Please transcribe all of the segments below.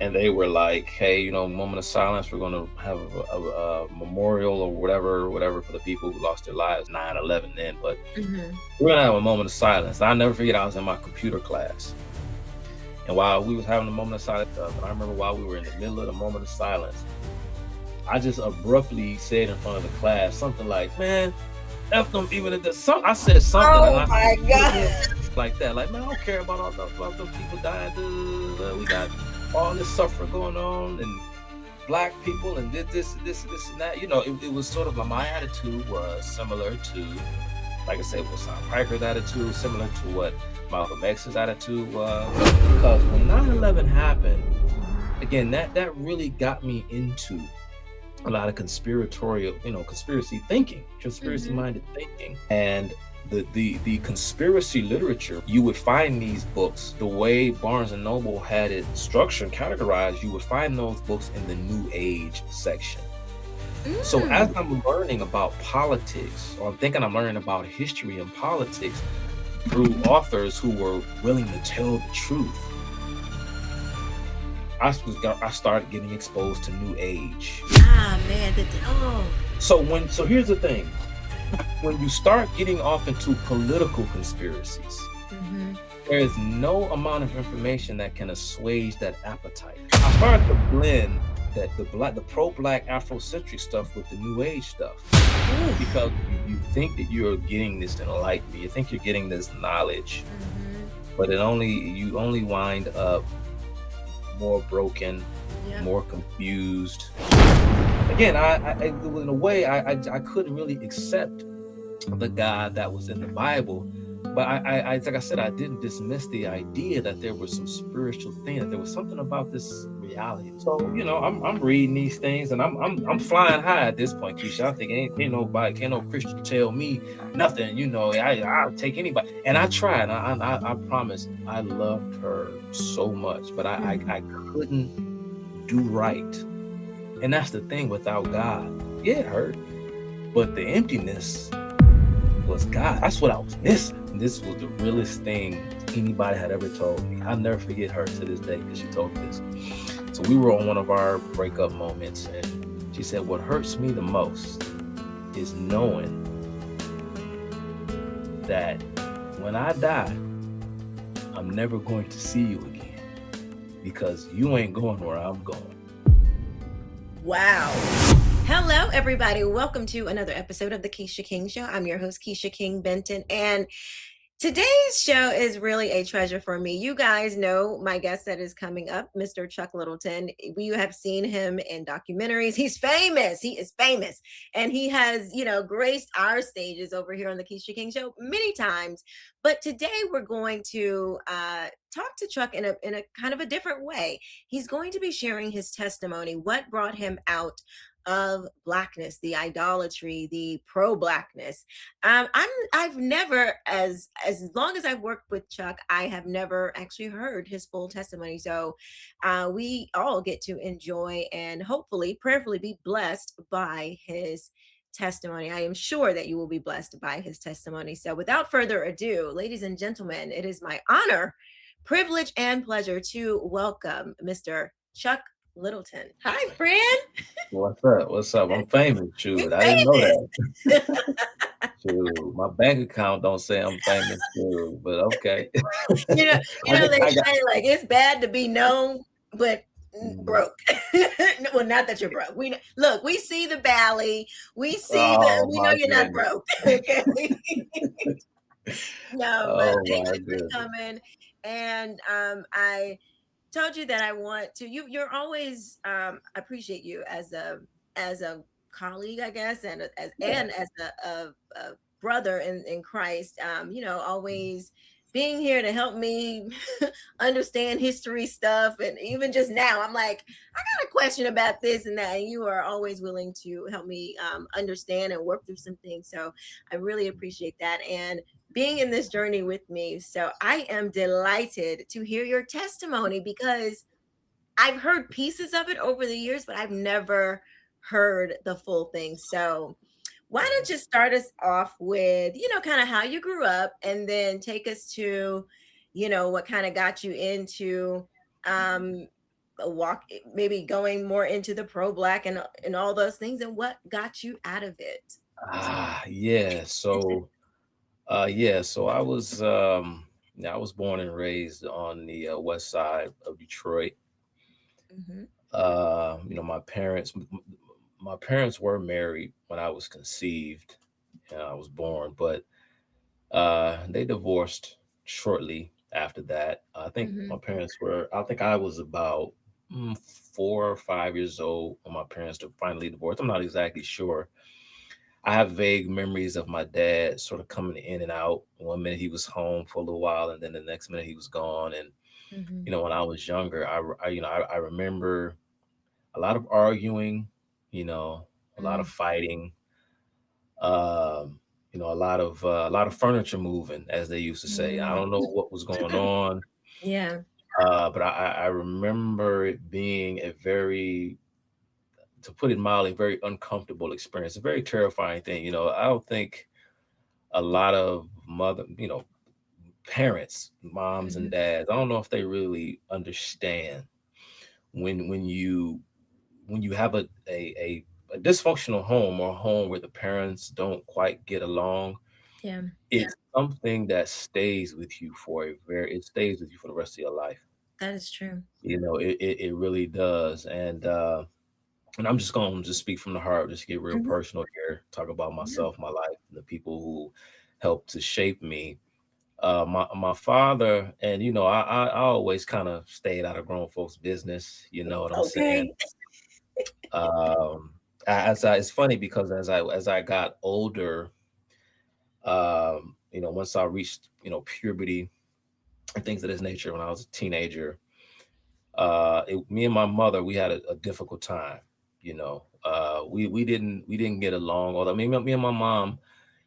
and they were like, hey, moment of silence, we're going to have a memorial or whatever for the people who lost their lives 9/11 then, but we're going to have a moment of silence. And I'll never forget, I was in my computer class, and while we was having a moment of silence, and I remember while we were in the middle of the moment of silence, I just abruptly said in front of the class something like, man, F them, even if I said something. Oh and my God. like that, like, man, I don't care about them people dying. We got all this suffering going on, and black people, and this and that. It was sort of my attitude was similar to, like I said, was Sam Piper's attitude, similar to what Malcolm X's attitude was. Because when 9/11 happened, again, that really got me into a lot of conspiracy thinking, conspiracy-minded thinking, and the conspiracy literature. You would find these books the way Barnes and Noble had it structured and categorized. You would find those books in the New Age section. So as I'm learning about politics, or I'm thinking I'm learning about history and politics through authors who were willing to tell the truth, I started getting exposed to New Age. Man, So here's the thing: when you start getting off into political conspiracies, there is no amount of information that can assuage that appetite. I started to blend the pro-black Afrocentric stuff with the New Age stuff, because you think that you're getting this enlightenment, you think you're getting this knowledge, but you only wind up more broken, more confused. Again, I in a way, I couldn't really accept the God that was in the Bible, but I like I said, I didn't dismiss the idea that there was some spiritual thing, that there was something about this reality. So I'm reading these things, and I'm flying high at this point, Quisha. I think ain't no Christian tell me nothing. I'll take anybody, and I tried. I promise, I loved her so much, but I couldn't do right. And that's the thing, without God, yeah, it hurt, but the emptiness was God. That's what I was missing. And this was the realest thing anybody had ever told me. I'll never forget her to this day, because she told me this. So we were on one of our breakup moments, and she said, what hurts me the most is knowing that when I die, I'm never going to see you again, because you ain't going where I'm going. Wow. Hello, everybody. Welcome to another episode of the Quisha King Show. I'm your host, Quisha King Benton, and today's show is really a treasure for me. You guys know my guest that is coming up, Mr. Chuck Littleton. You have seen him in documentaries. He's famous. He is famous. And he has, graced our stages over here on the Quisha King Show many times. But today we're going to talk to Chuck in a kind of a different way. He's going to be sharing his testimony, what brought him out of blackness, the idolatry, the pro-blackness. I've never, as long as I've worked with Chuck, I have never actually heard his full testimony. So we all get to enjoy and hopefully, prayerfully be blessed by his testimony. I am sure that you will be blessed by his testimony. So without further ado, ladies and gentlemen, it is my honor, privilege, and pleasure to welcome Mr. Chuck Littleton. Hi, friend. What's up? I'm famous, shoot. I didn't know that. Shoot, my bank account don't say I'm famous, shoot, but okay. They say like it's bad to be known, but broke. Well, not that you're broke. We see the valley. We see we know you're not broke. Okay. No, but thank you for coming. And I told you that I want to. You're always. I appreciate you as a colleague, I guess, and as a brother in Christ. Always being here to help me understand history stuff. And even just now, I'm like, I got a question about this and that. And you are always willing to help me understand and work through some things. So I really appreciate that. And being in this journey with me. So I am delighted to hear your testimony, because I've heard pieces of it over the years, but I've never heard the full thing. So why don't you start us off with, kind of how you grew up, and then take us to, what kind of got you into walk, maybe going more into the pro-Black and all those things, and what got you out of it? Yeah. So yeah, I was born and raised on the west side of Detroit. Mm-hmm. My parents were married when I was conceived and I was born, but they divorced shortly after that. Mm-hmm. I think I was about 4 or 5 years old when my parents finally divorced. I'm not exactly sure. I have vague memories of my dad sort of coming in and out. One minute he was home for a little while, and then the next minute he was gone. And Mm-hmm. when I was younger, I remember a lot of arguing, you know, a lot of Mm. fighting, um, a lot of furniture moving, as they used to say. I Mm. don't know what was going on, Yeah. but I remember it being a very, to put it mildly, very uncomfortable experience, a very terrifying thing. I don't think a lot of parents, moms and Mm-hmm. dads, I don't know if they really understand when you have a dysfunctional home, or a home where the parents don't quite get along. Yeah. It's something that stays with you it stays with you for the rest of your life. That is true. It really does. And I'm just going to just speak from the heart, just get real Mm-hmm. personal here, talk about Yeah. myself, my life, and the people who helped to shape me. My father, and I always kind of stayed out of grown folks' business. You know what I'm saying? Okay. Um, it's funny because as I got older, once I reached puberty and things of this nature, when I was a teenager, me and my mother, we had a difficult time. We didn't get along. Although me and my mom,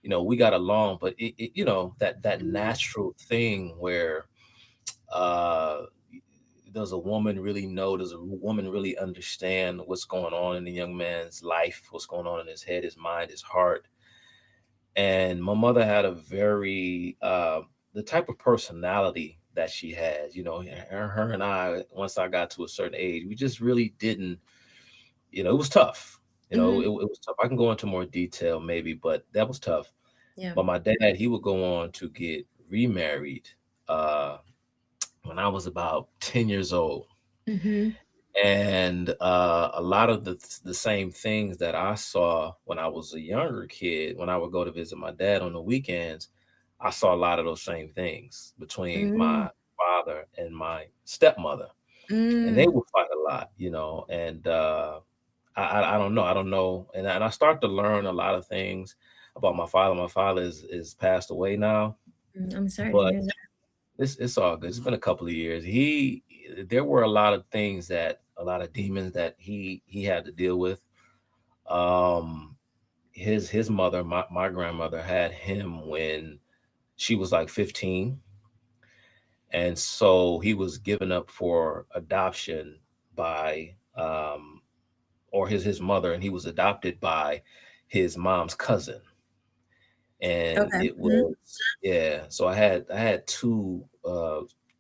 we got along, but that natural thing where uh does a woman really understand what's going on in the young man's life, what's going on in his head, his mind, his heart. And my mother had a very the type of personality that she has. Her and I, once I got to a certain age, we just really didn't. It was tough. Mm-hmm. It was tough. I can go into more detail maybe, but that was tough. Yeah. But my dad, he would go on to get remarried uh, when I was about 10 years old. Mm-hmm. And a lot of the same things that I saw when I was a younger kid, when I would go to visit my dad on the weekends, I saw a lot of those same things between Mm. my father and my stepmother, and they Mm. would fight a lot, And I don't know, and I start to learn a lot of things about my father. My father is passed away now, I'm sorry to but hear that. it's all good. It's been a couple of years. There were a lot of demons that he had to deal with. Um, his mother, my grandmother, had him when she was like 15, and so he was given up for adoption by or his mother, and he was adopted by his mom's cousin. And Okay. it Mm-hmm. was, yeah. So I had two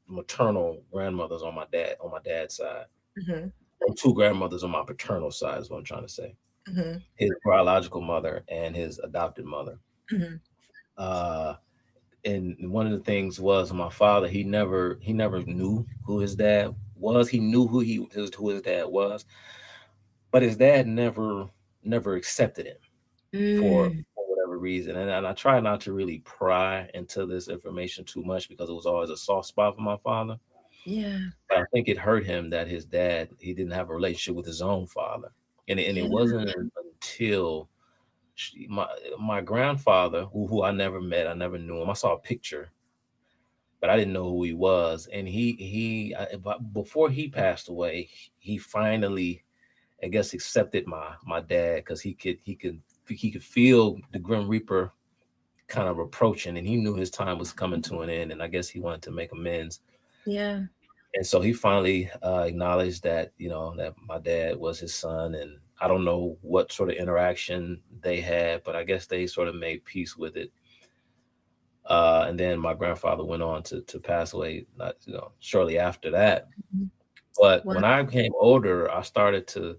maternal grandmothers on my dad's side, Mm-hmm. and two grandmothers on my paternal side is what I'm trying to say. Mm-hmm. His biological mother and his adopted mother. Mm-hmm. Uh, and one of the things was my father. He never knew who his dad was. He knew who his dad was, but his dad never accepted him for Mm. for whatever reason. And I try not to really pry into this information too much because it was always a soft spot for my father. Yeah. But I think it hurt him that his dad, he didn't have a relationship with his own father. And it Yeah. wasn't until my grandfather, who I never met, I never knew him. I saw a picture, but I didn't know who he was. And but before he passed away, he finally, I guess, accepted my dad because he could feel the Grim Reaper kind of approaching, and he knew his time was coming to an end, and I guess he wanted to make amends. Yeah. And so he finally acknowledged that that my dad was his son. And I don't know what sort of interaction they had, but I guess they sort of made peace with it. And then my grandfather went on to pass away, not shortly after that. But Wow. when I became older, I started to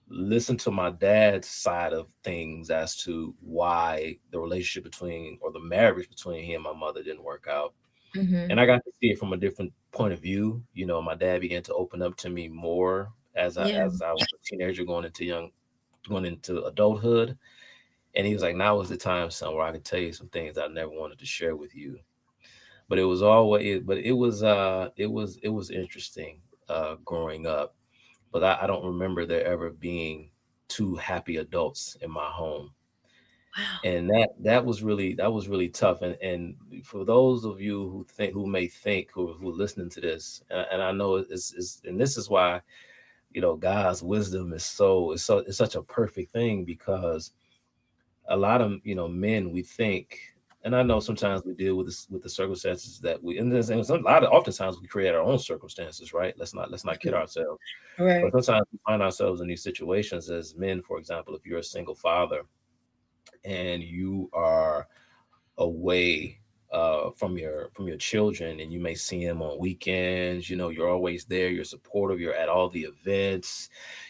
listen to my dad's side of things as to why the relationship between or the marriage between he and my mother didn't work out. Mm-hmm. And I got to see it from a different point of view. You know, my dad began to open up to me more Yeah. as I was a teenager going into adulthood. And he was like, now is the time, son, where I could tell you some things I never wanted to share with you. But it was always but it was interesting growing up. But I don't remember there ever being two happy adults in my home. Wow. And that was really tough. And for those of you who may think who are listening to this, and I know it's and this is why, you know, God's wisdom is it's such a perfect thing, because a lot of, you know, men, we think, and I know sometimes we deal with this with the circumstances that we, and there's a lot of, oftentimes we create our own circumstances, right? Let's not kid ourselves. But Right. sometimes we find ourselves in these situations as men. For example, if you're a single father and you are away from your children, and you may see them on weekends, you know, you're always there, you're supportive, you're at all the events,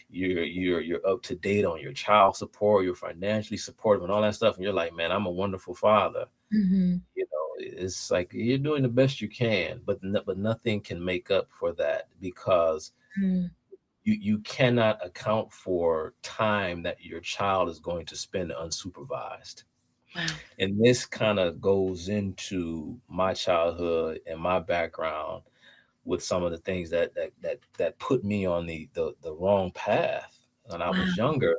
you're up to date on your child support, you're financially supportive and all that stuff, and you're like, man, I'm a wonderful father. Mm-hmm. You know, it's like you're doing the best you can, but but nothing can make up for that, because Mm. you cannot account for time that your child is going to spend unsupervised. Wow. And this kind of goes into my childhood and my background with some of the things that put me on the wrong path when I was Wow. younger,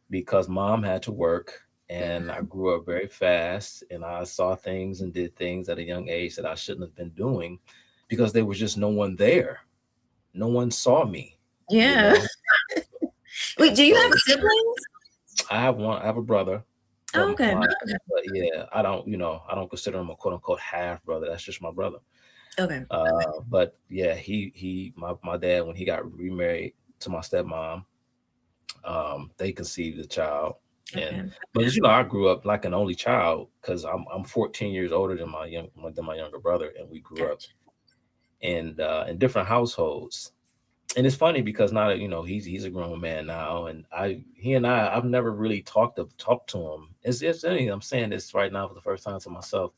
because mom had to work, and I Mhm. grew up very fast, and I saw things and did things at a young age that I shouldn't have been doing, because there was just no one there. No one saw me, you Yeah. know. Wait, And do you so have siblings? I have a brother, but Oh, okay. my Okay. but yeah, I don't consider him a quote unquote half brother. That's just my brother. Okay. But yeah, my dad, when he got remarried to my stepmom, they conceived a child. And Okay. but as you know, I grew up like an only child, because I'm 14 years older than my younger brother, and we grew up Gotcha. in different households. And it's funny because now that, you know, he's a grown man now, and I've never really talked to him. It's I'm saying this right now for the first time to myself.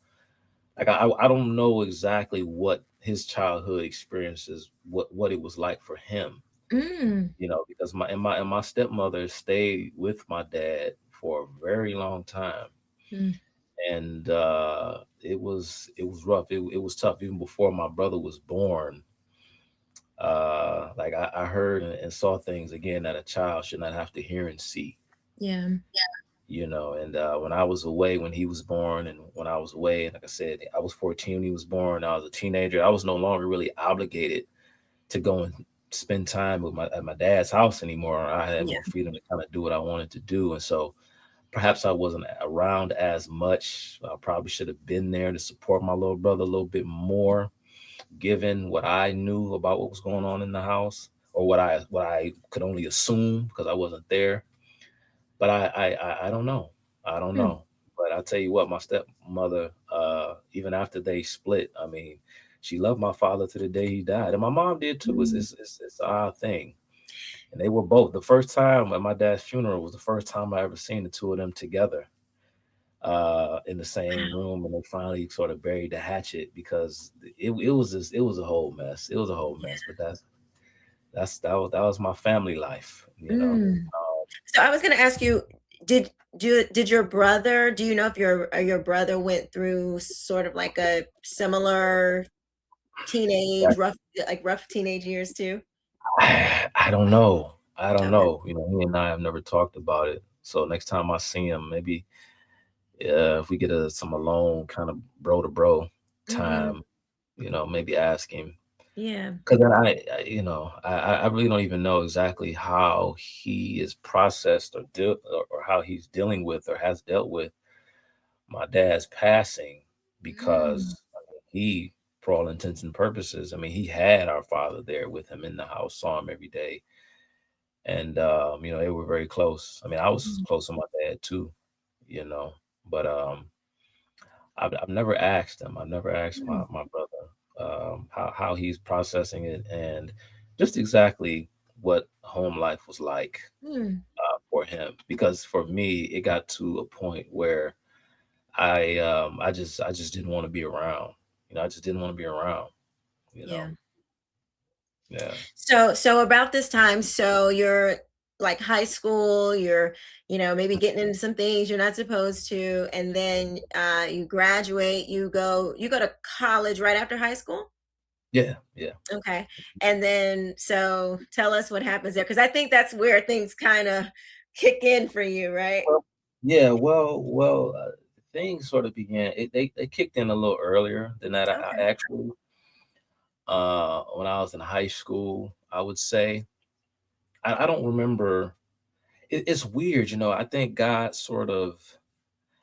Like I don't know exactly what his childhood experiences, what it was like for him, Mm. you know, because my stepmother stayed with my dad for a very long time. Mm. And it was rough. It was tough even before my brother was born. Like I heard and saw things again that a child should not have to hear and see, Yeah. you know. And when I was away when he was born, and when I was away, like I said, I was 14 when he was born. I was a teenager. I was no longer really obligated to go and spend time with at my dad's house anymore. I had Yeah. more freedom to kind of do what I wanted to do. And so perhaps I wasn't around as much. I probably should have been there to support my little brother a little bit more, given what I knew about what was going on in the house, or what I could only assume because I wasn't there. But I don't know. I don't Mm. know. But I tell you what, my stepmother, even after they split, I mean, she loved my father to the day he died, and my mom did too. Mm. It's an odd thing. And they were both, the first time at my dad's funeral was the first time I ever seen the two of them together in the same Wow. room, and they finally sort of buried the hatchet, because it was a whole mess. It was a whole mess. But that was my family life, you know. Mm. So I was going to ask you, did your brother, do you know if your brother went through sort of like a similar teenage, rough teenage years too? I don't know. I don't Okay. know. You know, he and I have never talked about it. So next time I see him, maybe if we get some alone kind of bro to bro Mm-hmm. time, you know, maybe ask him. Yeah. Because then you know, I really don't even know exactly how he is processed or how he's dealing with or has dealt with my dad's passing, Mm. because I mean, for all intents and purposes, I mean, he had our father there with him in the house, saw him every day, and you know, they were very close. I mean, I was Mm. close to my dad too, you know, but I've never asked him. I've never asked Mm. my brother how he's processing it, and just exactly what home life was like Mm, for him. Because for me, it got to a point where I just didn't want to be around. I just didn't want to be around. You know, yeah. yeah, So about this time, so you're like high school, you're, maybe getting into some things you're not supposed to, and then you graduate, you go to college right after high school? yeah, yeah. Okay. And then so tell us what happens there, because I think that's where things kind of kick in for you, right? Well, yeah, things sort of began. They kicked in a little earlier than that. I Okay. actually, when I was in high school, I would say I don't remember. It's weird, I think God sort of.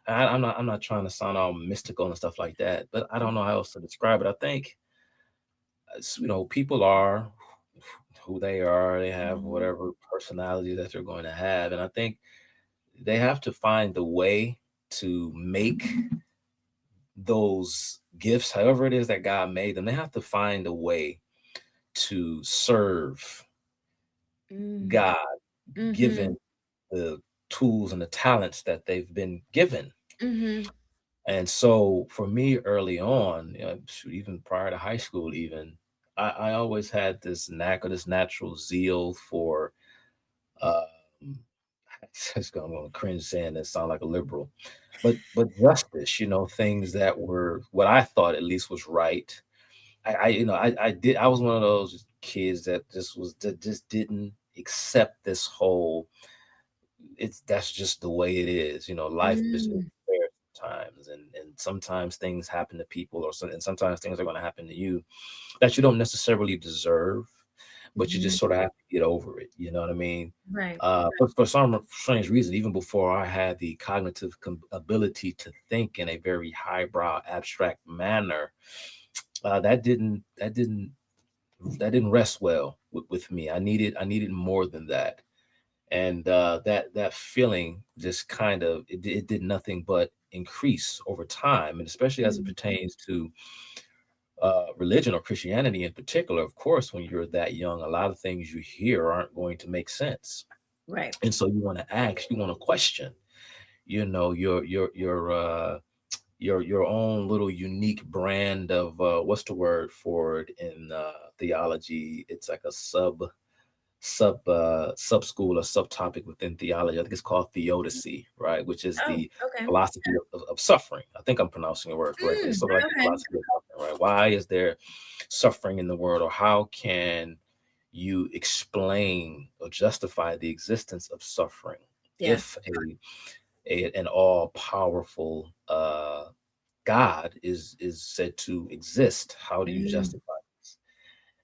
I'm not trying to sound all mystical and stuff like that, but I don't know how else to describe it. I think, people are who they are. They have Mhm. whatever personality that they're going to have, and I think they have to find a way to make those gifts, however it is that God made them, they have to find a way to serve Mm. God, Mhm. given the tools and the talents that they've been given. Mhm. And so for me early on, shoot, even prior to high school, even I always had this knack or this natural zeal for um I'm gonna cringe saying that sound like a liberal, but justice, things that were what I thought at least was right. I was one of those kids that just didn't accept this whole that's just the way it is. Life is Mm. fair sometimes, and sometimes things happen to people, and sometimes things are going to happen to you that you don't necessarily deserve, but you just Mhm. sort of have to get over it. You know what I mean? Right. But for some strange reason, even before I had the cognitive ability to think in a very highbrow, abstract manner, that didn't rest well with me. I needed more than that, and that feeling just kind of it did nothing but increase over time, and especially as it Mm. pertains to religion or Christianity in particular. Of course, when you're that young, a lot of things you hear aren't going to make sense, Right. and so you want to ask, you want to question, your own little unique brand of what's the word for it in theology? It's like a sub school or subtopic within theology. I think it's called theodicy, right? Which is Oh, the okay. philosophy of suffering. I think I'm pronouncing the word correctly. It's Mm, sort of like the okay. philosophy of suffering, right? Why is there suffering in the world, or how can you explain or justify the existence of suffering Yeah. if an all powerful God is said to exist? How do you Mm. justify this?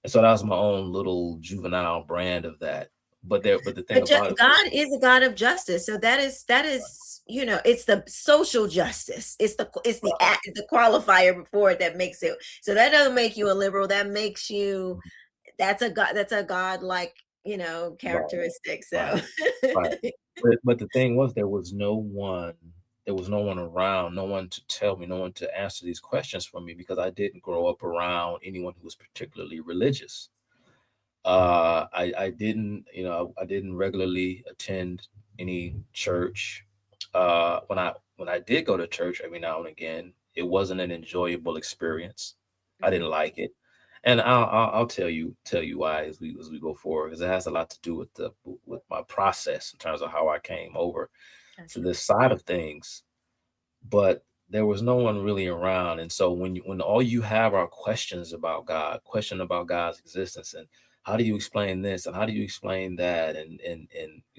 And so that was my own little juvenile brand of that. But the thing But about it, God is a God of justice. So that is, it's the social justice. It's the qualifier before it that makes it. So that doesn't make you a liberal. That makes you that's a God like, right, characteristic. So right, right. But the thing was, there was no one around, no one to tell me, no one to answer these questions for me, because I didn't grow up around anyone who was particularly religious. I didn't, I didn't regularly attend any church. When I did go to church every now and again, it wasn't an enjoyable experience. I mm, didn't like it, and I'll tell you why as we go forward, because it has a lot to do with my process in terms of how I came over to gotcha. this side of things. But there was no one really around, and so when all you have are questions about God, question about God's existence, and how do you explain this and how do you explain that, and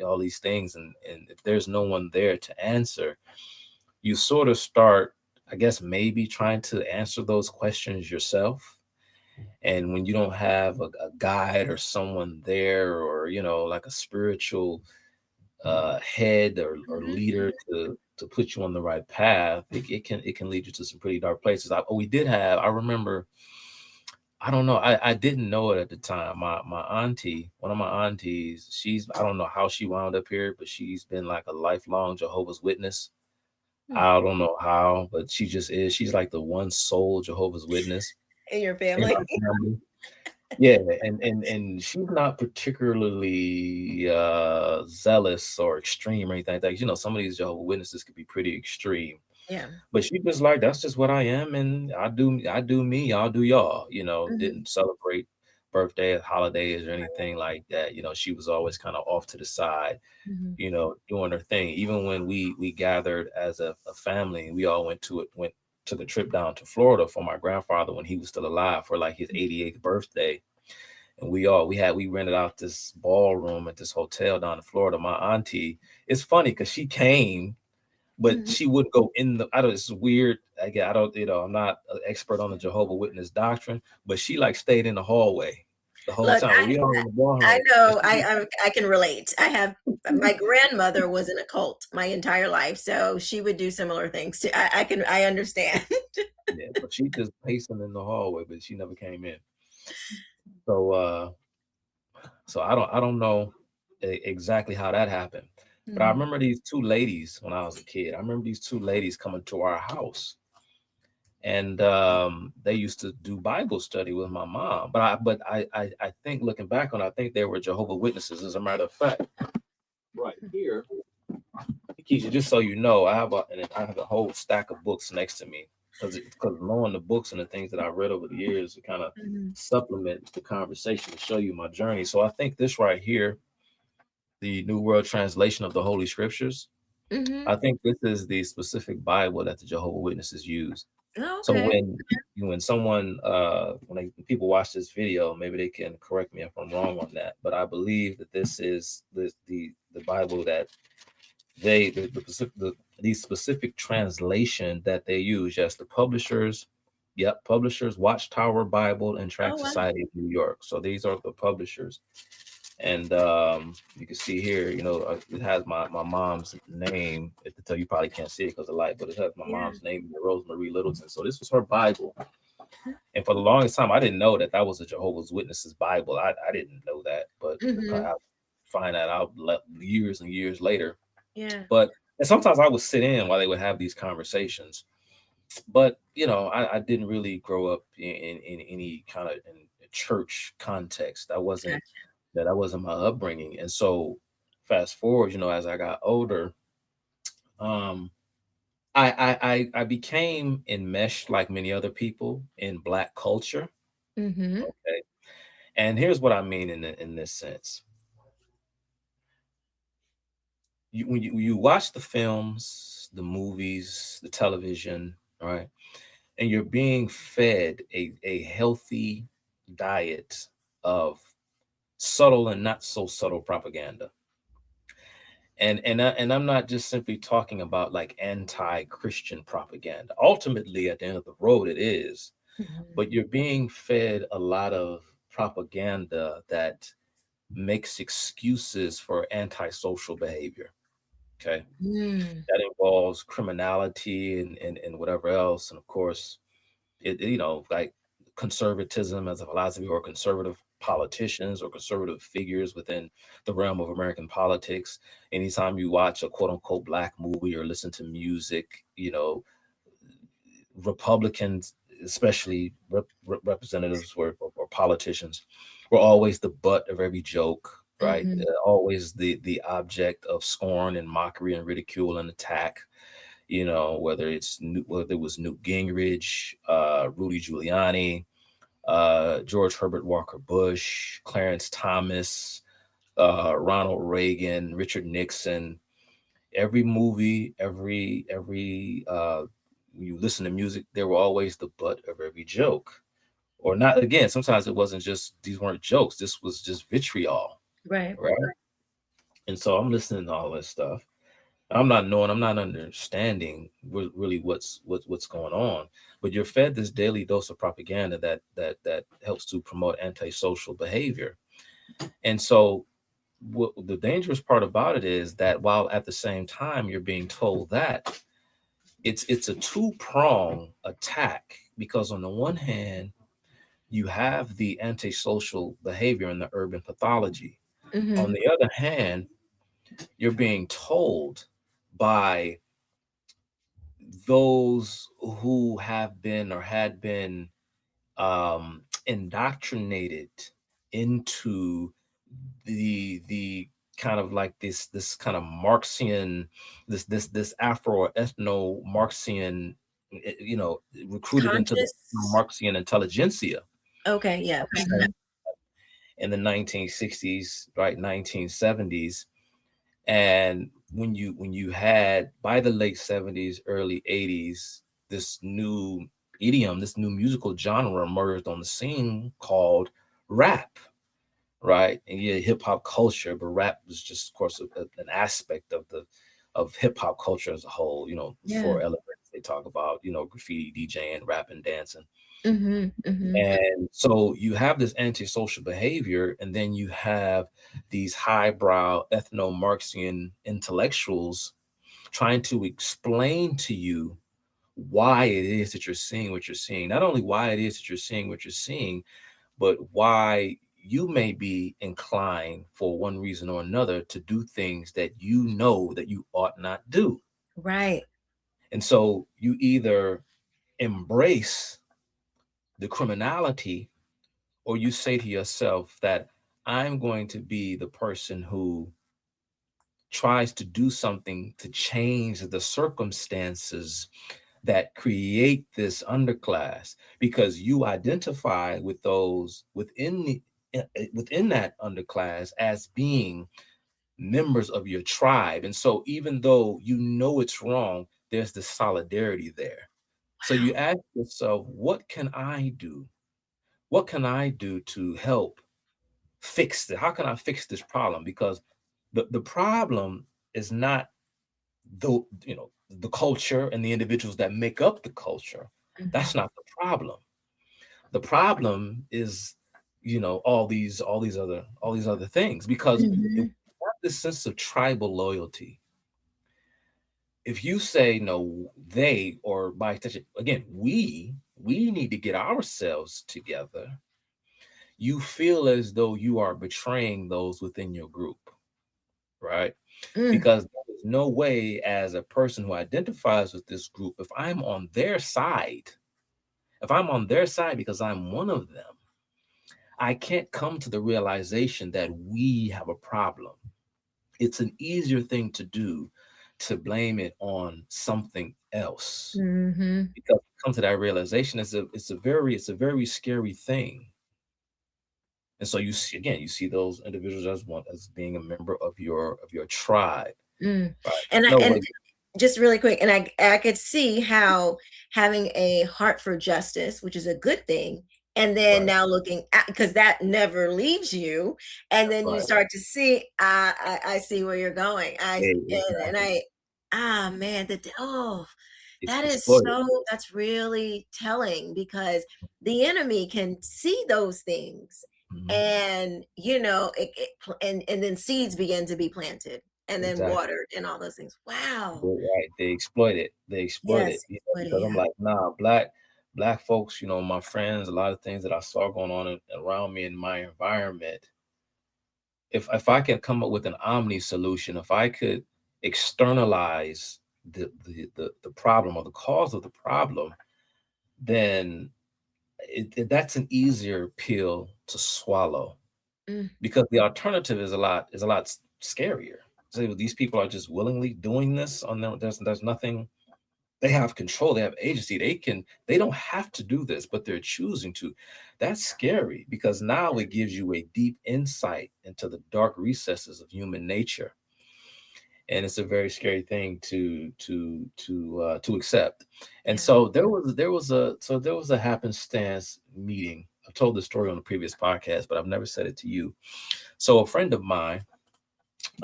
all these things, and if there's no one there to answer, you sort of start, I guess, maybe trying to answer those questions yourself. And when you don't have a guide or someone there, or like a spiritual head or Mhm, leader mhm. to put you on the right path, it can lead you to some pretty dark places. I remember, I don't know, I didn't know it at the time. My auntie, one of my aunties, I don't know how she wound up here, but she's been like a lifelong Jehovah's Witness. Hmm. I don't know how, but she just is. She's like the one sole Jehovah's Witness In your in family. our family. Yeah, and she's not particularly zealous or extreme or anything like that. You know, some of these Jehovah's Witnesses could be pretty extreme. Yeah. But she just like, that's just what I am, and I do me, y'all do y'all. You know, Mhm, didn't celebrate birthdays, holidays, or anything like that. You know, she was always kind of off to the side, mhm, you know, doing her thing. Even when we gathered as a family, we all went to the trip down to Florida for my grandfather when he was still alive for like his 88th birthday. And we rented out this ballroom at this hotel down in Florida. My auntie, it's funny because she came, but mhm. she wouldn't go in the. I don't. It's weird. Again, I don't. You know, I'm not an expert on the Jehovah Witness doctrine, but she like stayed in the hallway the whole Look, time. We all in the I ballroom, and know, she, I can relate. I have my grandmother was in a cult my entire life, so she would do similar things too. I understand. yeah, but she just pacing in the hallway, but she never came in. So I don't know exactly how that happened, but I Mhm, remember these two ladies when I was a kid. I remember these two ladies coming to our house, and they used to do Bible study with my mom. But I think looking back on, it, I think they were Jehovah Witnesses. As a matter of fact, right here, Keisha, just so you know, I have a whole stack of books next to me because knowing the books and the things that I read over the years to kind of mhm, supplement the conversation to show you my journey. So I think this right here, the New World Translation of the Holy Scriptures, mhm. I think this is the specific Bible that the Jehovah Witnesses use. Oh, So okay. when people watch this video, maybe they can correct me if I'm wrong on that. But I believe that this is the Bible that the specific translation that they use. Yes, the publishers, yep, publishers, Watchtower Bible and Oh, Tract wow. Society of New York. So these are the publishers, and you can see here, it has my mom's name. To tell you probably can't see it because of the light, but it has my Yeah. mom's name, Rosemary Littleton. So this was her Bible, and for the longest time, I didn't know that that was a Jehovah's Witnesses Bible. I didn't know that, but Mhm. I find that out years and years later. Yeah. But and sometimes I would sit in while they would have these conversations. But I didn't really grow up in any kind of in church context. Gotcha. That wasn't my upbringing. And so fast forward, as I got older, um, I became enmeshed like many other people in Black culture. Mhm, Okay, and here's what I mean in this sense. When you watch the films, the movies, the television, right, and you're being fed a healthy diet of subtle and not so subtle propaganda. And I'm not just simply talking about like anti-Christian propaganda. Ultimately, at the end of the road, it is, mhm. but you're being fed a lot of propaganda that makes excuses for antisocial behavior. Okay, Mm. that involves criminality and whatever else, and of course, like conservatism as a philosophy, or conservative politicians or conservative figures within the realm of American politics. Anytime you watch a quote unquote Black movie or listen to music, Republicans, especially representatives or politicians, were always the butt of every joke, right? Mhm, Always the object of scorn and mockery and ridicule and attack. Whether it was Newt Gingrich, Rudy Giuliani, George Herbert Walker Bush, Clarence Thomas, Ronald Reagan, Richard Nixon. Every movie, every when you listen to music, they were always the butt of every joke. Or not again, sometimes it wasn't just these weren't jokes. This was just vitriol, right. right? And so I'm listening to all this stuff. I'm not understanding really what's going on. But you're fed this daily dose of propaganda that helps to promote antisocial behavior. And so the dangerous part about it is that while at the same time you're being told that, it's a two-prong attack, because on the one hand you have the antisocial behavior and the urban pathology. On Mhm, the other hand, you're being told by those who have been or had been indoctrinated into the kind of like this kind of Marxian, this Afro ethno Marxian, recruited into the Conscious. Marxian intelligentsia Okay, yeah. in the 1960s, right, 1970s. And when you had, by the late 70s, early 80s, this new idiom, this new musical genre emerged on the scene called rap, right? And yeah, hip hop culture, but rap was just, of course, an aspect of hip hop culture as a whole. Yeah. Four elements they talk about, graffiti, DJing, rapping, dancing. Mm-hmm. Mm-hmm. And so you have this antisocial behavior, and then you have these highbrow ethno-Marxian intellectuals trying to explain to you why it is that you're seeing what you're seeing. Not only why it is that you're seeing what you're seeing, but why you may be inclined for one reason or another to do things that you know that you ought not do. Right. And so you either embrace the criminality, or you say to yourself that I'm going to be the person who tries to do something to change the circumstances that create this underclass, because you identify with those within that underclass as being members of your tribe. And so even though you know it's wrong, there's the solidarity there. So Wow. you ask yourself, what can I do? What can I do to help fix it? How can I fix this problem? Because the problem is not the culture and the individuals that make up the culture. Mm-hmm. That's not the problem. The problem is, all these other things. Because if Mm-hmm. we have this sense of tribal loyalty, if you say no, they, or by extension, again, we need to get ourselves together, you feel as though you are betraying those within your group, right? Mm. Because there's no way, as a person who identifies with this group, if I'm on their side because I'm one of them, I can't come to the realization that we have a problem. It's an easier thing to do to blame it on something else, Mm-hmm. because come to that realization, it's a very scary thing. And so you see those individuals as one, as being a member of your tribe, Mm. right? And No way. just really quick, and I could see how having a heart for justice, which is a good thing, and then Right. now looking at, because that never leaves you, and That's then you right. start to see, I see where you're going. Yeah, And exactly. I, man, It's that is exploited. so, that's really telling, because the enemy can see those things, Mhm. and and then seeds begin to be planted and then Exactly. watered and all those things. Wow. Right. They exploit it. They exploit it. Yes, exploiting, Because I'm yeah. like, nah, black folks, my friends, a lot of things that I saw going on around me in my environment. If I can come up with an omni solution, if I could externalize the problem or the cause of the problem, then that's an easier pill to swallow, Mm, because the alternative is a lot scarier. So these people are just willingly doing this on them. There's nothing. They have control. They have agency. They don't have to do this, but they're choosing to. That's scary, because now it gives you a deep insight into the dark recesses of human nature, and it's a very scary thing to accept. And yeah. so there was a happenstance meeting. I've told this story on the previous podcast, but I've never said it to you. So a friend of mine,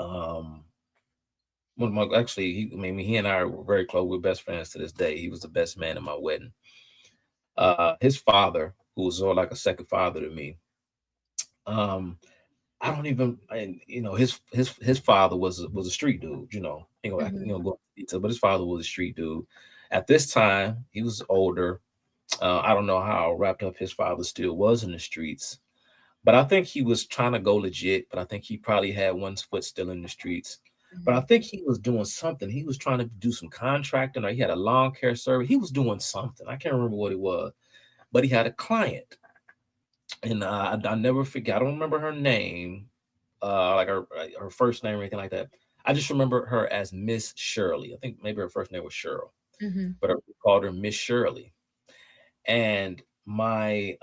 um, actually, he and I were very close. We're best friends to this day. He was the best man at my wedding. His father, who was sort of like a second father to me, um, I don't even, and his father was a street dude. Mhm. Go into detail, but his father was a street dude. At this time, he was older. I don't know how wrapped up his father still was in the streets, but I think he was trying to go legit. But I think he probably had one foot still in the streets. But I Mhm. think he was doing something. He was trying to do some contracting, or he had a lawn care service. He was doing something. I can't remember what it was, but he had a client. And I never forget. I don't remember her name, like her first name or anything like that. I just remember her as Miss Shirley. I think maybe her first name was Cheryl, Mm-hmm. but we called her Miss Shirley. And my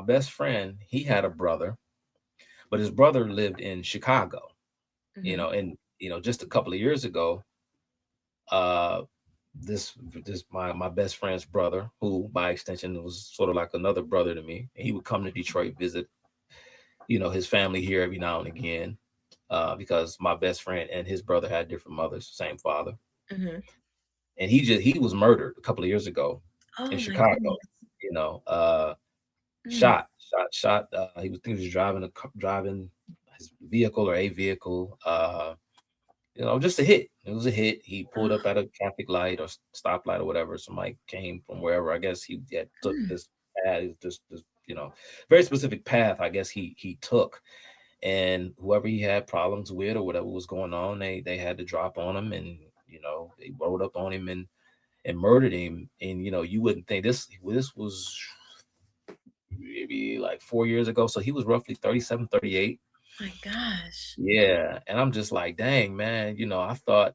best friend, he had a brother, but his brother lived in Chicago. Mm-hmm. And just a couple of years ago, uh, this my best friend's brother, who by extension was sort of like another brother to me, and he would come to Detroit, visit his family here every now and again, because my best friend and his brother had different mothers, same father, Mm-hmm. and he was murdered a couple of years ago in Oh my Chicago. goodness. You know, Mm. shot. He was driving his vehicle or a vehicle. Just a hit. It was a hit. He pulled up Oh, at a traffic light or stoplight or whatever. Somebody came from wherever. I guess he had took mm. this path, this very specific path. I guess he took, and whoever he had problems with or whatever was going on, they had to drop on him, and they rolled up on him and murdered him. And you wouldn't think this was maybe like 4 years ago, so he was roughly 37, 38. My gosh. Yeah, and I'm just like, dang, man. I thought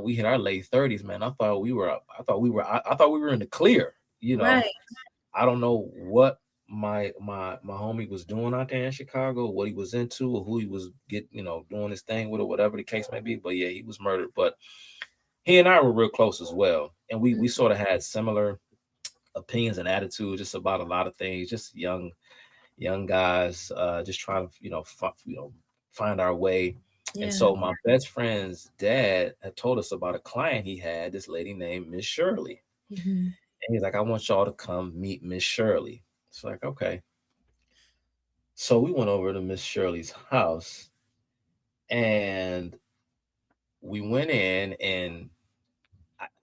we hit our late 30s, man. I thought we were in the clear. You know, Right. I don't know what my homie was doing out there in Chicago, what he was into, or who he was doing his thing with, or whatever the case may be. But yeah, he was murdered. But he and I were real close as well, and we sort of had similar opinions and attitudes just about a lot of things. Just young guys, just trying to find our way. And Yeah. so my best friend's dad had told us about a client he had, this lady named Miss Shirley. Mm-hmm. And he's like, I want y'all to come meet Miss Shirley. It's like, okay. So we went over to Miss Shirley's house, and we went in, and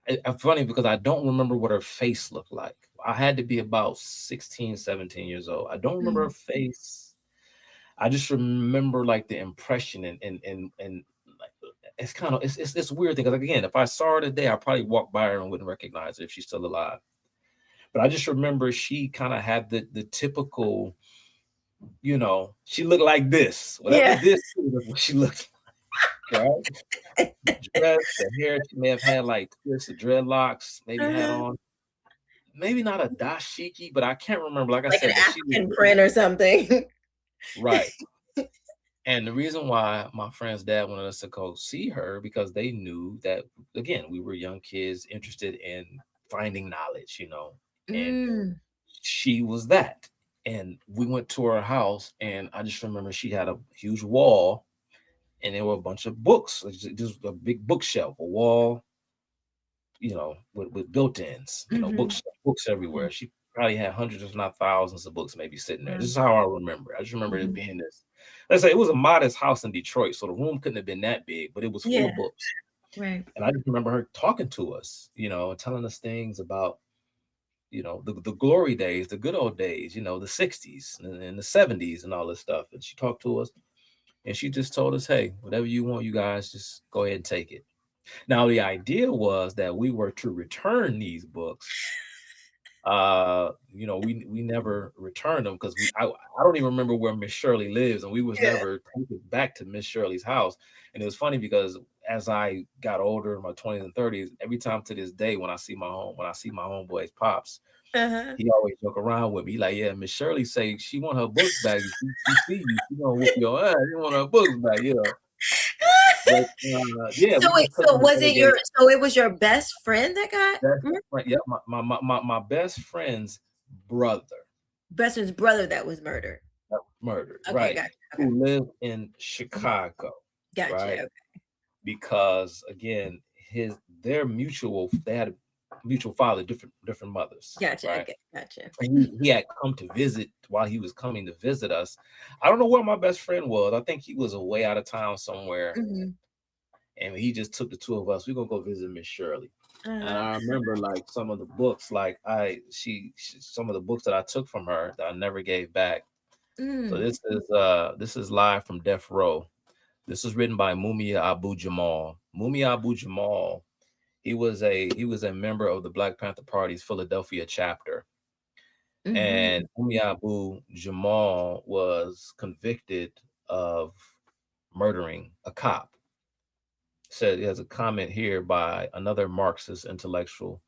it's funny because I don't remember what her face looked like. I had to be about 16, 17 years old. I don't remember her face. I just remember like the impression, and like it's kind of it's weird thing, because again, if I saw her today, I probably walk by her and wouldn't recognize her if she's still alive. But I just remember she kind of had the typical, she looked like this. Whatever Yeah. this is, that's what she looked like, right? The dress, the hair, she may have had like twists of dreadlocks, maybe had Uh-huh. on, maybe not a dashiki, but I can't remember. Like I Like an said, but she was African print or something. right. And the reason why my friend's dad wanted us to go see her, because they knew that, again, we were young kids interested in finding knowledge, and Mm. she was that. And we went to her house, and I just remember she had a huge wall, and there were a bunch of books, just a big bookshelf, a wall, with built-ins, Mm-hmm. books everywhere. She probably had hundreds, if not thousands, of books maybe sitting there. Wow. This is how I remember it. I just remember it Mm-hmm. being this. Let's say it was a modest house in Detroit, so the room couldn't have been that big, but it was full Yeah. of books. Right. And I just remember her talking to us, telling us things about, the glory days, the good old days, the 60s and the 70s and all this stuff. And she talked to us, and she just told us, hey, whatever you want, you guys just go ahead and take it. Now, the idea was that we were to return these books. We never returned them, because I don't even remember where Miss Shirley lives, and we was Yeah. never taken back to Miss Shirley's house. And it was funny because as I got older in my 20s and 30s, every time to this day when I see my homeboy's pops, Uh-huh. he always joke around with me. He like, yeah, Miss Shirley say she want her books back. If she see you, she gonna whoop your ass. She want her books back. But yeah, So we wait, just couldn't so was it interrogate. it was your best friend that got Best murdered? friend, yeah, my best friend's brother Best friend's brother that was murdered. that was murdered, Okay, right? gotcha. Okay. Who lived in Mhm. Chicago, Gotcha. right? Okay. Because again, they had a mutual father, different mothers, Gotcha. right? Okay. Gotcha. And he had come to visit while he was coming to visit us. I don't know where my best friend was. I think he was away out of town somewhere, Mm-hmm. and he just took the two of us. We're gonna go visit Miss Shirley. And Uh-huh. I remember like some of the books, like some of the books that I took from her that I never gave back. So Mm. this is live from Death Row. This is written by Mumia Abu Jamal. Mumia Abu Jamal, he was a member of the Black Panther Party's Philadelphia chapter. Mm-hmm. And Abu Jamal was convicted of murdering a cop. Said he has a comment here by another Marxist intellectual,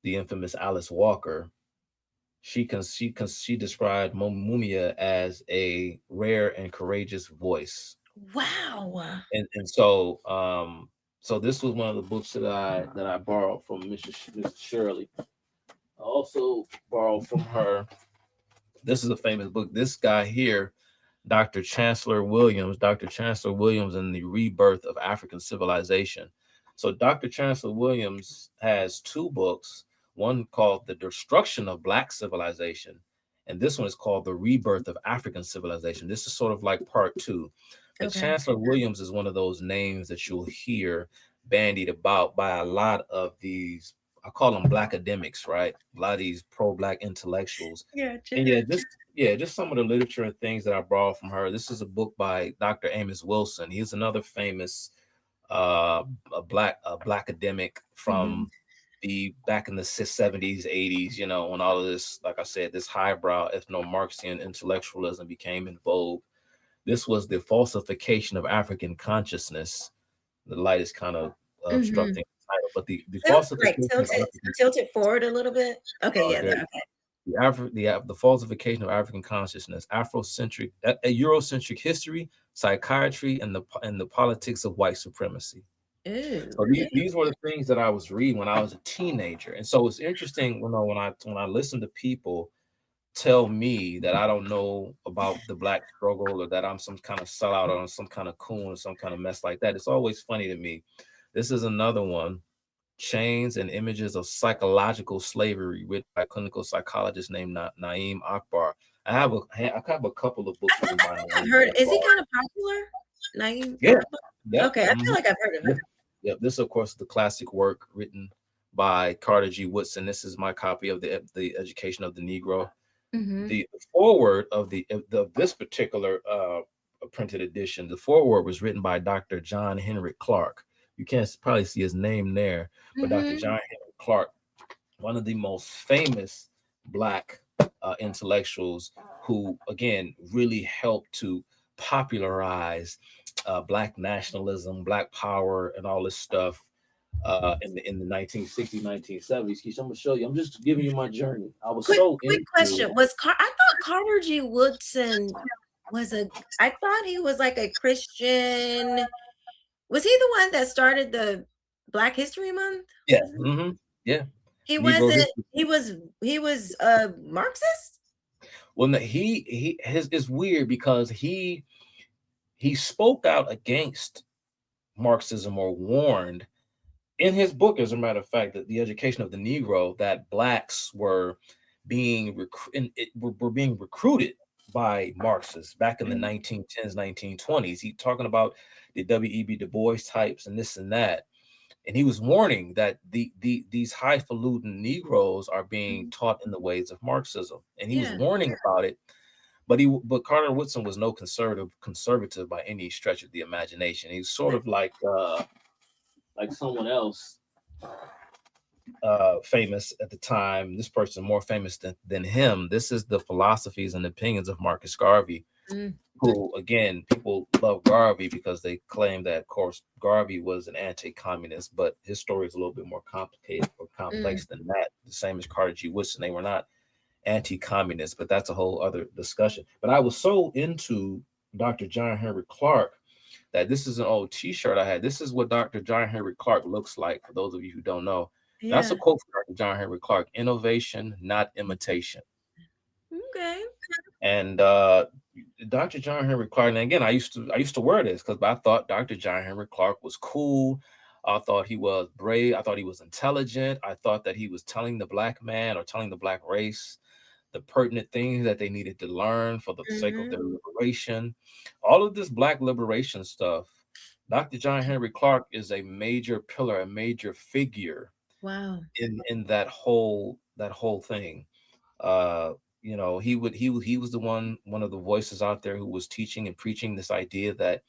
the infamous Alice Walker. She described Mumia as a rare and courageous voice. Wow. And so this was one of the books that I borrowed from Mrs. Shirley. I also borrowed from her. This is a famous book. This guy here, Dr. Chancellor Williams and the Rebirth of African Civilization. So Dr. Chancellor Williams has two books, one called The Destruction of Black Civilization, and this one is called The Rebirth of African Civilization. This is sort of like part two. But Okay. Chancellor Williams is one of those names that you'll hear bandied about by a lot of these, I call them black academics, right? A lot of these pro-black intellectuals. Yeah, And sure. just some of the literature and things that I borrowed from her. This is a book by Dr. Amos Wilson. He's another famous uh, a black academic Mm-hmm. from the back in the 70s, 80s. When all of this, like I said, this highbrow ethno-Marxian intellectualism became in vogue. This was the falsification of African consciousness. The light is kind of Mm-hmm. obstructing the title, but the Tilt, like falsification tilt of it, African. tilt it forward a little bit. Okay, Oh, yeah, there okay. the falsification of African consciousness, Afrocentric, a Eurocentric history, psychiatry, and the politics of white supremacy. Ooh, So these were the things that I was reading when I was a teenager, and so it's interesting when I listen to people tell me that I don't know about the black struggle or that I'm some kind of sellout or some kind of coon or some kind of mess like that. It's always funny to me. This is another one, Chains and Images of Psychological Slavery, written by a clinical psychologist named Naeem Akbar. I have a couple of books written by I think I've Naeem heard. Is he Akbar. kind of popular? Naeem Yeah, Akbar? yep. Okay, I feel like I've heard of Yep. him. Yep. This, of course, the classic work written by Carter G. Woodson. This is my copy of the Education of the Negro. Mm-hmm. The foreword of this particular printed edition, the foreword was written by Dr. John Henry Clark. You can't probably see his name there, but Dr. Mm-hmm. John Henry Clark, one of the most famous black intellectuals who, again, really helped to popularize black nationalism, black power, and all this stuff in the 1960s, 1970s. Keisha, I'm gonna show you. I'm just giving you my journey. I was so Quick into. question. I thought Carter G. Woodson was I thought he was like a Christian. Was he the one that started the Black History Month? Yeah, yeah. He Negro wasn't. history. He was a Marxist. Well, no, he his it's weird because he spoke out against Marxism or warned in his book, as a matter of fact, that the education of the Negro, that blacks were were being recruited by Marxists back in the Mm-hmm. 1910s, 1920s. He talking about the W.E.B. Du Bois types and this and that. And he was warning that these highfalutin Negroes are being taught in the ways of Marxism. And he was Yeah. warning about it. But Carter Woodson was no conservative by any stretch of the imagination. He's sort of like someone else famous at the time. This person more famous than him. This is the philosophies and opinions of Marcus Garvey, Mm. who, again, people love Garvey because they claim that, of course, Garvey was an anti-communist, but his story is a little bit more complicated or Mm. complex than that. The same as Carter G. Woodson. They were not anti-communist, but that's a whole other discussion. But I was so into Dr. John Henry Clark that this is an old T-shirt I had. This is what Dr. John Henry Clark looks like. For those of you who don't know, that's a Yeah. quote from Dr. John Henry Clark: "Innovation, not imitation." Okay. And Dr. John Henry Clark. And again, I used to wear this because I thought Dr. John Henry Clark was cool. I thought he was brave. I thought he was intelligent. I thought that he was telling the black man or telling the black race the pertinent things that they needed to learn for the sake of Mm-hmm. their liberation. All of this black liberation stuff. Dr. John Henry Clark is a major pillar, a major figure Wow. in that whole thing. Uh, he was the one of the voices out there who was teaching and preaching this idea that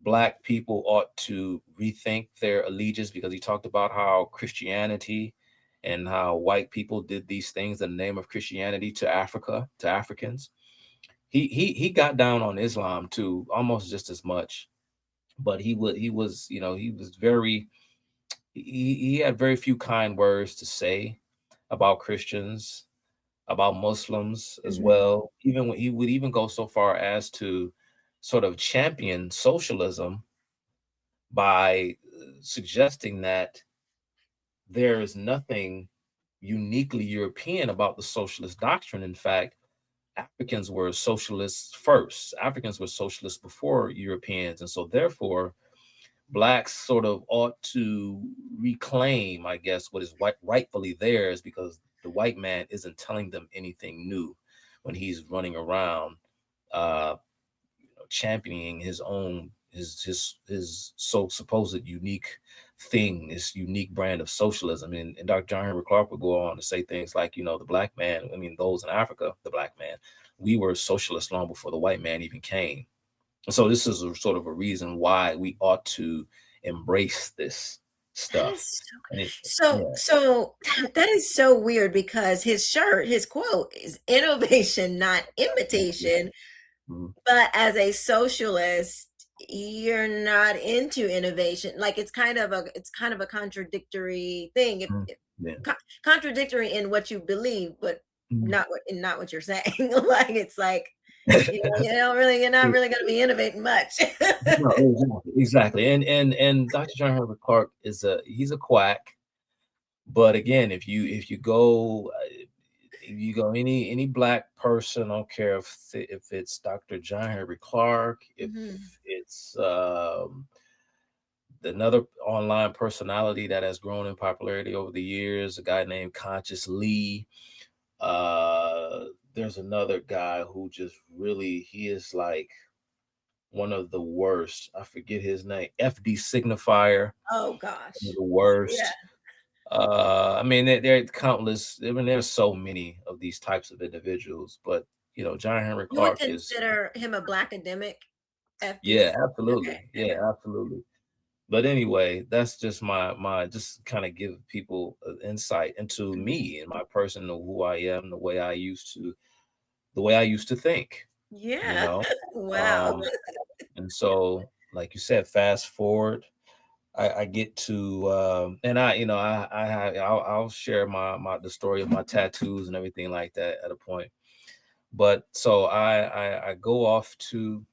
black people ought to rethink their allegiance, because he talked about how Christianity and how white people did these things in the name of Christianity to Africa, to Africans. He got down on Islam too, almost just as much. But he was very he had very few kind words to say about Christians, about Muslims as Mhm. well. Even when he would even go so far as to sort of champion socialism by suggesting that there is nothing uniquely European about the socialist doctrine. In fact, Africans were socialists first. Africans were socialists before Europeans. And so, therefore, blacks sort of ought to reclaim, I guess, what is rightfully theirs, because the white man isn't telling them anything new when he's running around uh, championing his own his so supposed unique thing, this unique brand of socialism. And Dr. John Henry Clark would go on to say things like, the black man, I mean, those in Africa, the black man, we were socialists long before the white man even came. And so this is a sort of a reason why we ought to embrace this That stuff. is so And it, good. So that is so weird because his quote is innovation, not yeah. imitation. Mhm. But as a socialist, you're not into innovation. Like it's kind of a contradictory thing. Mhm. Yeah. Contradictory in what you believe, but Mhm. not what you're saying. Like it's like, you're not really gonna be innovating much. No, exactly. And Dr. John Herbert Clark he's a quack. But again, if you go any black person, I don't care if it's Dr. John Henry Clark, if Mhm. it's another online personality that has grown in popularity over the years, a guy named Conscious Lee. Uh, there's another guy who just really he is like one of the worst. I forget his name. FD Signifier, Oh one of gosh. the Yeah. worst. I mean, there are countless. I mean, there's so many of these types of individuals, but John Henry You would Clark is, consider him a black academic, yeah, FDC? absolutely, Okay, yeah, okay. absolutely. But anyway, that's just my just kind of give people insight into Mhm. me and my person, who I am, the way I used to think, you Yeah. know. Wow. Um, and so, like you said, fast forward. I get to and I'll share my the story of my tattoos and everything like that at a point. But so I go off to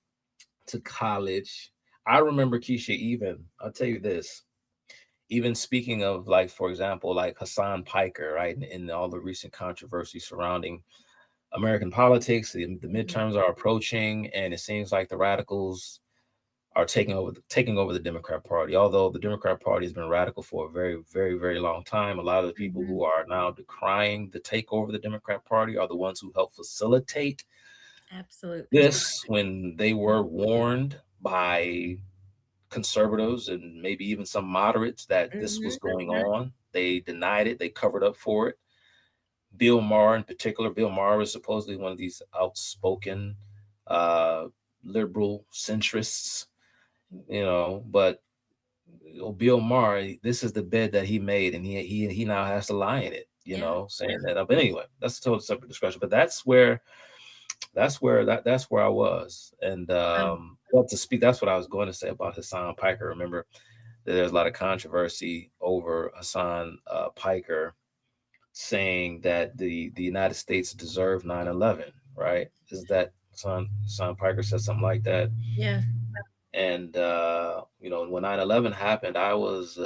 college. I remember, Keisha, even I'll tell you this, even speaking of, like, for example, like Hassan Piker, right, and all the recent controversy surrounding American politics. The Mhm. midterms are approaching, and it seems like the radicals are taking over the Democrat Party. Although the Democrat Party has been radical for a very, very, very long time, a lot of the people Mhm. who are now decrying the takeover of the Democrat Party are the ones who helped facilitate Absolutely. this when they were warned by conservatives and maybe even some moderates that this was Mhm. going on. They denied it. They covered up for it. Bill Maher, in particular, Bill Maher is supposedly one of these outspoken uh, liberal centrists, but Bill Maher, this is the bed that he made, and he now has to lie in it, Yeah. saying that. But anyway, that's a total separate discussion. But that's where I was, and Um, well, to speak, that's what I was going to say about Hassan Piker. Remember, there's a lot of controversy over Hassan Piker saying that the United States deserved 9/11, right? Is that Hassan Piker said something like that? yeah. And when 9/11 happened, I was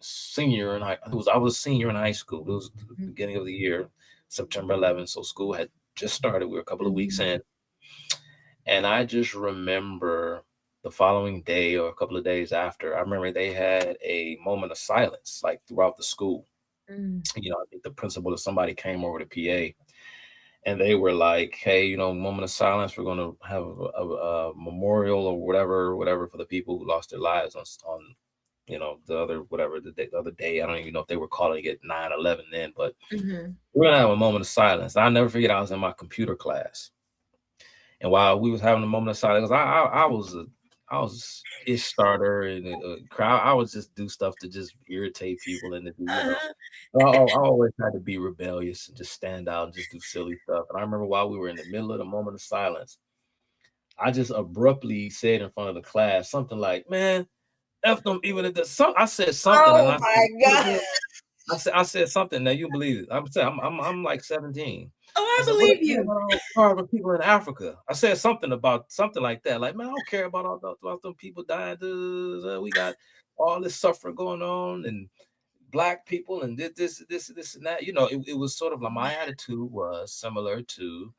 senior in high. I was a senior in high school. It was the Mhm. beginning of the year, September 11th. So school had just started. We were a couple of weeks Mhm. in, and I just remember the following day or a couple of days after. I remember they had a moment of silence, like throughout the school. Mm. I think the principal or somebody came over to PA, and they were like, "Hey, moment of silence. We're going to have a memorial or whatever for the people who lost their lives on the other whatever the other day. I don't even know if they were calling it 9/11 then, but Mhm. we're gonna have a moment of silence." I'll never forget. I was in my computer class, and while we was having a moment of silence, I was ish starter and crowd. I would just do stuff to just irritate people and to do, Uh-huh. I always had to be rebellious and just stand out and just do silly stuff. And I remember while we were in the middle of the moment of silence, I just abruptly said in front of the class something like, "Man, F them even if the some." I said something and Oh I said, my "What God. again?" I said something that you believe it. I'm saying I'm like 17. Oh, I I said, believe what you. about all horrible people in Africa? I said something about something like that. Like, man, I don't care about about them people dying. We got all this suffering going on and black people and this and that. It was sort of like my attitude was similar to,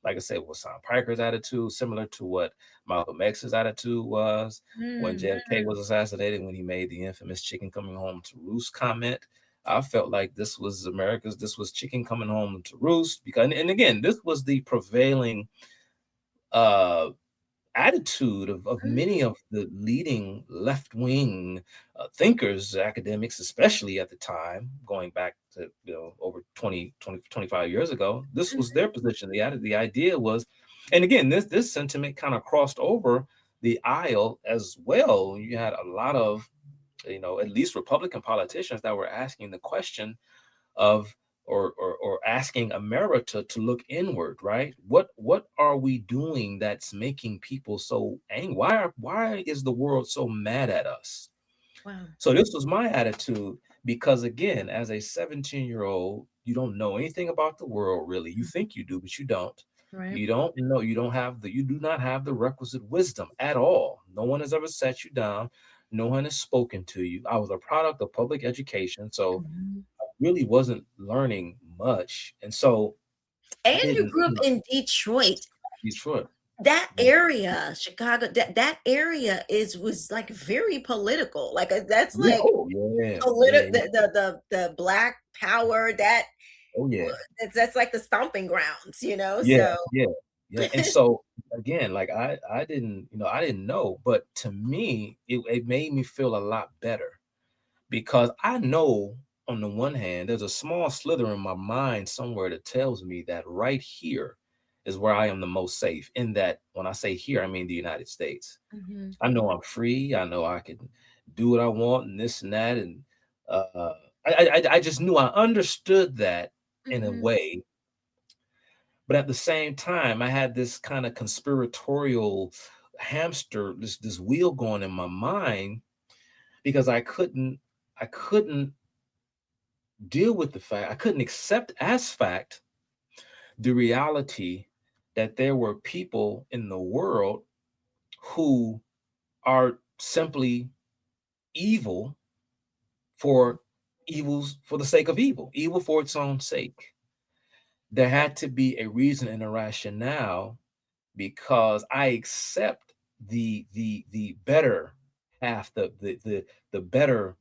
like I said, what Sam Piker's attitude, similar to what Malcolm X's attitude was when Mm, JFK was assassinated, when he made the infamous chicken coming home to roost comment. I felt like this was chicken coming home to roost because, and again, this was the prevailing uh, attitude of many mhm, of the leading left-wing thinkers, academics, especially at the time, going back to over 25 years ago. This was their position. The idea was, and again, this sentiment kind of crossed over the aisle as well. You had a lot of at least Republican politicians that were asking the question of or asking America to look inward, right? What are we doing that's making people so angry? Why is the world so mad at us? wow. So this was my attitude because again, as a 17-year-old, you don't know anything about the world really. You think you do, but you don't. Right. You don't know, you do not have the requisite wisdom at all. No one has ever sat you down. No one has spoken to you. I was a product of public education, so Mhm. really wasn't learning much. And so And I you didn't, grew up in Detroit. Detroit. That Yeah. area, Chicago, that area was like very political. Like that's Yeah. like Oh, yeah. Yeah. political. The Black Power. Oh, yeah. That's like the stomping grounds. Yeah. So. Yeah. Yeah. And so again, like I didn't, I didn't know, but to me, it made me feel a lot better because I know on the one hand, there's a small slither in my mind somewhere that tells me that right here is where I am the most safe. In that, when I say here, I mean the United States. Mhm, I know I'm free. I know I can do what I want and this and that. And uh, I just knew I understood that in a mhm, way. But at the same time, I had this kind of conspiratorial hamster, this wheel going in my mind because I couldn't deal with the fact, I couldn't accept as fact the reality that there were people in the world who are simply evil for for the sake of evil, evil for its own sake. There had to be a reason and a rationale because I accept the better half, the better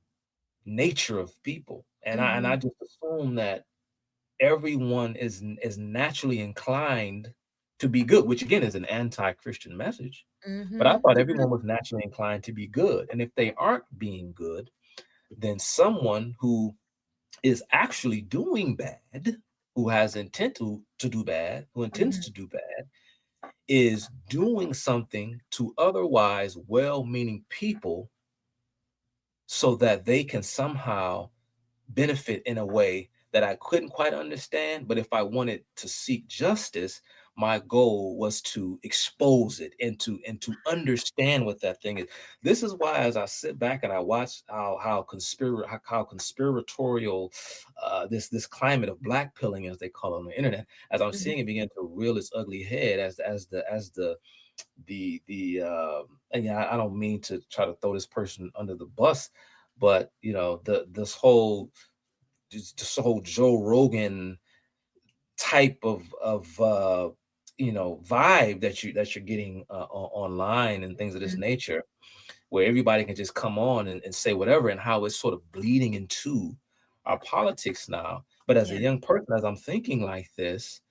nature of people. And I mhm, just assume that everyone is naturally inclined to be good, which again is an anti-Christian message. But I mhm, thought everyone was naturally inclined to be good. And if they aren't being good, then someone who is actually doing bad, who has intent to do bad, who intends mhm, to do bad, is doing something to otherwise well-meaning people so that they can somehow benefit in a way that I couldn't quite understand. But if I wanted to seek justice, my goal was to expose it and to understand what that thing is. This is why, as I sit back and I watch how conspiratorial this climate of black pilling, as they call it on the internet, as I'm mhm, seeing it begin to rear its ugly head, and yeah, I don't mean to try to throw this person under the bus, but this whole Joe Rogan type of vibe that you're getting online and things of this mhm. nature, where everybody can just come on and say whatever, and how it's sort of bleeding into our politics now. But as a Yeah. young person, as I'm thinking like this,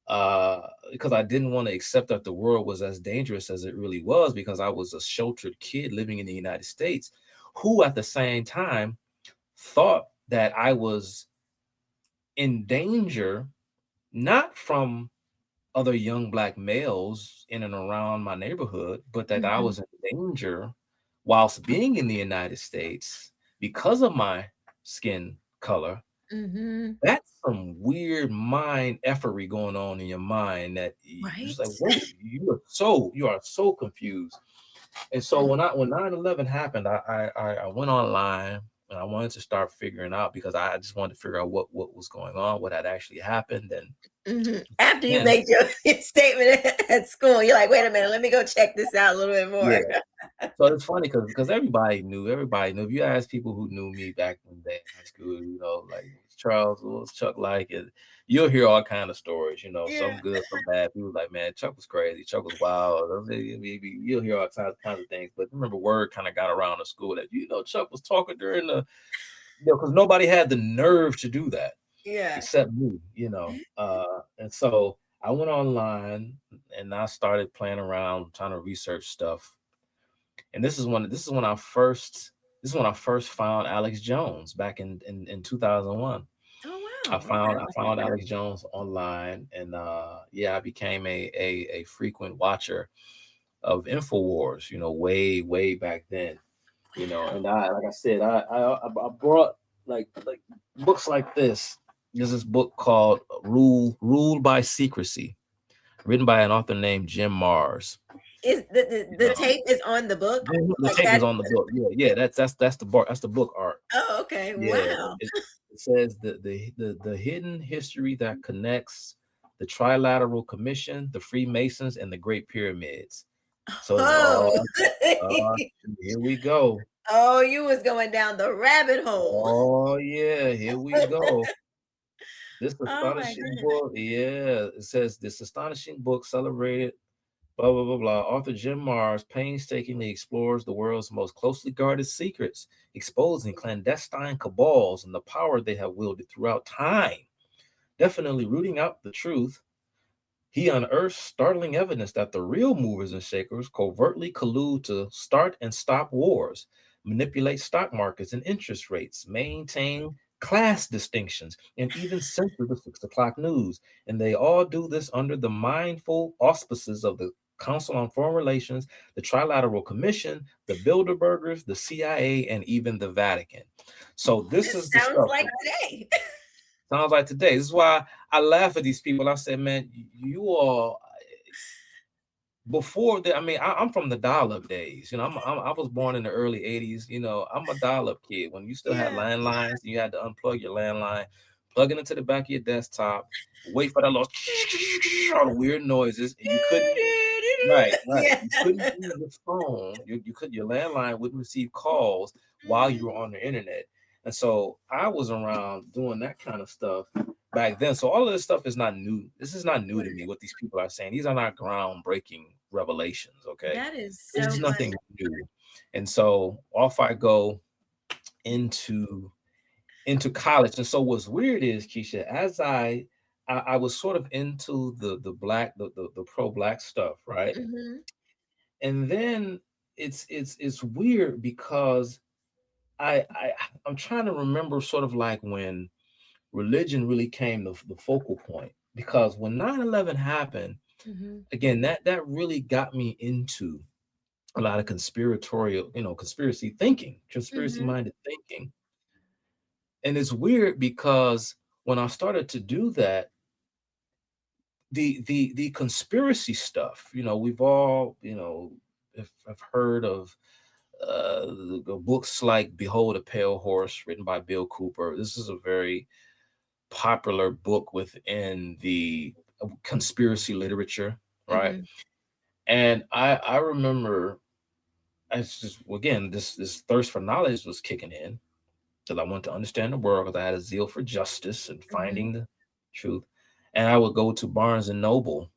because I didn't want to accept that the world was as dangerous as it really was, because I was a sheltered kid living in the United States, who at the same time thought that I was in danger, not from other young black males in and around my neighborhood, but that I Mhm, was in danger whilst being in the United States because of my skin color. Mm-hmm. That's some weird mind effery going on in your mind that you're just Right. like, whoa, you are so confused. And so when 9/11 happened, I went online and I wanted to start figuring out because I just wanted to figure out what was going on, what had actually happened. And After you then, made your statement at school, you're like, wait a minute, let me go check this out a little bit yeah. more. So it's funny because everybody knew. If you ask people who knew me back in the day in high school, like Charles, what's Chuck like, and you'll hear all kind of stories, Yeah. some good, some bad. People like, man, Chuck was crazy, Chuck was wild. Maybe you'll hear all kinds of things. But remember, word kind of got around the school that Chuck was talking during because nobody had the nerve to do that Yeah. except me. And so I went online and I started playing around, trying to research stuff. And this is when I first found Alex Jones back in 2001. Oh I wow. found I Okay. found Alex Jones online, and yeah, I became a frequent watcher of Infowars, way back then. And like I said, I brought like books like this. There's this book called Ruled by Secrecy, written by an author named Jim Mars. Is the tape is on the book The like tape that? is on the book. Yeah. That's the book art. Oh, okay. Yeah. Wow. It says the hidden history that connects the Trilateral Commission, the Freemasons, and the Great Pyramids. So it's all Oh. here we go. Oh, you was going down the rabbit hole. Oh yeah, here we go. This Oh my astonishing goodness. book. Yeah, it says this astonishing book celebrated blah, blah, blah, blah. Author Jim Mars painstakingly explores the world's most closely guarded secrets, exposing clandestine cabals and the power they have wielded throughout time. Definitely rooting out the truth, he unearths startling evidence that the real movers and shakers covertly collude to start and stop wars, manipulate stock markets and interest rates, maintain class distinctions, and even censor the 6 o'clock news. And they all do this under the mindful auspices of the Council on Foreign Relations, the Trilateral Commission, the Bilderbergers, the CIA, and even the Vatican. So this This is the sounds stuff. like today. Sounds like today. This is why I laugh at these people. I said, man, you are before that. I mean, I'm from the dial-up days. I was born in the early '80s. I'm a dial-up kid. When you still had Yeah. landlines, and you had to unplug your landline, plug it into the back of your desktop, wait for that little all the weird noises, and you couldn't. Right, right. Yeah. You couldn't use your phone. Your landline wouldn't receive calls while you were on the internet. And so I was around doing that kind of stuff back then. So all of this stuff is not new. This is not new to me, what these people are saying. These are not groundbreaking revelations, okay? That is This so is funny. nothing new. And so off I go into college. And so what's weird is, Keisha, as I was sort of into the pro-black stuff, right? Hmm. And then it's weird because I, I I'm trying to remember sort of like when religion really came the focal point, because when 9/11 happened, Hmm. again, that really got me into a lot of conspiratorial, conspiracy thinking, conspiracy Hmm. minded thinking. And it's weird because when I started to do that, the conspiracy stuff, we've all, have heard of the books like Behold a Pale Horse, written by Bill Cooper. This is a very popular book within the conspiracy literature, right? Hmm. And I remember, as just again, this thirst for knowledge was kicking in, because I wanted to understand the world, because I had a zeal for justice and Hmm. finding the truth. And I would go to Barnes and Noble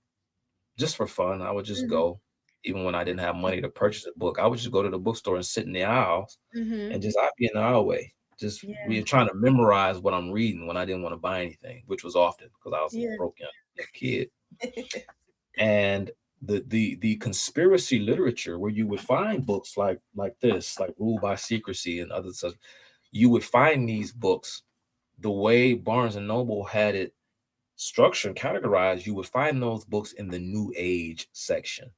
just for fun. I would just Hmm. go, even when I didn't have money to purchase a book. I would just go to the bookstore and sit in the aisles, Hmm. and just I'd be in the aisleway, just Yeah. really trying to memorize what I'm reading when I didn't want to buy anything, which was often because I was a Yeah. broke young kid. And the conspiracy literature, where you would find books like this, like Rule by Secrecy and other such, you would find these books the way Barnes and Noble had it structured and categorized. You would find those books in the New Age section.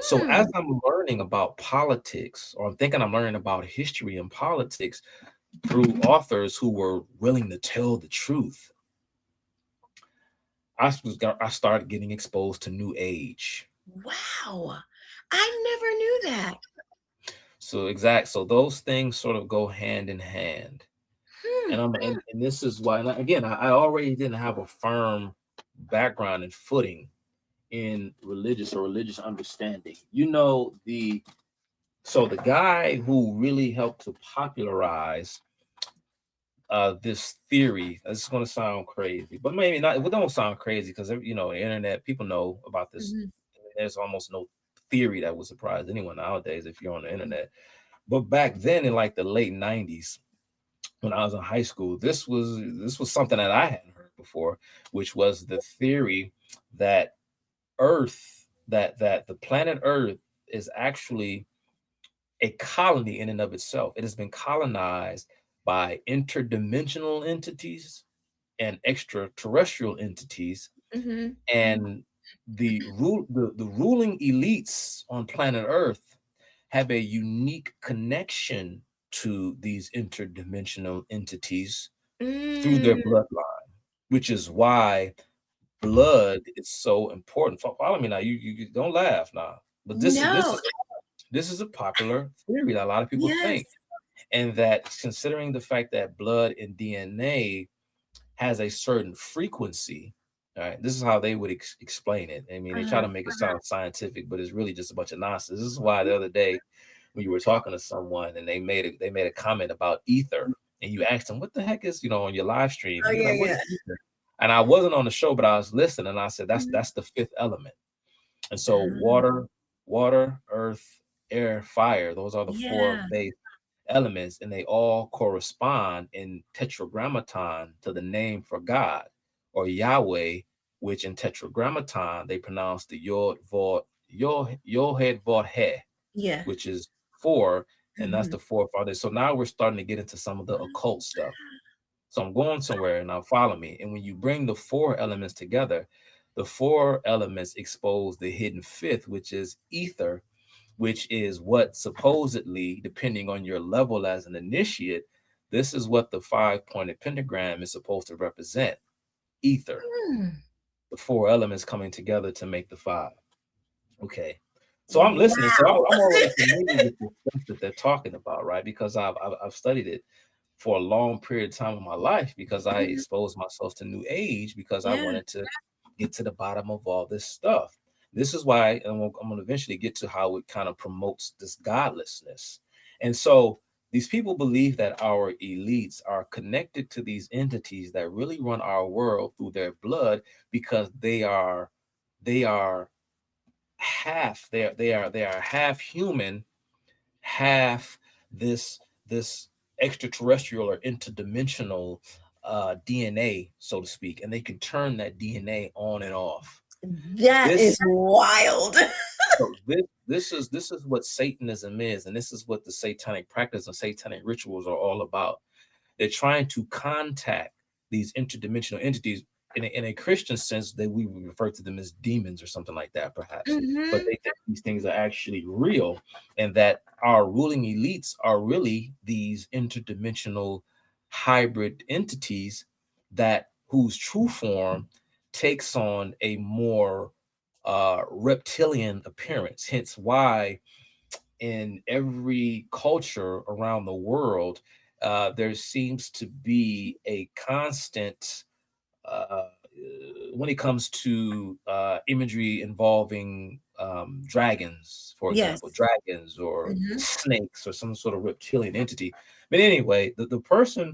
So as Mm. I'm learning about politics, or I'm thinking I'm learning about history and politics through authors who were willing to tell the truth, I started getting exposed to New Age. Wow. I never knew that. So those things sort of go hand in hand. Hmm. And this is why, and again, I already didn't have a firm background and footing in religious understanding. The guy who really helped to popularize this theory. This is going to sound crazy, but maybe not. It don't sound crazy because the internet, people know about this. Mhm. There's almost no theory that would surprise anyone nowadays if you're on the internet. But back then, in like the late '90s, when I was in high school, this was something that I hadn't heard before, which was the theory that that the planet Earth is actually a colony in and of itself. It has been colonized by interdimensional entities and extraterrestrial entities, Mhm. and the ruling elites on planet Earth have a unique connection to these interdimensional entities through their Mm. bloodline, which is why blood is so important. Follow me now. You don't laugh now, but this is this No. is this is a popular theory that a lot of people Yes. think, and that considering the fact that blood and DNA has a certain frequency. All right, this is how they would explain it. I mean, they try Uh-huh. to make it sound scientific, but it's really just a bunch of nonsense. This is why the other day when you were talking to someone and they made a comment about ether, and you asked them what the heck is on your live stream, Oh and you're yeah, like, what yeah. is ether? And I wasn't on the show, but I was listening, and I said that's Mhm. that's the fifth element. And so Ah, water, earth, air, fire, those are the four yeah. base elements, and they all correspond in tetragrammaton to the name for God or Yahweh, which in tetragrammaton they pronounce the Yod Vod He, Yeah. which is four, and that's Mhm. the four fathers. So now we're starting to get into some of the occult stuff. So I'm going somewhere, now follow me. And when you bring the four elements together, the four elements expose the hidden fifth, which is ether, which is what supposedly, depending on your level as an initiate, this is what the five-pointed pentagram is supposed to represent: ether, Mm. the four elements coming together to make the five. Okay. So I'm listening. So Wow. I'm already familiar with the stuff that they're talking about, right? Because I've studied it for a long period of time in my life because I Mhm. exposed myself to New Age because I Yeah. wanted to get to the bottom of all this stuff. This is why, and I'm going to eventually get to how it kind of promotes this godlessness. And so these people believe that our elites are connected to these entities that really run our world through their blood because they are they are half human, half this extraterrestrial or interdimensional DNA, so to speak, and they can turn that DNA on and off. That is This wild. this is what Satanism is, and this is what the satanic practice and satanic rituals are all about. They're trying to contact these interdimensional entities. In a Christian sense, that we would refer to them as demons or something like that, perhaps. But Mhm. they think these things are actually real, and that our ruling elites are really these interdimensional hybrid entities that whose true form takes on a more reptilian appearance. Hence why in every culture around the world, there seems to be a constant when it comes to imagery involving dragons, for example, Yes. dragons or Mhm. snakes or some sort of reptilian entity. But anyway, the person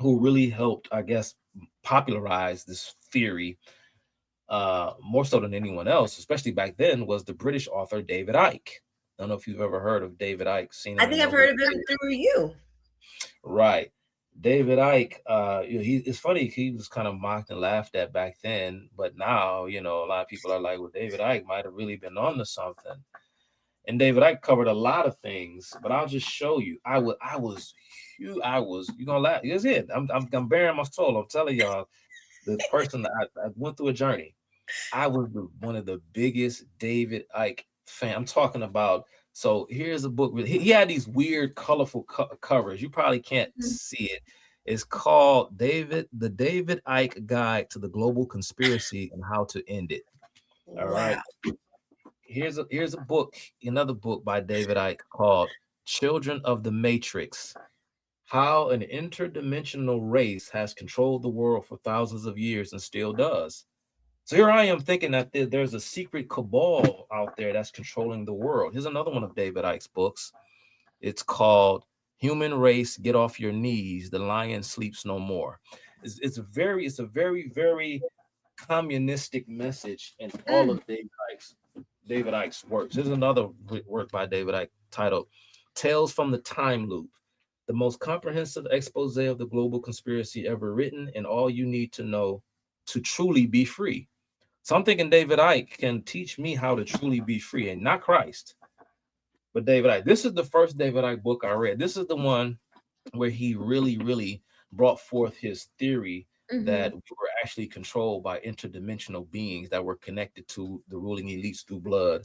who really helped, I guess, popularize this theory more so than anyone else, especially back then, was the British author David Icke. I don't know if you've ever heard of David Icke, seen I him in think I've movies. heard of him through you. Right. David Icke, it's funny, he was kind of mocked and laughed at back then, but now, a lot of people are like, well, David Icke might have really been on to something. And David Icke covered a lot of things, but I'll just show you. You're gonna laugh. It's it. I'm bearing my soul. I'm telling y'all, the person that I went through a journey. I was one of the biggest David Icke I'm talking about. So here's a book. He had these weird, colorful covers. You probably can't Mhm. see it. It's called the David Icke Guide to the Global Conspiracy and How to End It. All right. Wow. Here's a book, another book by David Icke called Children of the Matrix: How an Interdimensional Race Has Controlled the World for Thousands of Years and Still Does. So here I am thinking that there's a secret cabal out there that's controlling the world. Here's another one of David Icke's books. It's called Human Race, Get Off Your Knees. The Lion Sleeps No More. It's a very communistic message in all Mm. of David Icke's works. There's another work by David Icke titled Tales from the Time Loop, the most comprehensive expose of the global conspiracy ever written, and all you need to know to truly be free. So I'm thinking David Icke can teach me how to truly be free, and not Christ, but David Icke. This is the first David Icke book I read. This is the one where he really brought forth his theory Mhm. that we were actually controlled by interdimensional beings that were connected to the ruling elites through blood.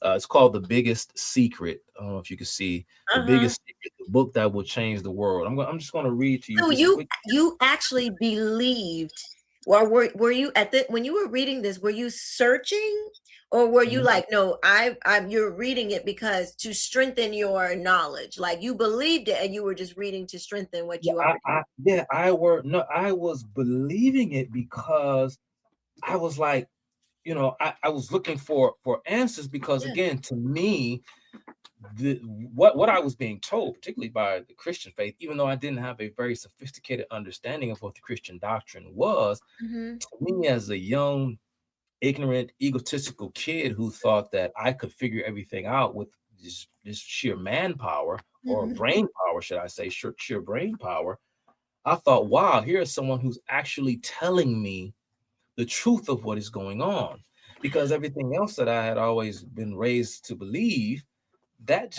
It's called The Biggest Secret. I don't know if you can see The Uh-huh. Biggest Secret, the book that will change the world. I'm just going to read to you So just a quick. you actually believed, or were you at the when you were reading this, were you searching, or were you Mhm. like, no, I'm you're reading it because to strengthen your knowledge, like you believed it and you were just reading to strengthen what Yeah, you already. I was believing it because I was like, I was looking for answers because Yeah. again, to me, what I was being told, particularly by the Christian faith, even though I didn't have a very sophisticated understanding of what the Christian doctrine was, Mm-hmm. to me as a young, ignorant, egotistical kid who thought that I could figure everything out with this sheer manpower or Mm-hmm. brain power, should I say, sheer brain power, I thought, wow, here's someone who's actually telling me the truth of what is going on. Because everything else that I had always been raised to believe, that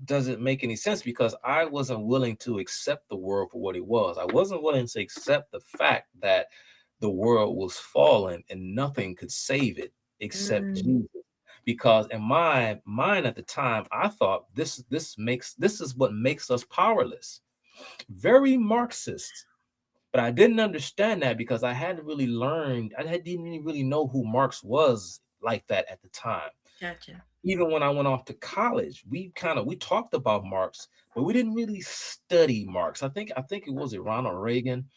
doesn't make any sense because I wasn't willing to accept the world for what it was. I wasn't willing to accept the fact that the world was fallen and nothing could save it except Mm. Jesus. Because in my mind at the time, I thought this is what makes us powerless. Very Marxist. But I didn't understand that because I hadn't really learned, didn't really know who Marx was like that at the time. Gotcha. Even when I went off to college, we talked about Marx, but we didn't really study Marx. I think it was Ronald Reagan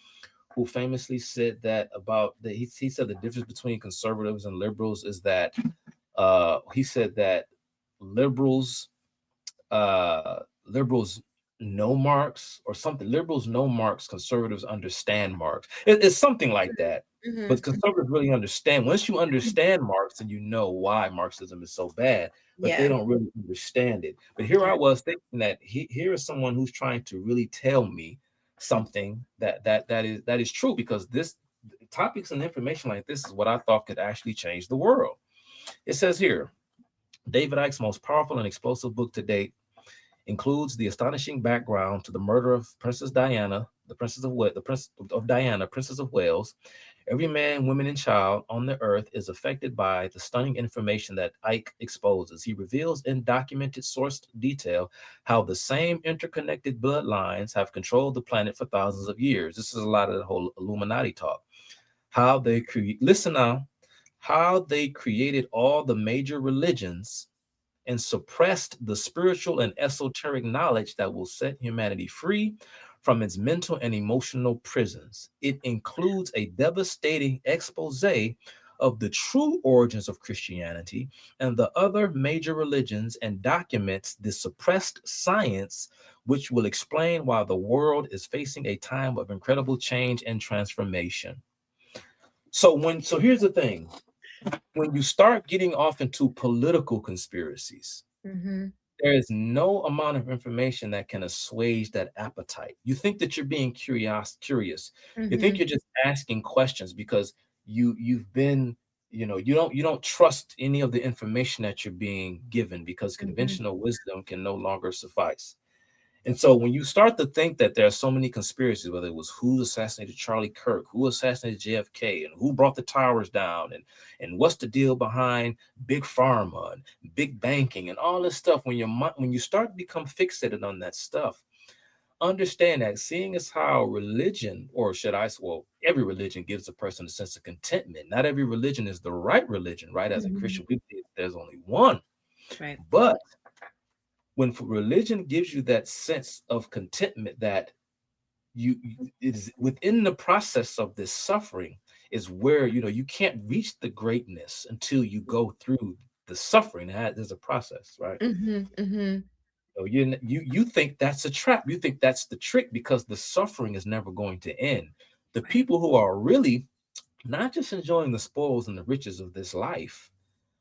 who famously said that about the he said the difference between conservatives and liberals is that he said that liberals liberals know Marx or something. Liberals know Marx, conservatives understand Marx. It's something like that. But Mm-hmm. conservatives really understand. Once you understand Marx, then you know why Marxism is so bad. But they Yeah. don't really understand it. But here I Gotcha. was thinking that here is someone who's trying to really tell me something that is true because this topics and information like this is what I thought could actually change the world. It says here, David Icke's most powerful and explosive book to date includes the astonishing background to the murder of Princess Diana, the Prince of Diana, Princess of Wales. Every man, woman, and child on the earth is affected by the stunning information that Icke exposes. He reveals in documented sourced detail how the same interconnected bloodlines have controlled the planet for thousands of years. This is a lot of the whole Illuminati talk. How they create, listen now, how they created all the major religions and suppressed the spiritual and esoteric knowledge that will set humanity free from its mental and emotional prisons. It includes a devastating expose of the true origins of Christianity and the other major religions and documents the suppressed science, which will explain why the world is facing a time of incredible change and transformation. So here's the thing. When you start getting off into political conspiracies, Mm-hmm. there is no amount of information that can assuage that appetite. You think that you're being curious. You Mm-hmm. think you're just asking questions because you've been, you don't trust any of the information that you're being given because Mm-hmm. conventional wisdom can no longer suffice. And so when you start to think that there are so many conspiracies, whether it was who assassinated Charlie Kirk, who assassinated JFK, and who brought the towers down, and what's the deal behind big pharma and big banking and all this stuff, when you start to become fixated on that stuff, understand that seeing as how religion, or should I say, well, every religion gives a person a sense of contentment. Not every religion is the right religion, right? As a Christian, we believe there's only one. Right. But when religion gives you that sense of contentment, that it is within the process of this suffering is where you can't reach the greatness until you go through the suffering. There's a process, right? So you think that's a trap. You think that's the trick because the suffering is never going to end. The Right. people who are really not just enjoying the spoils and the riches of this life,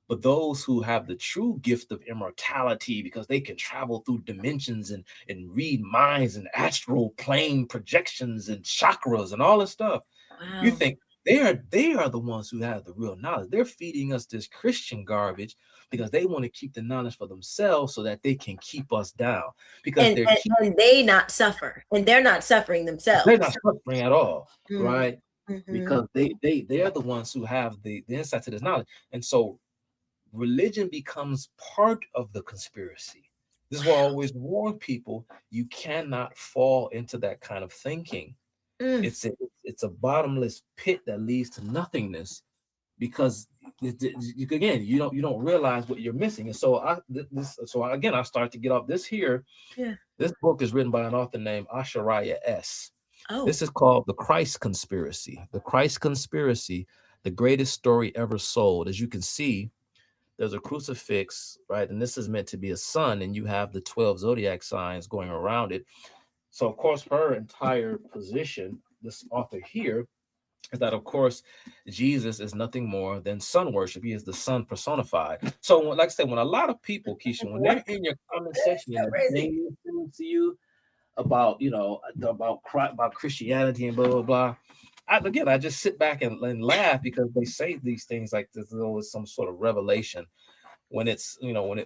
but those who have the true gift of immortality, because they can travel through dimensions and read minds and astral plane projections and chakras and all this stuff. You Wow. think they are the ones who have the real knowledge. They're feeding us this Christian garbage because they want to keep the knowledge for themselves so that they can keep us down. Because And, and and they not suffer, and they're not suffering they're themselves. not suffering at all, Mm-hmm. right? Because they're the ones who have the insight to this knowledge. And so religion becomes part of the conspiracy. This is why I always warn people: you cannot fall into that kind of thinking. Mm. It's a bottomless pit that leads to nothingness, because again, you don't realize what you're missing. And so again, I start to get off this here. Yeah. This book is written by an author named Ashariah S. Oh. This is called The Christ Conspiracy. The Christ Conspiracy, the greatest story ever sold. As you can see, there's a crucifix, right? And this is meant to be a sun, and you have the 12 zodiac signs going around it. So, of course, her entire position, this author here, is that, of course, Jesus is nothing more than sun worship. He is the sun personified. So, like I said, when a lot of people, Quisha, when What? they're in your comment section So and they're crazy. saying things to you about, about Christianity and blah, blah, blah, I just sit back and laugh, because they say these things like this though it's some sort of revelation, when it's when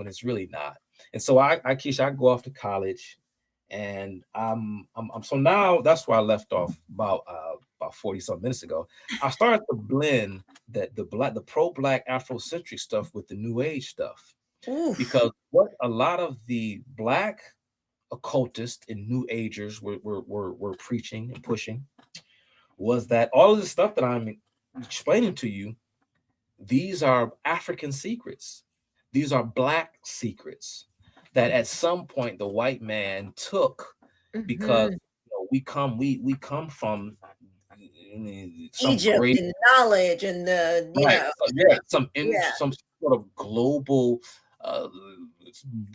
it's really not. And so Keisha, I go off to college, and I'm so now that's where I left off about 40 some minutes ago. I started to blend the pro-black Afrocentric stuff with the new age stuff, Oof. because what a lot of the black occultists and new agers were preaching and pushing was that all of the stuff that I'm explaining to you, these are African secrets. These are black secrets that at some point the white man took, because Mm-hmm. we come from some Egypt great, and knowledge and the, right, so yeah, yeah. some sort of global uh,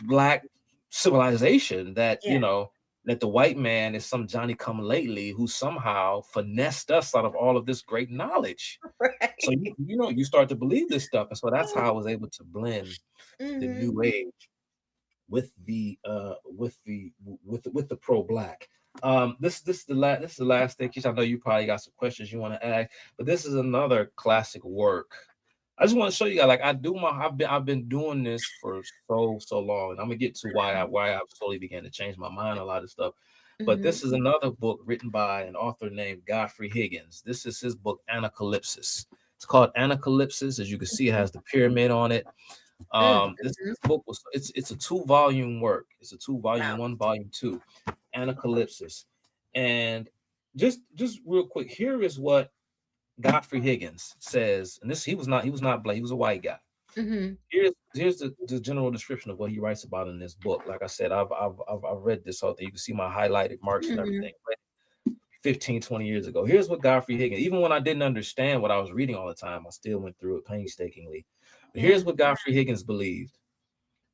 black civilization, that Yeah. that the white man is some Johnny come lately who somehow finessed us out of all of this great knowledge. So Right. you start to believe this stuff, and so that's how I was able to blend the Mm-hmm. new age with the pro black. This is the last thing, Keisha. I know you probably got some questions you want to ask, but this is another classic work. I just want to show you guys, like I've been doing this for so long, and I'm gonna get to why I slowly began to change my mind on a lot of stuff. But Mm-hmm. this is another book written by an author named Godfrey Higgins. This is his book Anacalypsis. It's called Anacalypsis. As you can see, it has the pyramid on it. This book it's a 2-volume work. It's a Wow. 2-volume, 1 volume 2, Anacalypsis. And just real quick, here is what Godfrey Higgins says. And this he was not black, he was a white guy. Mm-hmm. Here's the general description of what he writes about in this book. Like I said, I've read this whole thing. You can see my highlighted marks and Mm-hmm. everything. 15, 20 years ago. Here's what Godfrey Higgins, even when I didn't understand what I was reading all the time, I still went through it painstakingly. But Yeah. here's what Godfrey Higgins believed: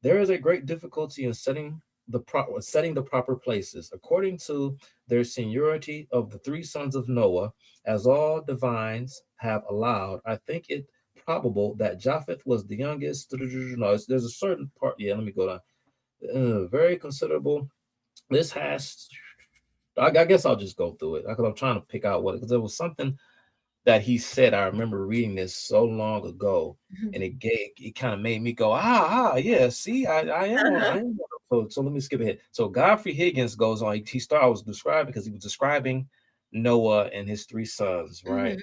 there is a great difficulty in setting the proper places according to their seniority of the 3 sons of Noah, as all divines have allowed. I think it probable that Japheth was the youngest. No, there's a certain part. Yeah, let me go down. Very considerable. This has. I guess I'll just go through it because I'm trying to pick out what, because there was something that he said. I remember reading this so long ago, and it kind of made me go, yeah. See, I am on. Uh-huh. I am on so let me skip ahead. So Godfrey Higgins goes on. He started, I was describing, because he was describing Noah and his three sons, right? Mhm,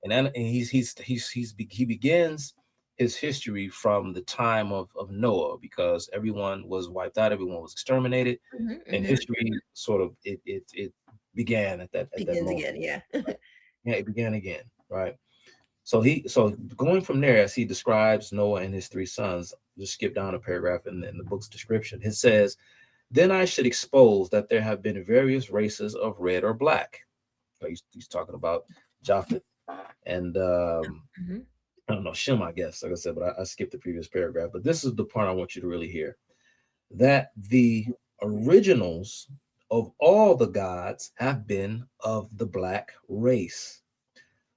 And he begins his history from the time of Noah, because everyone was wiped out, everyone was exterminated, mhm, and mhm. history sort of it began at that Begins moment. again, yeah. Yeah, it began again, right? So going from there, as he describes Noah and his three sons, just skip down a paragraph in the book's description. It says, "Then I should expose that there have been various races of red or black." So he's talking about Japheth and Mhm. I don't know, Shem, I guess, like I said, but I skipped the previous paragraph. But this is the part I want you to really hear: that the originals of all the gods have been of the black race,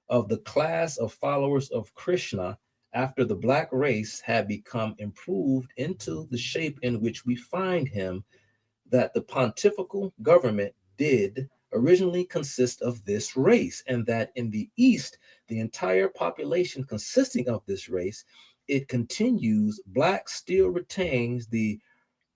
of the class of followers of Krishna, after the black race had become improved into the shape in which we find him, that the pontifical government did originally consist of this race, and that in the East, the entire population consisting of this race, it continues, black still retains the,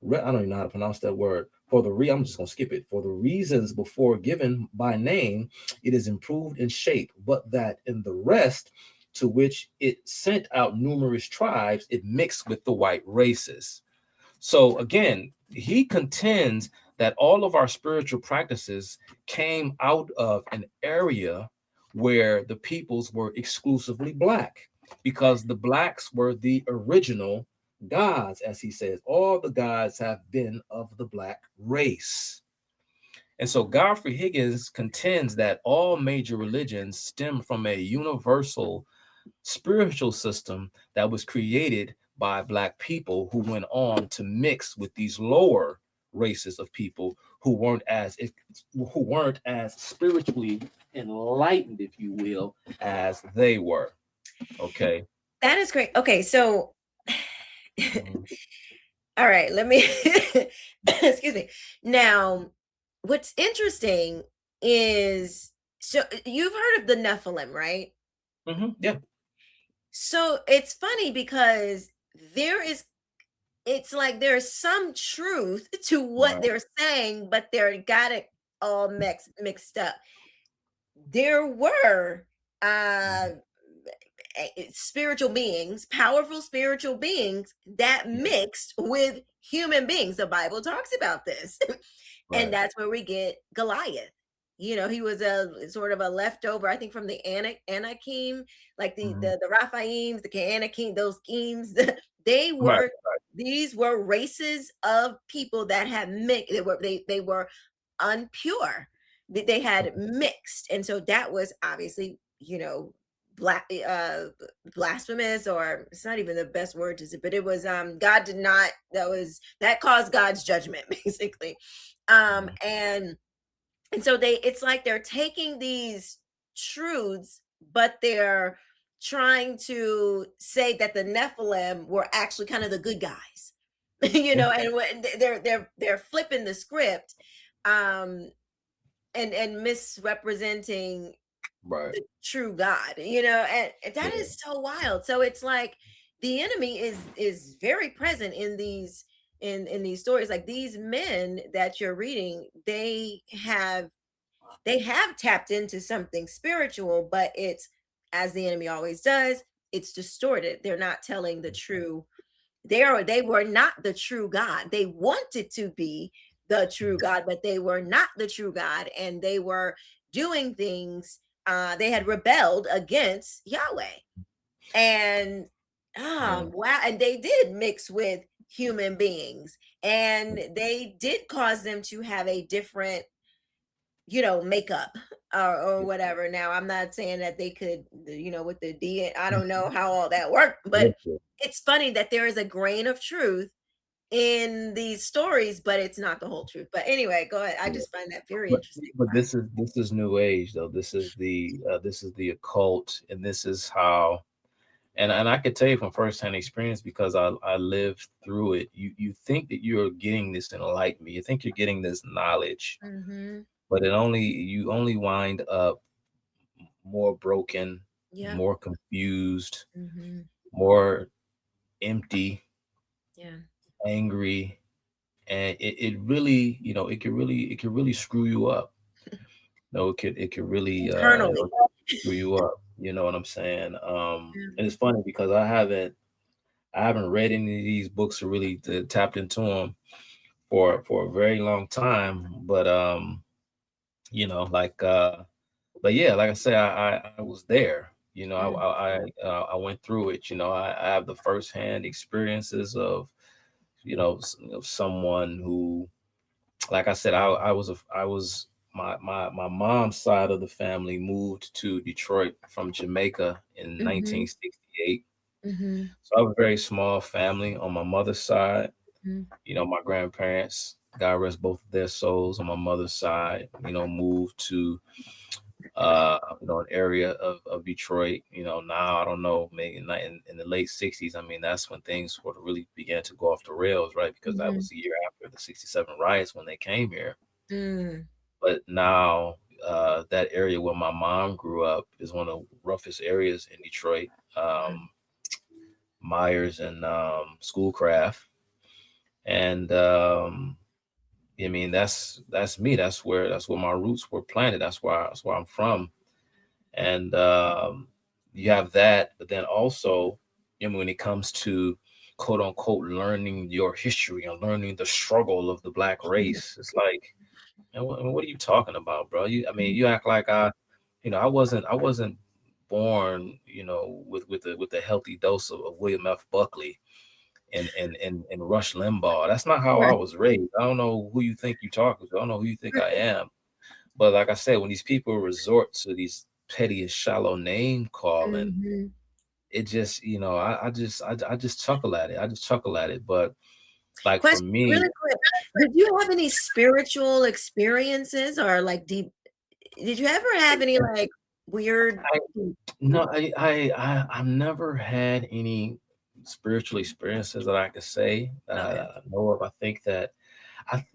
I don't even know how to pronounce that word. I'm just going to skip it. For the reasons before given by name, it is improved in shape, but that in the rest, to which it sent out numerous tribes, it mixed with the white races. So again, he contends that all of our spiritual practices came out of an area where the peoples were exclusively black, because the blacks were the original gods, as he says. All the gods have been of the black race. And so Godfrey Higgins contends that all major religions stem from a universal spiritual system that was created by black people, who went on to mix with these lower races of people who weren't as spiritually enlightened, if you will, as they were. Okay. That is great. Okay, so Mhm. all right, let me excuse me. Now, what's interesting is, so you've heard of the Nephilim, right? Yeah. So it's funny because there is, it's like there's some truth to what Right. they're saying, but they're got it all mixed up. There were uh Mhm. spiritual beings, powerful spiritual beings that Yeah. mixed with human beings. The Bible talks about this. And Right. that's where we get Goliath. You know, he was a sort of a leftover, I think, from the Anakim, like the Mhm. the Raphaims, the Anakim, those schemes. They Right. were, these were races of people that had mixed. They were unpure. They had mixed, and so that was obviously, black, blasphemous, or it's not even the best word to say, but it was, God did not, that caused God's judgment basically. Mhm. And so it's like they're taking these truths, but they're trying to say that the Nephilim were actually kind of the good guys. And they're flipping the script, um and misrepresenting Right. the true God, and that Yeah. is so wild. So it's like the enemy is very present in these stories. Like these men that you're reading, they have tapped into something spiritual, but it's, as the enemy always does, it's distorted. They're not telling the true. They were not the true God. They wanted to be the true God, but they were not the true God, and they were doing things. They had rebelled against Yahweh, and Yeah. wow, and they did mix with human beings, and they did cause them to have a different, makeup, or whatever. Now, I'm not saying that they could, with the D, I don't know how all that worked, but Yeah. it's funny that there is a grain of truth in these stories, but it's not the whole truth. But anyway, go ahead. I Yeah. just find that very But interesting. but this is new age, though. This is the occult, and this is how. And I could tell you from firsthand experience, because I lived through it. You think that you're getting this enlightenment, you think you're getting this knowledge, Hmm. but you only wind up more broken, Yep. more confused, Hmm. more empty, Yeah. angry, and it really, it could really screw you up. No, it could really Internally. screw you up. You know what I'm saying? And it's funny because I haven't read any of these books or really tapped into them for a very long time. But like but yeah, like I say, I was there. I went through it. I have the firsthand experiences of of someone who, like I said, I was my mom's side of the family moved to Detroit from Jamaica in Mm-hmm. 1968. Mm-hmm. So I have a very small family on my mother's side. Mm-hmm. My grandparents, God rest both of their souls, on my mother's side, moved to an area of Detroit. Now I don't know, maybe in the late 60s. I mean, that's when things sort of really began to go off the rails, right? Because that Mm-hmm. was the year after the 67 riots when they came here. Mm-hmm. But now that area where my mom grew up is one of the roughest areas in Detroit. Myers and Schoolcraft. And I mean, that's me. That's where my roots were planted. That's where I'm from. And you have that, but then also, when it comes to quote unquote learning your history and learning the struggle of the black race, it's like, man, what are you talking about, bro? I mean, you act like I wasn't born, with a healthy dose of William F. Buckley and Rush Limbaugh. That's not how I Right. was raised. I don't know who you think you're talking to. I don't know who you think I am. But like I said, when these people resort to these petty and shallow name calling, Mm-hmm. it just, I just chuckle at it. I just chuckle at it. But like for Question me, really quick. Did you have any spiritual experiences or like deep? Did you ever have any like weird? I no, I've never had any spiritual experiences that I could say that Okay. I know of. I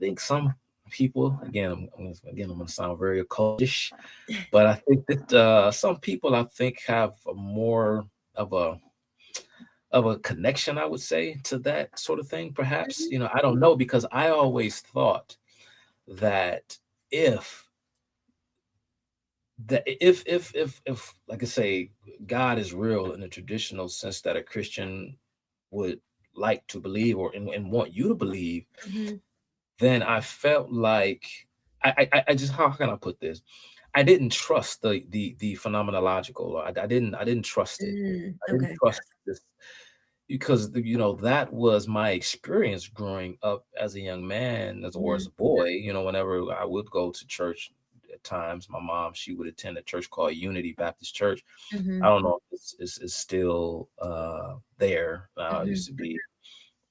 think some people, again, I'm gonna sound very occultish, but I think that some people, I think, have a more of a connection, I would say, to that sort of thing. Perhaps, I don't know, because I always thought that if if like I say, God is real in the traditional sense that a Christian would like to believe, or and want you to believe, Mm-hmm. then I felt like I just, how can I put this? I didn't trust the phenomenological. Or I didn't trust it. Mm, I didn't okay. trust this because that was my experience growing up as a young man, or as Mm-hmm. a boy. Whenever I would go to church at times, my mom, she would attend a church called Unity Baptist Church. Mm-hmm. I don't know if it's still there. It Mm-hmm. used to be,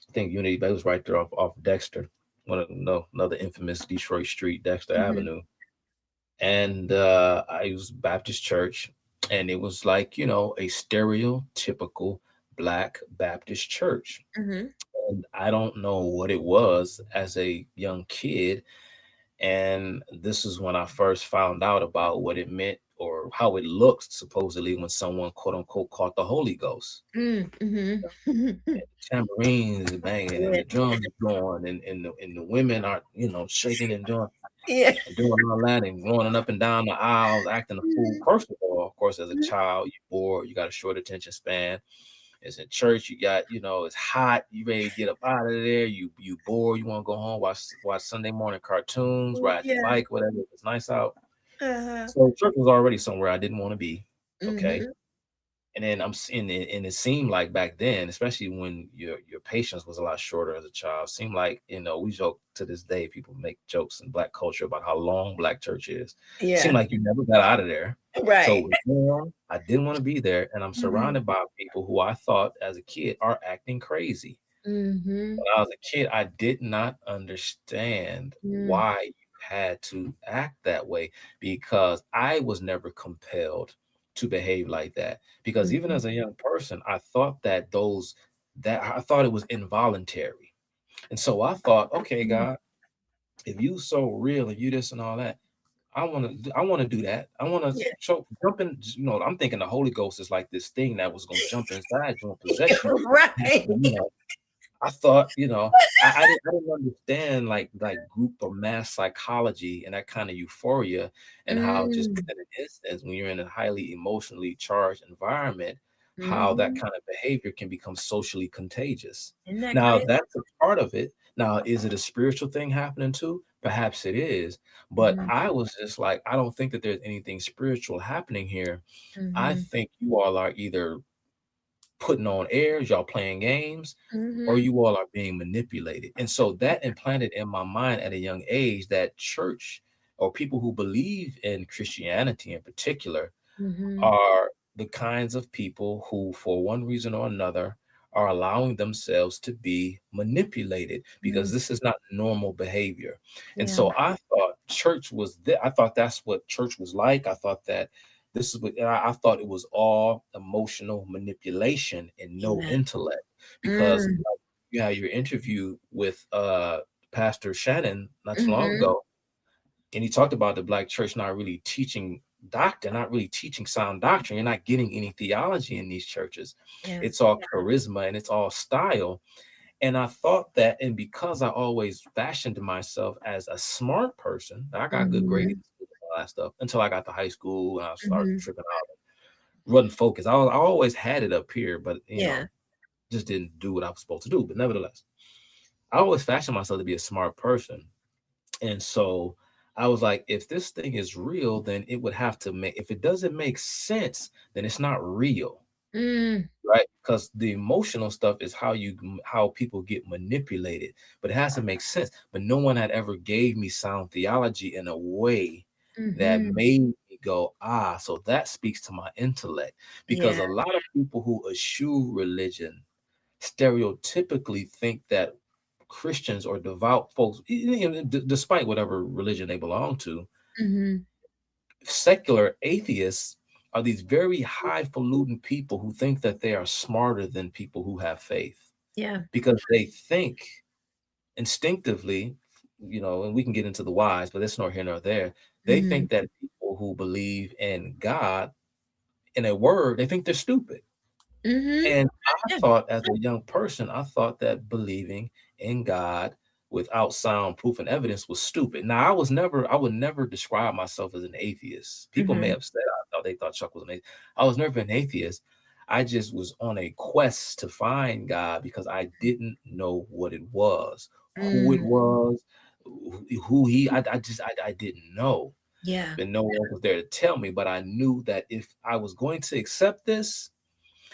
I think Unity, but it was right there off Dexter, one of no another infamous Detroit street, Dexter Mm-hmm. Avenue. And I was Baptist church, and it was like, a stereotypical Black Baptist church. Mm-hmm. And I don't know what it was as a young kid. And this is when I first found out about what it meant, or how it looked supposedly when someone quote unquote caught the Holy Ghost. Mm-hmm. Tambourines banging and Yeah. the drums going, and the women are, shaking Yeah. and doing all that and running up and down the aisles, acting a fool. First of course, as a child, you're bored, you got a short attention span. It's in church, you got, it's hot, you ready to get up out of there, you bored, you want to go home, watch Sunday morning cartoons, ride your Yeah. bike, whatever. It's nice out. Uh-huh. So church was already somewhere I didn't want to be. Okay. Mm-hmm. And then I'm seeing it, and it seemed like back then, especially when your patience was a lot shorter as a child, seemed like, we joke to this day. People make jokes in Black culture about how long Black church is. Seemed Yeah. like you never got out of there. So it Right. was warm. I didn't want to be there, and I'm Mm-hmm. surrounded by people who I thought as a kid are acting crazy. Mm-hmm. When I was a kid, I did not understand why you had to act that way, because I was never compelled to behave like that. Because even Mm-hmm. as a young person, I thought it was involuntary. And so I thought, okay, Mm-hmm. God, if you so real and you this and all that, I want to do that. I want to Yeah. jump in. I'm thinking the Holy Ghost is like this thing that was going to jump inside you and possess you. Right. You know, I thought, I didn't understand like group or mass psychology and that kind of euphoria, and how just Mm, in an instance when you're in a highly emotionally charged environment, how that mhm. kind of behavior can become socially contagious. Isn't that Now crazy? that's a part of it. Now, is it a spiritual thing happening too? Perhaps it is. But Mhm, I was just like, I don't think that there's anything spiritual happening here. I mhm, think you all are either putting on airs, y'all playing games, or mhm, you all are being manipulated. And so that implanted in my mind at a young age that church, or people who believe in Christianity in particular, mhm, are the kinds of people who, for one reason or another, are allowing themselves to be manipulated, because mhm. this is not normal behavior. And Yeah. so I thought church was I thought that's what church was like. I thought that this is what I thought it was all emotional manipulation and no Yeah. intellect. Because Mm, you had your interview with Pastor Shannon not too long mhm. ago, and he talked about the black church not really teaching doctrine, not really teaching sound doctrine. You're not getting any theology in these churches. Yeah. It's all charisma and it's all style. And I thought that, and because I always fashioned myself as a smart person, I got good grades Mhm, and all that stuff until I got to high school and I started mhm. tripping out, wasn't focused. I always had it up here, but Yeah. just didn't do what I was supposed to do. But nevertheless, I always fashioned myself to be a smart person. And so I was like, if this thing is real, then it would have to make, if it doesn't make sense, then it's not real. Mm, Right? Because the emotional stuff is how people get manipulated, but it has to make sense. But no one had ever gave me sound theology in a way that mhm. made me go, ah, so that speaks to my intellect. Because Yeah. a lot of people who eschew religion stereotypically think that Christians or devout folks, despite whatever religion they belong to, Mhm. secular atheists are these very highfalutin people who think that they are smarter than people who have faith, Yeah. because they think instinctively, and we can get into the whys, but that's nor here nor there. They Mhm. think that people who believe in God, in a word, they think they're stupid. Mhm. And I Yeah. thought, as a young person, I thought that believing in God without sound proof and evidence was stupid. Now, I would never describe myself as an atheist. People may Mhm. have said I thought they thought Chuck was an atheist. I was never an atheist. I just was on a quest to find God because I didn't know what it was, who it Mm. was, who he. I didn't know, Yeah. and no one was there to tell me. But I knew that if I was going to accept this,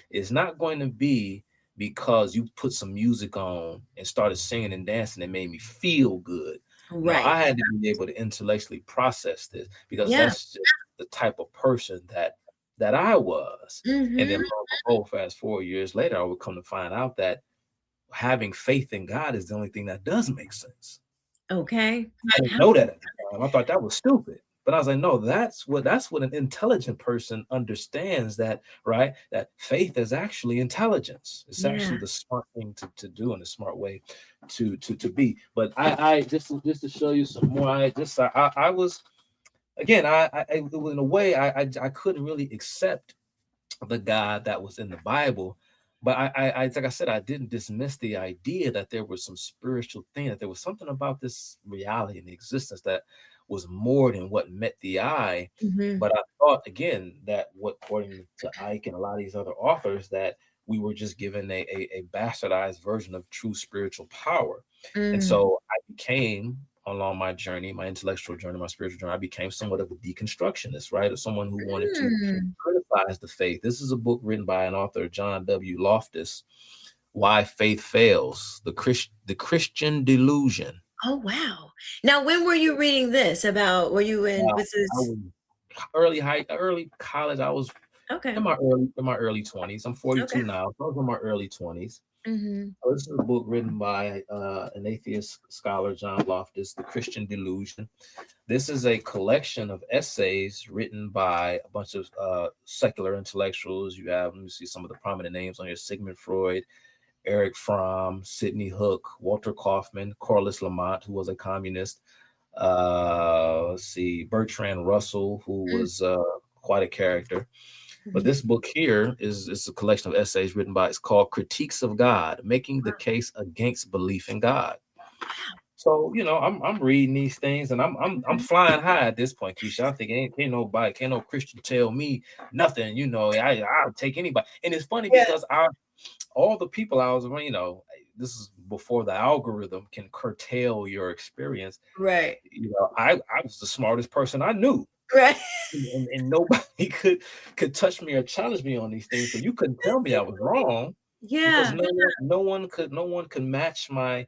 it's not going to be because you put some music on and started singing and dancing and made me feel good. No, Right. I had to be able to intellectually process this, because Yeah. that's just the type of person that I was. And then Mhm. lo and behold, fast 4 years later, I would come to find out that having faith in God is the only thing that does make sense. Okay. I didn't How know that at the time. I thought that was stupid. But I was like, no, that's what an intelligent person understands, that right? That faith is actually intelligence. It's Yeah. actually the smart thing to do and the smart way to be. But I just to show you some more, I was again, in a way I couldn't really accept the God that was in the Bible. But like I said, I didn't dismiss the idea that there was some spiritual thing, that there was something about this reality and existence that was more than what met the eye. Mhm. But I thought again that what, according to Icke and a lot of these other authors, that we were just given a bastardized version of true spiritual power. And Mm. so I became, along my journey, my intellectual journey, my spiritual journey, I became somewhat of a deconstructionist, right? Or someone who wanted to Mm. criticize the faith. This is a book written by an author, John W. Loftus, Why Faith Fails, the Christian Delusion. Oh, wow. Now, when were you reading this? About were you in Now, this I is was early college. I was okay. in my early 20s. I'm Okay. 42 now, so I was in my early 20s. Mhm. So this is a book written by an atheist scholar, John Loftus, The Christian Delusion. This is a collection of essays written by a bunch of secular intellectuals. You have, let me see some of the prominent names on here: Sigmund Freud, Eric Fromm, Sidney Hook, Walter Kaufman, Corliss Lamont, who was a communist. Let's see, Bertrand Russell, who Mm. was quite a character. But this book here is a collection of essays written by, it's called Critiques of God, Making the Case Against Belief in God. So, I'm reading these things, and I'm Mhm. flying high at this point, Quisha. I think can't no Christian tell me nothing. I'll take anybody. And it's funny Yeah. because all the people I was around, this is before the algorithm can curtail your experience. Right. I was the smartest person I knew. Right. And nobody could touch me or challenge me on these things. So you couldn't tell me I was wrong, because Yeah. no one could match my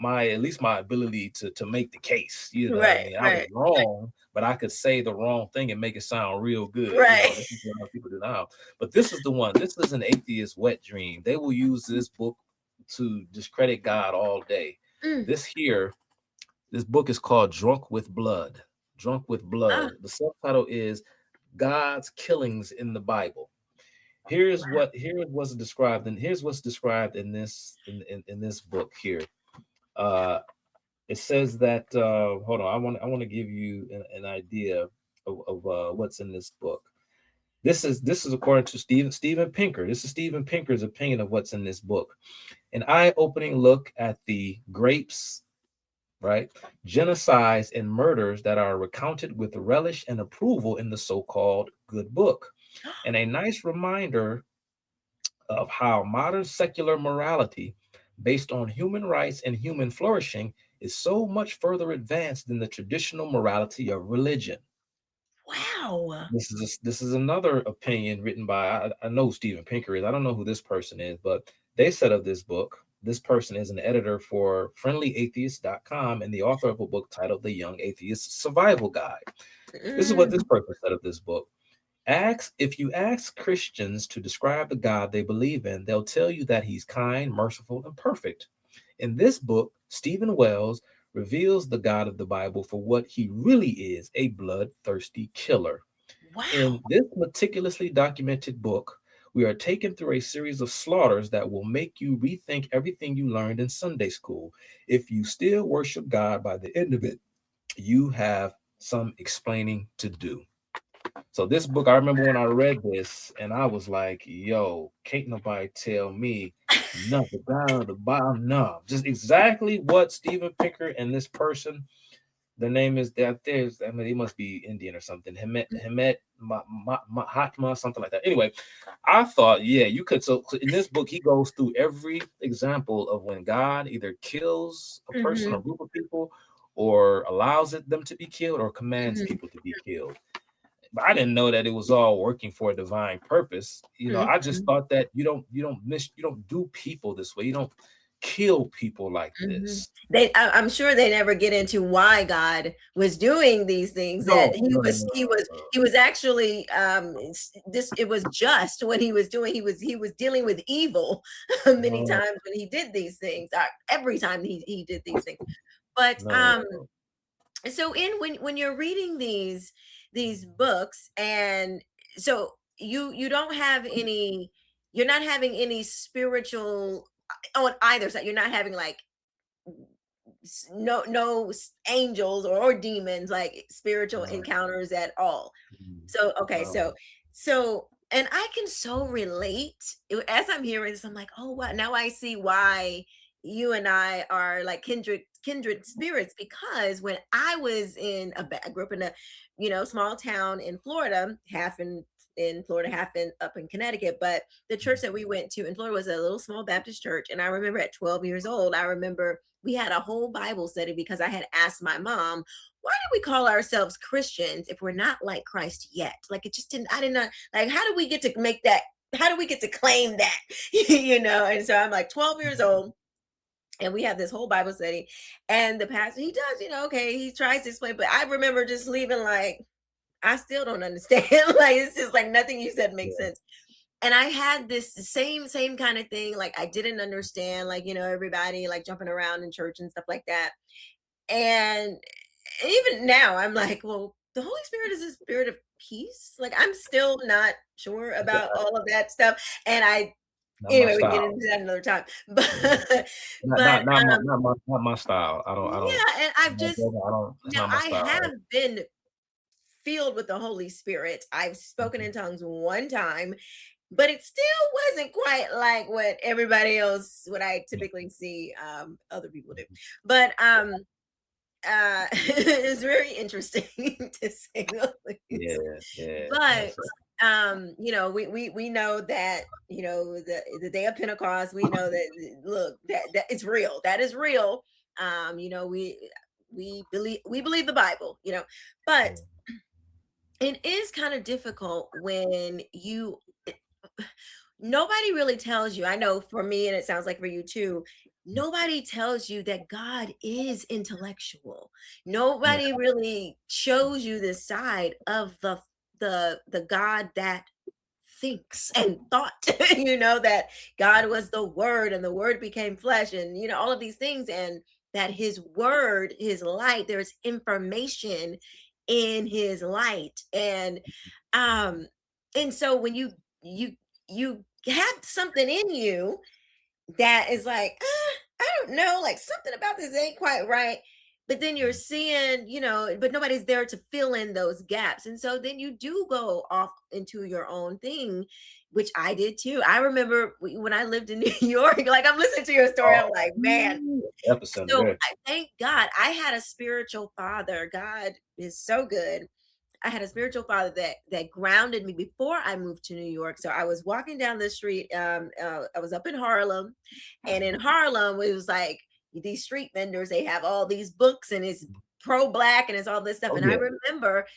at least my ability to make the case. You know what I Right. mean? I was Right. wrong, but I could say the wrong thing and make it sound real good. Right. This is what people do now. But this is the one. This is an atheist wet dream. They will use this book to discredit God all day. Mm. This book is called Drunk with Blood. Drunk with Ah, Blood. The subtitle is God's Killings in the Bible. Here's what's described in this book here. Uh, it says that hold on, I want to give you an idea of what's in this book. This is according to Steven Pinker. This is Steven Pinker's opinion of what's in this book. An eye-opening look at the grapes, right? Genocides and murders that are recounted with relish and approval in the so-called good book. And a nice reminder of how modern secular morality, based on human rights and human flourishing, is so much further advanced than the traditional morality of religion. wow. This is another opinion written by, I know who Steven Pinker is. I don't know who this person is, but they said of this book, this person is an editor for friendlyatheist.com and the author of a book titled The Young Atheist Survival Guide. This is what Mm. this person said of this book. If you ask Christians to describe the God they believe in, they'll tell you that he's kind, merciful, and perfect. In this book, Stephen Wells reveals the God of the Bible for what he really is, a bloodthirsty killer. Wow. In this meticulously documented book, we are taken through a series of slaughters that will make you rethink everything you learned in Sunday school. If you still worship God by the end of it, you have some explaining to do. So this book, I remember when I read this, and I was like, "Yo, can't nobody tell me nothing down the bottom." No, just exactly what Steven Pinker and this person, their name is that. I mean, he must be Indian or something. Hemet Mahatma, something like that. Anyway, I thought, yeah, you could. So in this book, he goes through every example of when God either kills a person or Mhm. group of people, or allows them to be killed, or commands Mhm. people to be killed. But I didn't know that it was all working for a divine purpose. I just Mhm. thought that you don't do people this way. You don't kill people like Mhm. this. I'm sure they never get into why God was doing these things. That No, no, no, no, he was actually it was just when he was doing he was dealing with evil many no, times when he did these things. Every time he did these things, but no, no. so in when you're reading these books, and so you don't have any, you're not having any spiritual on either side. You're not having like angels or demons, like spiritual No, encounters at all. mm, So okay, no. so and I can so relate as I'm hearing this. I'm like, oh wow, now I see why you and I are like kindred spirits, because when I was I grew up in a small town in Florida, half in Florida, half in up in Connecticut. But the church that we went to in Florida was a little small Baptist church. And I remember at 12 years old, I remember we had a whole Bible study because I had asked my mom, why do we call ourselves Christians if we're not like Christ yet? Like it just didn't, I did not like, how do we get to make that? How do we get to claim that? And so I'm like 12 years old, and we have this whole Bible study. And the pastor, he does, okay, he tries to explain, but I remember just leaving like, I still don't understand. Like it's just like nothing you said makes Yeah, sense. And I had this same kind of thing. Like I didn't understand, like, everybody like jumping around in church and stuff like that. And even now I'm like, well, the Holy Spirit is a spirit of peace. Like I'm still not sure about that- all of that stuff. And not my anyway, we can get style. into that another time. But Yeah. Not, but not, not my, not my style. I don't. yeah, and I've I just don't. That's now not my I style. have been filled with the Holy Spirit. I've spoken in tongues one time, but it still wasn't quite like what everybody else, what I typically see other people do. But it's very interesting to say the Yeah, least. yeah. But That's right. we know that, the day of Pentecost, we know that, look, that it's real. That is real. We believe the Bible, but it is kind of difficult when nobody really tells you. I know for me, and it sounds like for you too, nobody tells you that God is intellectual. Yeah. Nobody really shows you this side of the God that thinks and thought, that God was the word and the word became flesh, and all of these things, and that his word, his light, there's information in his light. Um and so when you have something in you that is like, I don't know, like something about this ain't quite right. But then you're seeing, but nobody's there to fill in those gaps. And so then you do go off into your own thing, which I did too. I remember when I lived in New York, like I'm listening to your story, I'm like, man. Epicenter So there. I thank God I had a spiritual father. God is so good. I had a spiritual father that grounded me before I moved to New York. So I was walking down the street. I was up in Harlem, and in Harlem, it was like these street vendors. They have all these books, and it's pro-black, and it's all this stuff. Oh And I yeah. remember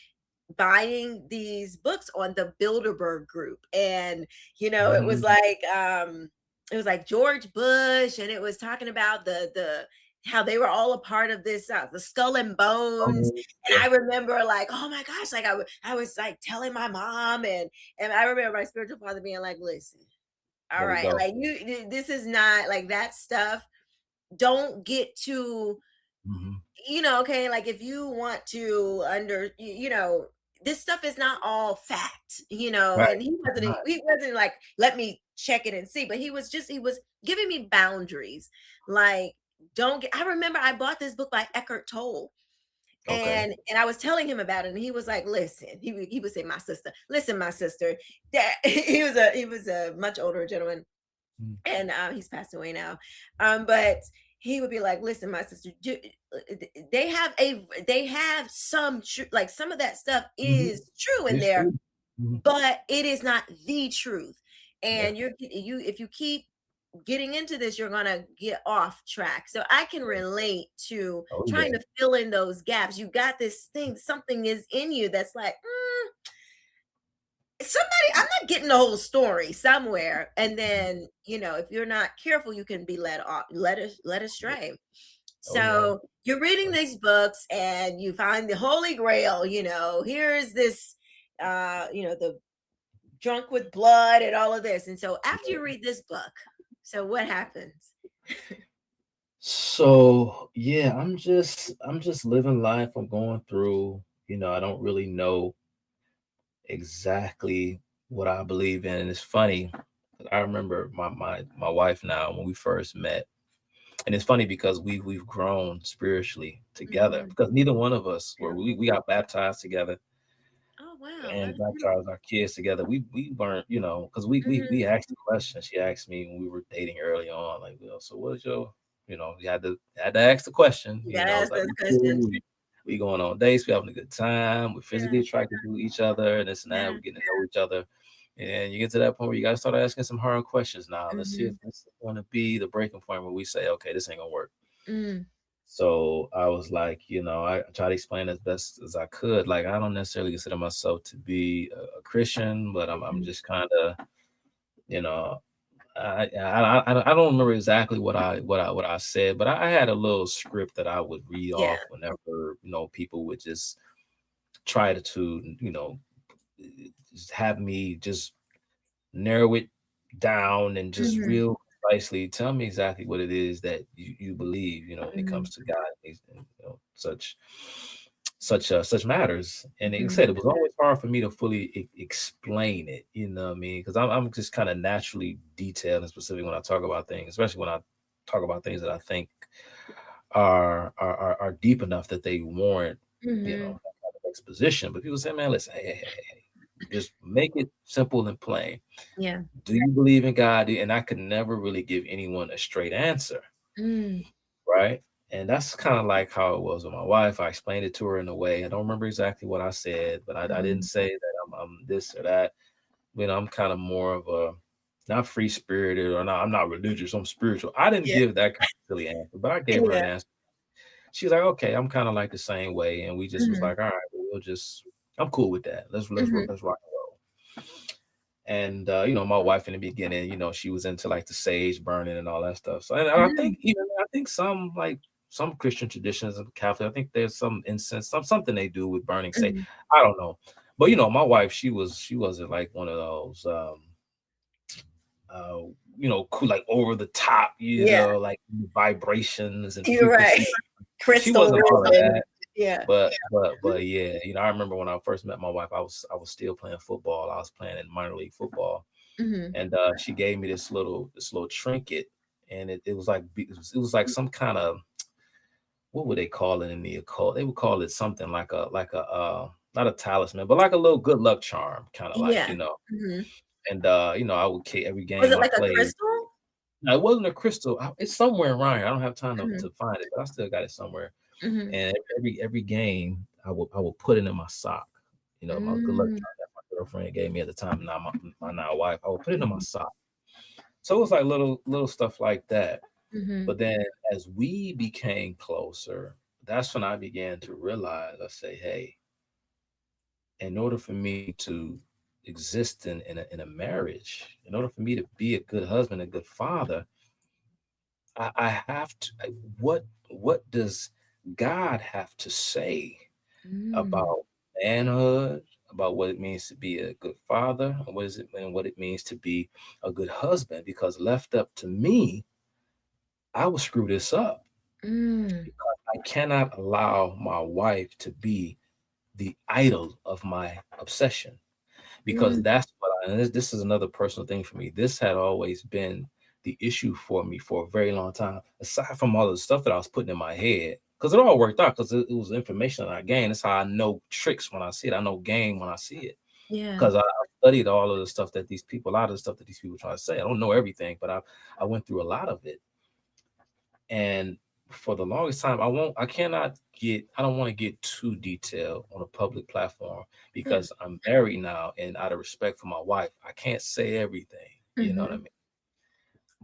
buying these books on the Bilderberg group, and Mhm. it was like George Bush, and it was talking about the how they were all a part of this, the Skull and Bones. Oh, And yeah. I remember, like, oh my gosh, like I was like telling my mom, and I remember my spiritual father being like, listen, all Let it right, go. like this is not like that stuff. Don't get too, Mhm. okay, like if you want to this stuff is not all fact, Right. and he wasn't like, let me check it and see, but he was giving me boundaries, like, don't get. I remember I bought this book by Eckhart Tolle, Okay. and I was telling him about it, and he was like, listen, he would say, my sister, listen, my sister, that he was a much older gentleman, Mm. and he's passed away now, but he would be like, listen, my sister, they have some like some of that stuff Mhm. is true in It's there, true. Mhm. but it is not the truth. Yeah. And if you keep getting into this, you're gonna get off track. So I can relate to Oh trying yeah. to fill in those gaps. You got this thing, something is in you that's like, somebody, I'm not getting the whole story somewhere. And then, if you're not careful, you can be led Yeah. astray. Oh yeah. So you're reading these books and you find the Holy Grail, here's this, the drunk with blood and all of this. And so after you read this book, so what happens? So yeah, I'm just living life. I'm going through, I don't really know exactly what I believe in. And it's funny, 'cause I remember my wife now when we first met. And it's funny because we've grown spiritually together Mhm. because neither one of us Yeah. we got baptized together Oh, wow. and That's baptized beautiful. our kids together. We weren't, because we Mhm. asked the question. She asked me when we were dating early on, like, well, so what's your, you had to ask the question. You gotta It's ask like those we questions. cool, we going on dates, we having a good time, we're physically Yeah. attracted to each other, and this and that, Yeah. we're getting to know each other. And you get to that point where you gotta start asking some hard questions now. Let's see if Mhm. this is gonna be the breaking point where we say, okay, this ain't gonna work. Mm. So I was like, I try to explain as best as I could. Like, I don't necessarily consider myself to be a Christian, but I'm Mhm. just kind of, you know, I don't remember exactly what I said, but I had a little script that I would read Yeah. off whenever people would just try to just have me just narrow it down and just Mhm. real precisely tell me exactly what it is that you believe, when it Mhm. comes to God and such matters. And like I Mhm. said, it was always hard for me to fully explain it, what I mean? Because I'm just kind of naturally detailed and specific when I talk about things, especially when I talk about things that I think are deep enough that they warrant, Mhm. that kind of exposition, but people say, man, listen, hey, just make it simple and plain. Yeah. Do you believe in God? And I could never really give anyone a straight answer, Mm. right? And that's kind of like how it was with my wife. I explained it to her in a way. I don't remember exactly what I said, but I didn't Mhm. say that I'm this or that. I'm kind of more of a not free spirited or not. I'm not religious. I'm spiritual. I didn't Yeah. give that kind of silly answer, but I gave her Yeah. an answer. She's like, okay, I'm kind of like the same way, and we just was Mhm. like, all right, well, we'll just. I'm cool with that. Mhm. Let's rock and roll. And my wife in the beginning, she was into like the sage burning and all that stuff. So, and Mm. I think some Christian traditions of Catholic, I think there's some incense, something they do with burning sage. Mhm. I don't know, but my wife, she wasn't like one of those, uh, cool, like over the top, Yeah. like vibrations and You're right. frequency. She Crystals wasn't all of and that. yeah. But yeah, I remember when I first met my wife, I was still playing football. I was playing in minor league football, Mhm. and she gave me this little trinket, and it was like it was like some kind of, what would they call it in the occult? They would call it something like a not a talisman, but like a little good luck charm, kind of like. Yeah. Mhm. And I would every Was game it I like a played. crystal? Now, it wasn't a crystal. It's somewhere around here. I don't have time Mhm. to find it, but I still got it somewhere. Mhm. And every game, I will put it in my sock. My good luck Mm. charm that my girlfriend gave me at the time. Now my now wife, I would put it in my Mhm. sock. So it was like little stuff like that. Mhm. But then as we became closer, that's when I began to realize. I say, hey, in order for me to exist in a marriage, in order for me to be a good husband, a good father, I have to. What does God have to say Mm. about manhood, about what it means to be a good father, and what it means to be a good husband? Because left up to me, I will screw this up. Mm. I cannot allow my wife to be the idol of my obsession, because Mm. that's what and this is another personal thing for me. This had always been the issue for me for a very long time, aside from all the stuff that I was putting in my head, because it all worked out, because it was information that I gained. That's how I know tricks when I see it. I know game when I see it, Yeah. because I studied all of the stuff that these people, a lot of the stuff that these people try to say. I don't know everything, but I went through a lot of it. And for the longest time, I don't want to get too detailed on a public platform, Yeah. because I'm married now, and out of respect for my wife, I can't say everything. You know what I Mhm. mean?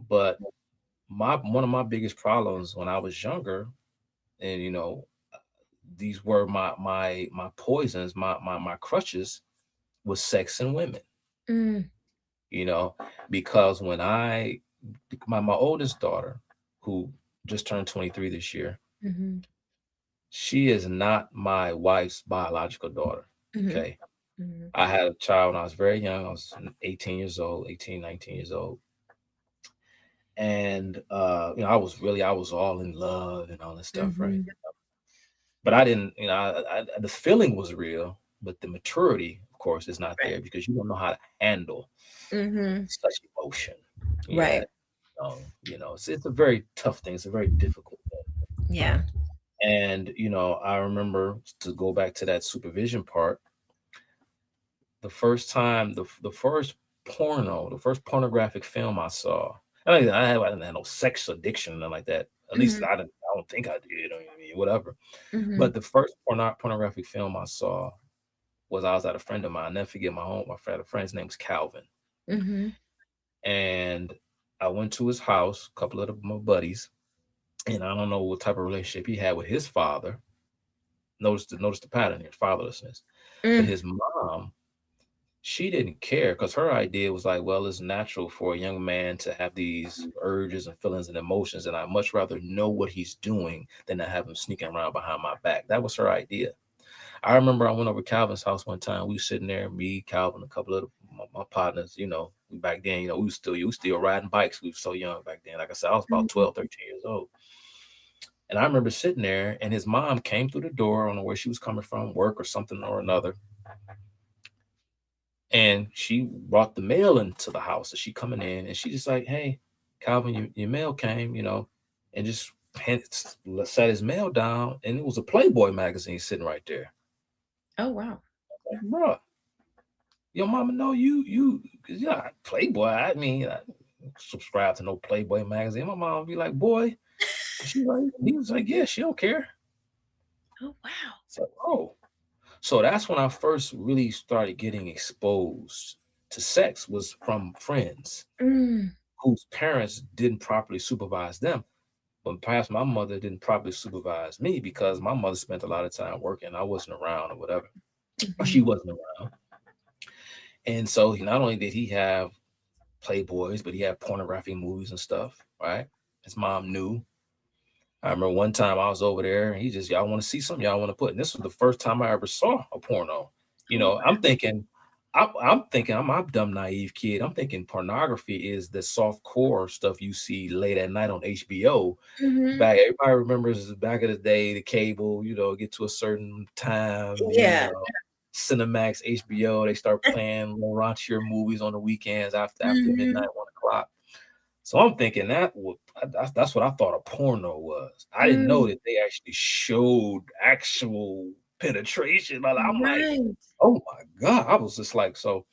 But one of my biggest problems when I was younger, and these were my poisons, my crutches, was sex and women. Mm. You know, because when my oldest daughter, who just turned 23 this year, Mhm. she is not my wife's biological daughter. Mhm. Okay. Mhm. I had a child when I was very young. I was 18 years old, 18, 19 years old. And I was all in love and all this stuff, right? Mhm. But I didn't, the feeling was real, but the maturity, of course, is not Right. there, because you don't know how to handle Mhm. such emotion. Right. Yeah. It's a very tough thing. It's a very difficult thing. Yeah. And I remember, to go back to that supervision part, the first time, the first pornographic film I saw. I didn't have no sex addiction or nothing like that. At least Mhm. I don't think I did. I mean, whatever. Mhm. But the first pornographic film I saw was, I was at a friend of mine. I never forget my friend. A friend's name was Calvin, Mhm. and I went to his house. A couple of my buddies, and I don't know what type of relationship he had with his father. Notice the pattern here, fatherlessness. But Mm. his mom, she didn't care, because her idea was like, well, it's natural for a young man to have these urges and feelings and emotions, and I'd much rather know what he's doing than to have him sneaking around behind my back. That was her idea. I remember I went over to Calvin's house one time. We were sitting there, me, Calvin, a couple of my partners. Back then, we were still riding bikes. We were so young back then. Like I said, I was about Mhm. 12, 13 years old. And I remember sitting there, and his mom came through the door. I don't know where she was coming from, work or something or another. And she brought the mail into the house. And she coming in, and she just like, hey, Calvin, your mail came, and just set his mail down. And it was a Playboy magazine sitting right there. Oh, wow. Like, bro, your mama know you, cause yeah, Playboy. I mean, I subscribe to no Playboy magazine. My mom be like, boy, he was like, yeah, she don't care. Oh, wow. So, oh, so that's when I first really started getting exposed to sex was from friends Mm, whose parents didn't properly supervise them. But perhaps my mother didn't properly supervise me because my mother spent a lot of time working. I wasn't around or whatever. Or mhm. she wasn't around. And so not only did he have Playboys, but he had pornographic movies and stuff, right? His mom knew. I remember one time I was over there and he just, y'all want to see something? Y'all want to put, and this was the first time I ever saw a porno. Oh, wow. I'm a dumb, naive kid. I'm thinking pornography is the soft core stuff you see late at night on HBO. Mhm. Back, everybody remembers back in the day, the cable, get to a certain time, Yeah. Cinemax, HBO, they start playing little raunchier movies on the weekends after midnight, Mhm. 1 o'clock. So I'm thinking that's what I thought a porno was. I didn't know Mm, that they actually showed actual penetration. I'm like, right. oh my God. I was just like, so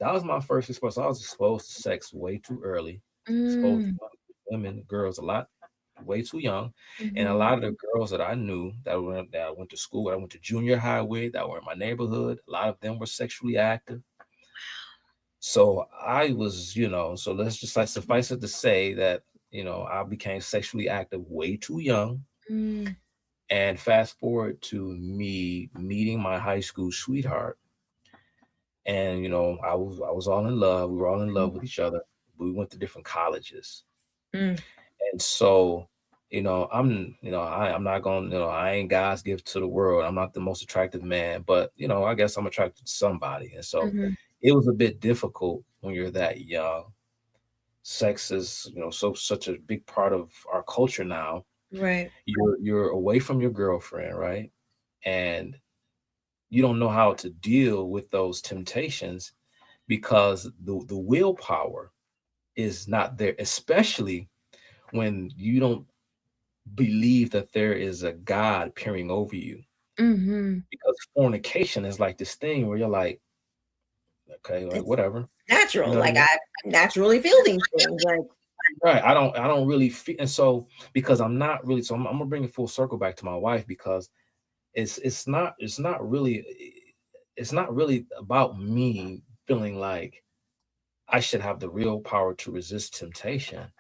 that was my first exposure. I was exposed to sex way too early, exposed to Mm, women, girls a lot, way too young. And a mhm. lot of the girls that I knew that I went to school, I went to junior high with, that were in my neighborhood, a lot of them were sexually active. So I was, so let's just like suffice it to say that, I became sexually active way too young. Mm, And fast forward to me meeting my high school sweetheart. And, I was all in love. We were all in love with each other. We went to different colleges. mm, And so, I'm not going, I ain't God's gift to the world. I'm not the most attractive man, but, I guess I'm attracted to somebody. And so mhm. it was a bit difficult when you're that young. Sex is, such a big part of our culture now. Right. You're away from your girlfriend, right? And you don't know how to deal with those temptations because the willpower is not there, especially when you don't believe that there is a God peering over you. Mhm. Because fornication is like this thing where you're like, okay, like It's whatever. You natural. know what I Like, mean? I naturally feel these things. Like, Right. I don't really feel, and so because I'm not really, so I'm gonna bring it full circle back to my wife because it's not really about me feeling like I should have the real power to resist temptation.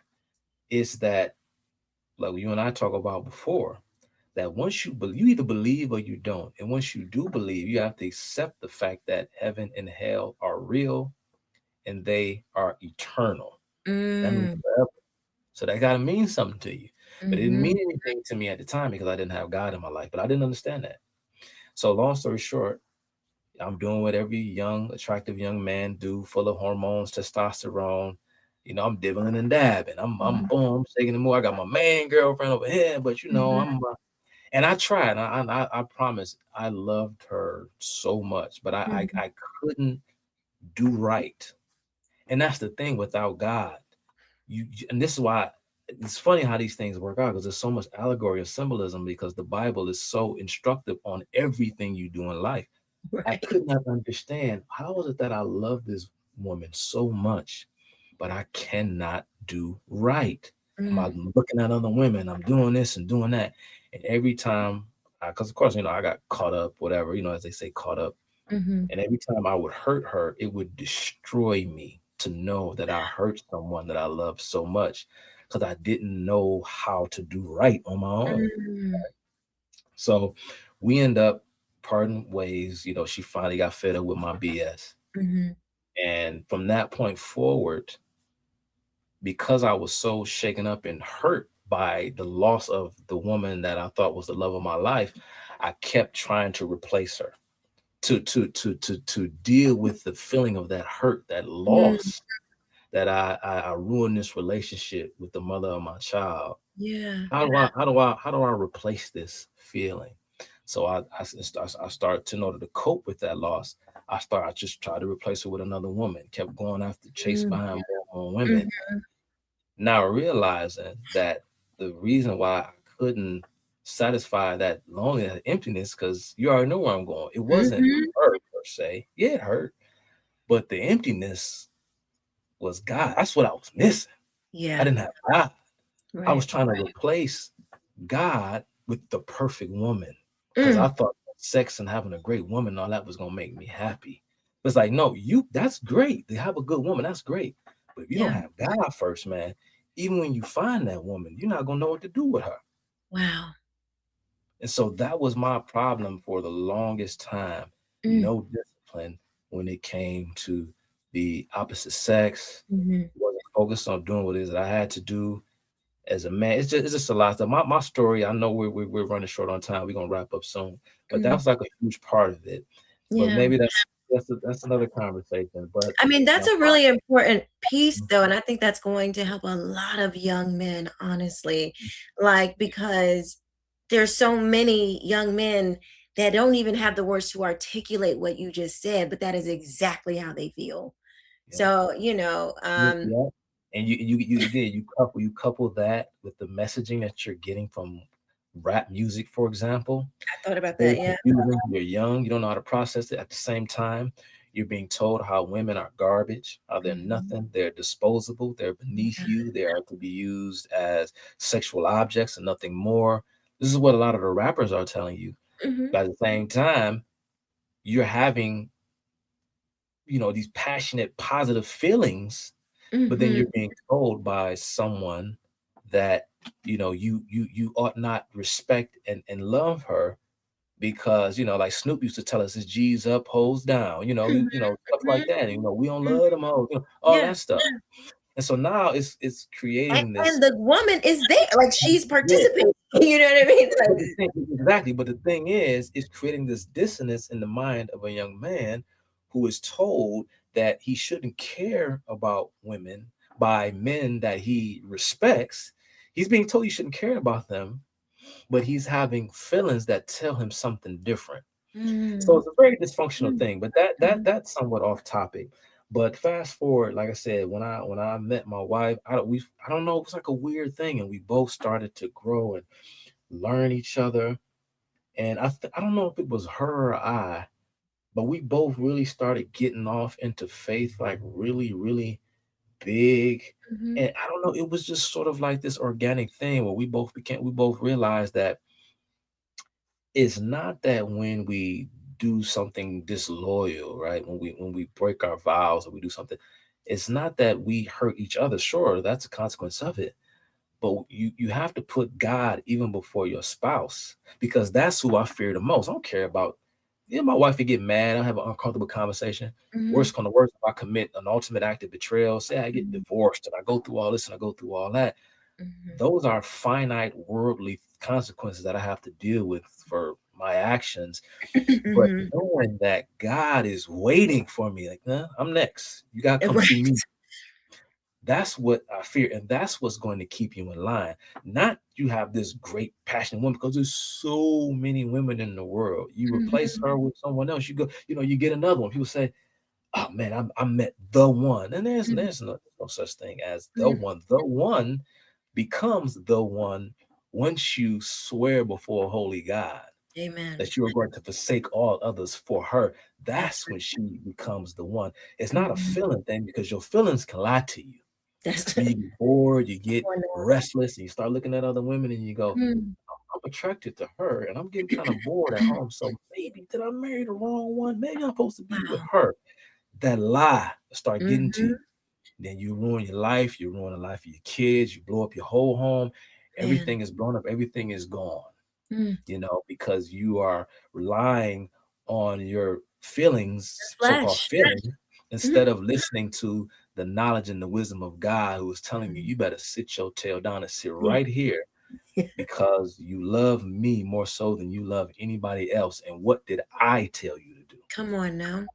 It's that, like you and I talked about before, that once you either believe or you don't, and once you do believe, you have to accept the fact that heaven and hell are real and they are eternal. That means mm, forever. So that gotta mean something to you. But it didn't mhm. mean anything to me at the time because I didn't have God in my life. But I didn't understand that. So long story short, I'm doing what every young, attractive young man do, full of hormones, testosterone. I'm dibbling and dabbing. I'm Mhm. boom, shaking the move. I got my main girlfriend over here, but Mhm. and I tried. I promise I loved her so much, but Mhm. I couldn't do right. And that's the thing without God. And this is why it's funny how these things work out because there's so much allegory and symbolism because the Bible is so instructive on everything you do in life. I Right. could not understand how is it that I love this woman so much, but I cannot do right. Mm, I'm looking at other women, I'm doing this and doing that. And every time, because of course, I got caught up, whatever, as they say, caught up. mhm. And every time I would hurt her, it would destroy me to know that I hurt someone that I love so much because I didn't know how to do right on my own. Mm, So we end up parting ways. She finally got fed up with my BS. mhm. And from that point forward, because I was so shaken up and hurt by the loss of the woman that I thought was the love of my life, I kept trying to replace her to deal with the feeling of that hurt, that Mm, loss, that I ruined this relationship with the mother of my child. yeah. How do I replace this feeling? So I start to, in order to cope with that loss, I just tried to replace her with another woman, kept going after chase Mm, behind more women, mhm. now realizing that the reason why I couldn't satisfy that loneliness, that emptiness, because you already know where I'm going. It wasn't Mhm. her per se. Yeah, it hurt, but the emptiness was God. That's what I was missing. I Yeah. didn't have God. I was Right. trying to replace God with the perfect woman because I Mm. thought sex and having a great woman and all that was gonna make me happy. But it's like, no, that's great. To have a good woman, that's great. But if you don't Yeah. have God first, man, even when you find that woman, you're not gonna know what to do with her. Wow. And so that was my problem for the longest time. Mm. No discipline when it came to the opposite sex. Mhm. Wasn't focused on doing what it is that I had to do as a man. It's just a lot of stuff. My story, I know we're running short on time. We're gonna wrap up soon, but that Mm. was like a huge part of it. But Yeah. maybe that's another conversation. But I mean, that's my a really important piece, though, and I think that's going to help a lot of young men, honestly, like, because there's so many young men that don't even have the words to articulate what you just said, but that is exactly how they feel. yeah. So, Yeah. And you couple that with the messaging that you're getting from rap music, for example. I thought about Very that. Yeah. confusing. You're young, you don't know how to process it. At the same time, you're being told how women are garbage, how they're Mhm. nothing, they're disposable, they're beneath Yeah. you, they are to be used as sexual objects and nothing more. This is what a lot of the rappers are telling you. Mhm. But at the same time, you're having, these passionate, positive feelings, but then you're Mhm. being told by someone that you ought not respect and love her because like Snoop used to tell us, "It's G's up, hoes down," Mhm. stuff like that. We don't Mhm. love them hoes, all Yeah. that stuff. And so now it's And, creating this. and the woman is there, like she's Yeah, participating. You know what I mean? but the thing, exactly. But the thing is, it's creating this dissonance in the mind of a young man who is told that he shouldn't care about women by men that he respects. He's being told he shouldn't care about them, but he's having feelings that tell him something different. So Mm. it's a very dysfunctional Mm. thing, but that that Mhm. that's somewhat off topic. But fast forward, like I said, when I met my wife, I don't know, it was like a weird thing, and we both started to grow and learn each other. And I don't know if it was her or I, but we both really started getting off into faith, like really, really big. Mhm. And I don't know, it was just sort of like this organic thing where we both realized that it's not that when we do something disloyal, right? When we break our vows or we do something, it's not that we hurt each other. Sure, that's a consequence of it. But you have to put God even before your spouse because that's who I fear the most. I don't care about my wife would get mad. I have an uncomfortable conversation. Mhm. Worst come to worst, if I commit an ultimate act of betrayal, say I get Mhm. divorced and I go through all this and I go through all that, Mhm. those are finite worldly consequences that I have to deal with for my actions. But Mhm. knowing that God is waiting for me, like, nah, I'm next. You gotta come see Right. me. That's what I fear, and that's what's going to keep you in line. Not you have this great passionate woman, because there's so many women in the world. You replace Mhm. her with someone else, you get another one. People say, "Oh man, I met the one," and there's Mhm. there's no such thing as the Mhm. one. The one becomes the one once you swear before a holy God Amen. that you are going to forsake all others for her. That's That's when she becomes the one. It's right. not a Mhm. feeling thing because your feelings can lie to you. That's You get bored, you get going on. restless, and you start looking at other women and you go, Mm. I'm attracted to her and I'm getting kind of bored at home. So maybe did I marry the wrong one? Maybe I'm supposed to be with Wow. her. That lie start getting to Mhm. you. Then you ruin your life, you ruin the life of your kids, you blow up your whole home. Man. Everything is blown up, everything is gone, Mm. because you are relying on your That's feelings, so-called flesh. feelings, Mhm. instead of listening to the knowledge and the wisdom of God who is telling you, Mhm. you better sit your tail down and sit Yeah. right here because you love me more so than you love anybody else. And what did I tell you to do? Come on now.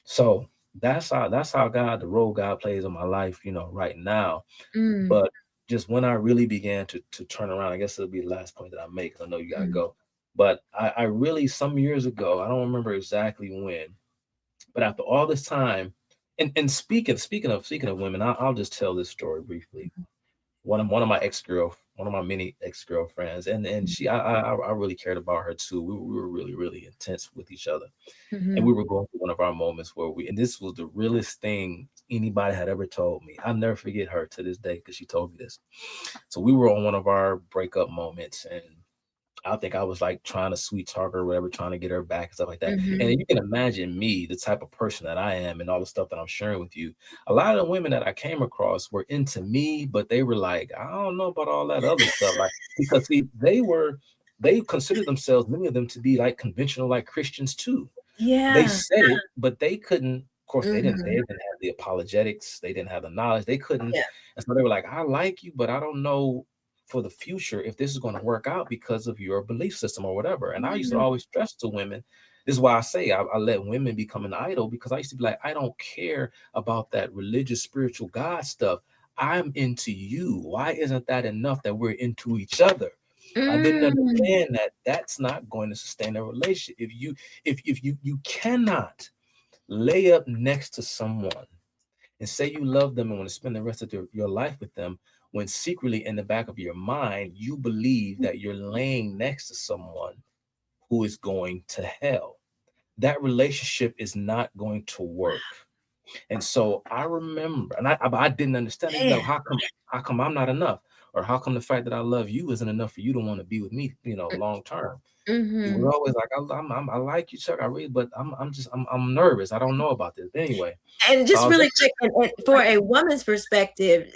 So that's how God, the role God plays in my life, right now. Mm. But just when I really began to turn around, I guess it'll be the last point that I make, 'cause I know you gotta Mm. go. But I really, some years ago, I don't remember exactly when, but after all this time, and speaking of women, I'll just tell this story briefly. One of my one of my many ex-girlfriends, and I really cared about her too. We were really, really intense with each other. And we were going through one of our moments where and this was the realest thing anybody had ever told me. I'll never forget her to this day because she told me this. So we were on one of our breakup moments, and I think I was like trying to sweet talk her or whatever, trying to get her back and stuff like that. And you can imagine me, the type of person that I am and all the stuff that I'm sharing with you. A lot of the women that I came across were into me, but they were like, I don't know about all that other stuff. Like, because see, they considered themselves, many of them, to be like conventional, like Christians too. They Yeah. said it, but they couldn't. Of course, they Mhm. didn't have the apologetics. They didn't have the knowledge. They couldn't. Yeah. And so they were like, I like you, but I don't know for the future if this is going to work out because of your belief system or whatever. And I used to Mhm. always stress to women, this is why I say I let women become an idol, because I used to be like, I don't care about that religious, spiritual God stuff. I'm into you. Why isn't that enough that we're into each other? I didn't Mm. understand that that's not going to sustain a relationship. If you cannot lay up next to someone and say you love them and want to spend the rest of your life with them, when secretly in the back of your mind you believe that you're laying next to someone who is going to hell, that relationship is not going to work. And so I remember, and I didn't understand it. Like, Man. how come I'm not enough, or how come the fact that I love you isn't enough for you to want to be with me, long term. It was Mhm. always like, I like you, Chuck. I really, but I'm nervous. I don't know about this. But anyway, And so I just was really quick, and for a woman's perspective,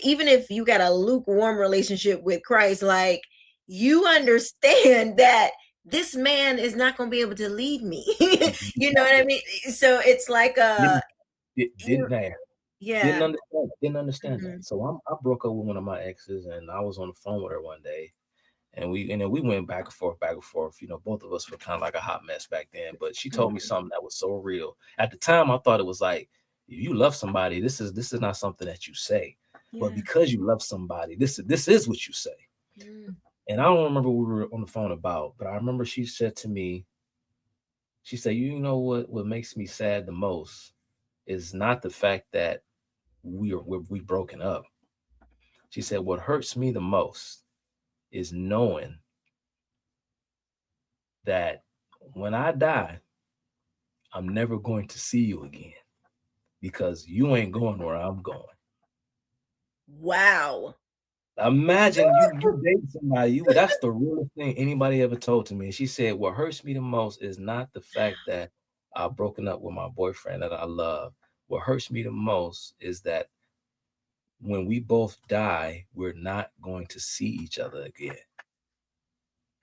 even if you got a lukewarm relationship with Christ, like, you understand that this man is not going to be able to lead me. You know what I exactly mean? So it's like didn't you, didn't yeah. understand that. Mhm. So I broke up with one of my exes, and I was on the phone with her one day, and then we went back and forth, back and forth. Both of us were kind of like a hot mess back then. But she told me Mhm. something that was so real. At the time, I thought it was like, if you love somebody, this is not something that you say, but Yeah. because you love somebody, this is what you say. Mm. And I don't remember what we were on the phone about, but I remember she said to me, she said, you know what makes me sad the most is not the fact that we broken up. She said, what hurts me the most is knowing that when I die, I'm never going to see you again because you ain't going where I'm going. Wow. Imagine you date somebody, that's the realest thing anybody ever told to me. And she said, what hurts me the most is not the fact that I've broken up with my boyfriend that I love. What hurts me the most is that when we both die, we're not going to see each other again.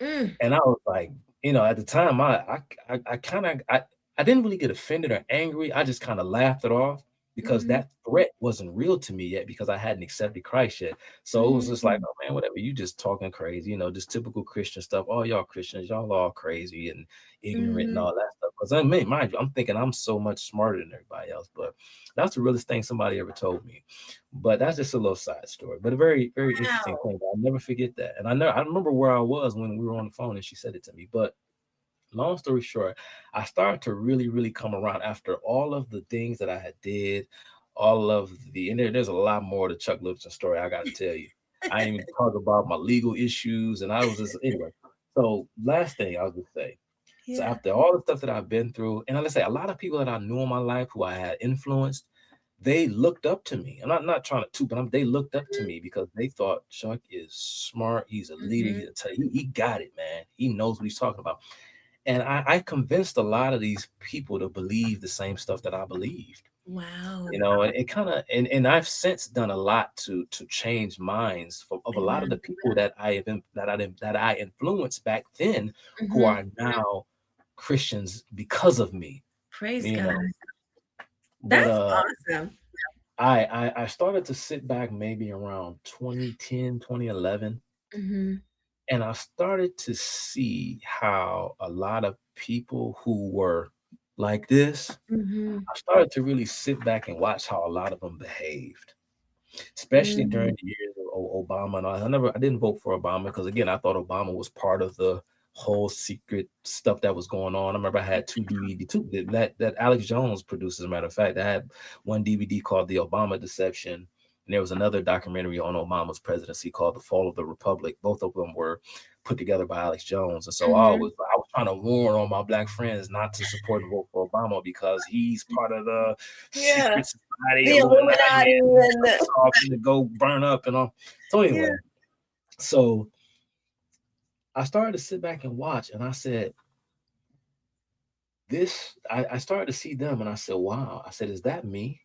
Mm. And I was like, at the time, I kind of I didn't really get offended or angry. I just kind of laughed it off because Mhm. that threat wasn't real to me yet because I hadn't accepted Christ yet. So it was just like, Mhm. oh man, whatever. You just talking crazy, just typical Christian stuff. All y'all Christians, y'all all crazy and ignorant and Mhm. all that stuff. Because I mean, mind you, I'm thinking I'm so much smarter than everybody else. But that's the realest thing somebody ever told me. But that's just a little side story, but a very, very interesting Wow. thing. I'll never forget that. And I remember where I was when we were on the phone and she said it to me. But long story short, I started to really, really come around after all of the things that I had did, all of and there's a lot more to Chuck Littleton story I gotta tell you. I ain't even talk about my legal issues, and I was just anyway. So last thing I'll just say. So Yeah. after all the stuff that I've been through, and let's say a lot of people that I knew in my life who I had influenced, they looked up to me. I'm not trying to toot, but they looked up to me because they thought Chuck is smart. He's a leader. Mhm. He got it, man. He knows what he's talking about. And I convinced a lot of these people to believe the same stuff that I believed. Wow. And it kind of and I've since done a lot to change minds of a lot of the Amen. people that I have that I influenced back then, who Mhm. are now Christians because of me. Praise You God. know, but That's awesome. I started to sit back maybe around 2010, 2011, Mhm. and I started to see how a lot of people who were like this, Mhm. I started to really sit back and watch how a lot of them behaved, especially Mhm. during the years of Obama. And I didn't vote for Obama because again, I thought Obama was part of the whole secret stuff that was going on. I remember I had two DVD, that Alex Jones produced. As a matter of fact, I had one DVD called The Obama Deception, and there was another documentary on Obama's presidency called The Fall of the Republic. Both of them were put together by Alex Jones. And so I was trying to warn all my black friends not to support and vote for Obama because he's part of the Yeah. secret society, The Illuminati, Illuminati and and it's all gonna go burn up and all. So yeah. anyway, so I started to sit back and watch, and I said, I started to see them, and I said, wow. I said, is that me?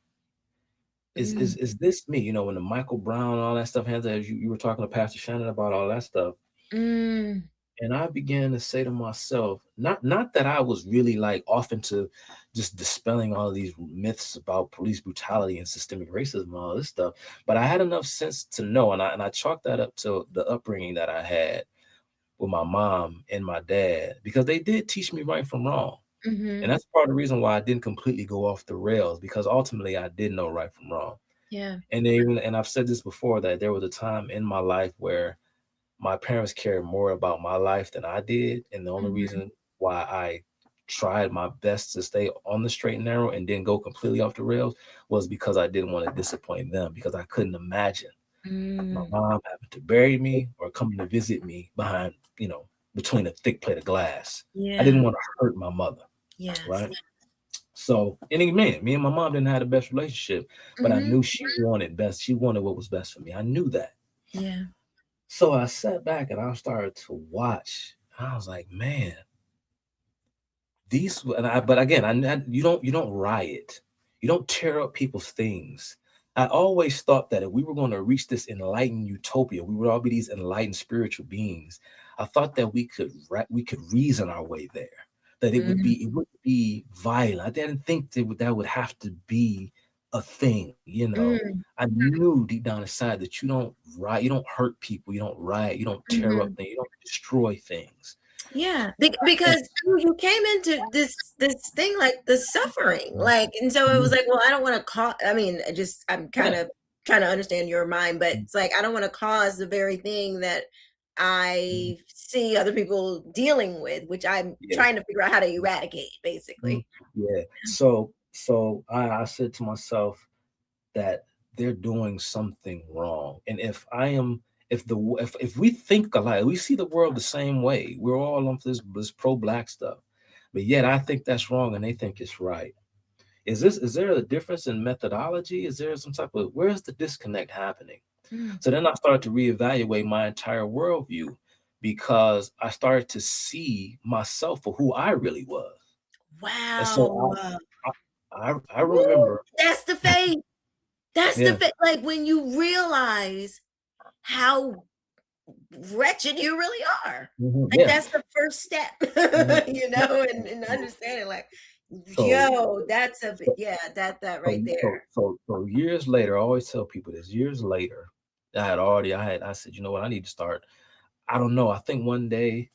Is this me? You know, when the Michael Brown and all that stuff hands as you were talking to Pastor Shannon about all that stuff. Mm. And I began to say to myself, not that I was really like off into just dispelling all of these myths about police brutality and systemic racism and all this stuff, but I had enough sense to know, and I chalked that up to the upbringing that I had with my mom and my dad, because they did teach me right from wrong. And Mm-hmm. that's part of the reason why I didn't completely go off the rails, because ultimately I did know right from wrong. Yeah. And I've said this before, that there was a time in my life where my parents cared more about my life than I did. And the only Mm-hmm. reason why I tried my best to stay on the straight and narrow and didn't go completely off the rails was because I didn't want to disappoint them, because I couldn't imagine my Mm. mom having to bury me or coming to visit me behind, between a thick plate of glass. I Yeah. didn't want to hurt my mother, Yes. right? So, and again, me and my mom didn't have the best relationship, but I Mm-hmm. knew she wanted best. She wanted what was best for me. I knew that. Yeah. So I sat back and I started to watch. I was like, man, but again, you don't riot, you don't tear up people's things. I always thought that if we were going to reach this enlightened utopia, we would all be these enlightened spiritual beings. I thought that we could reason our way there, that it would be violent. I didn't think that would have to be a thing. Mm. I knew deep down inside that you don't riot, you don't hurt people, you don't riot, you don't tear up Mm-hmm. things, you don't destroy things. Yeah, because you came into this thing like the suffering, like, and so it was like, well, I don't want to cause. I mean, I'm kind Yeah. of trying to understand your mind, but it's like I don't want to cause the very thing that Mhm. I see other people dealing with, which I'm Yeah. trying to figure out how to eradicate, Mhm. basically. Yeah. So I said to myself that they're doing something wrong. And if we think alike, we see the world the same way. We're all on this pro-black stuff. But yet I think that's wrong and they think it's right. Is there a difference in methodology? Is there some type of where's the disconnect happening? Mm. So then I started to reevaluate my entire worldview, because I started to see myself for who I really was. And Wow. so I Woo! remember, That's the faith. That's the yeah, faith. Like when you realize how wretched you really are. Like yeah. that's the first step, Mhm. Yeah. and understanding like, So, yo, that's a bit, so, yeah, that so, right so, there. so years later, I always tell people this. Years later, I said, you know what, I need to start. I don't know. I think one day,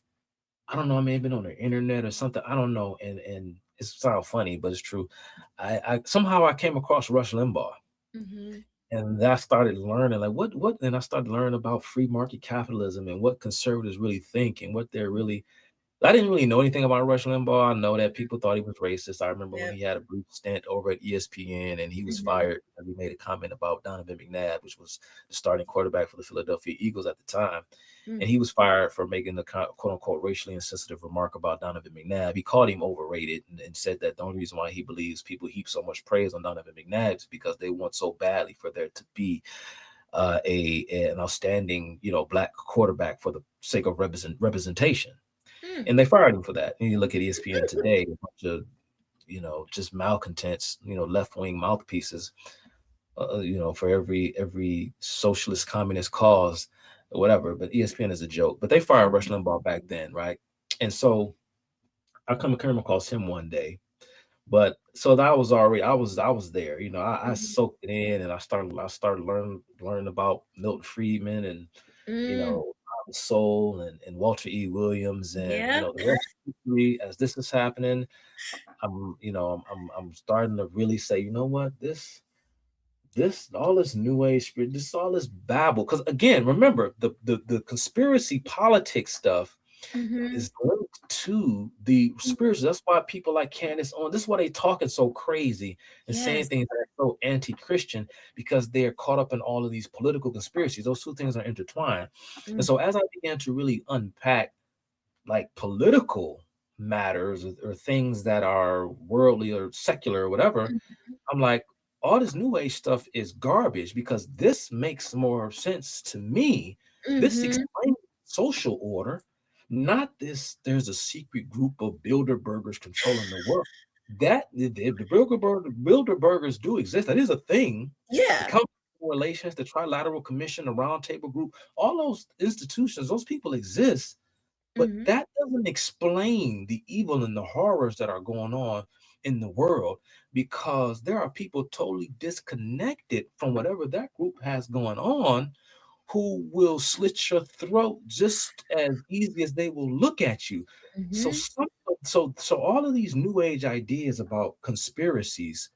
I don't know. I may have been on the internet or something. I don't know. And it sounds funny, but it's true. I somehow I came across Rush Limbaugh. Mhm. And I started learning like and I started learning about free market capitalism and what conservatives really think and what they're really. I didn't really know anything about Rush Limbaugh. I know that people thought he was racist. I remember when Yep. he had a brief stint over at ESPN and he was Mhm. fired because he made a comment about Donovan McNabb, which was the starting quarterback for the Philadelphia Eagles at the time. Mm. And he was fired for making the quote unquote racially insensitive remark about Donovan McNabb. He called him overrated and said that the only reason why he believes people heap so much praise on Donovan McNabb is because they want so badly for there to be an outstanding, black quarterback for the sake of representation. Mm. And they fired him for that. And you look at ESPN today, a bunch of, just malcontents, left wing mouthpieces, for every socialist communist cause or whatever. But ESPN is a joke. But they fired Rush Limbaugh back then, right? And so I come across him one day. But so that was already I was there. I Mhm. soaked it in, and I started learning about Milton Friedman and Mm. Soul and Walter E. Williams, and Yep. the rest of history. As this is happening, I'm starting to really say, you know what, this all this new age spirit, this all this babble. Because again, remember the conspiracy politics stuff Mhm. is linked to the spiritual. That's why people like Candace on. This is why they talking so crazy and saying Yes. things. also anti-Christian because they're caught up in all of these political conspiracies. Those two things are intertwined. And so as I began to really unpack like political matters or things that are worldly or secular or whatever, I'm like, all this new age stuff is garbage because this makes more sense to me. This explains social order, not this. There's a secret group of Bilderbergers controlling the world. That the Bilderbergers do exist. That is a thing. The Yeah. Council of Relations, the Trilateral Commission, the Roundtable Group, all those institutions, those people exist. But that doesn't explain the evil and the horrors that are going on in the world because there are people totally disconnected from whatever that group has going on who will slit your throat just as easy as they will look at you. So so all of these new age ideas about conspiracies,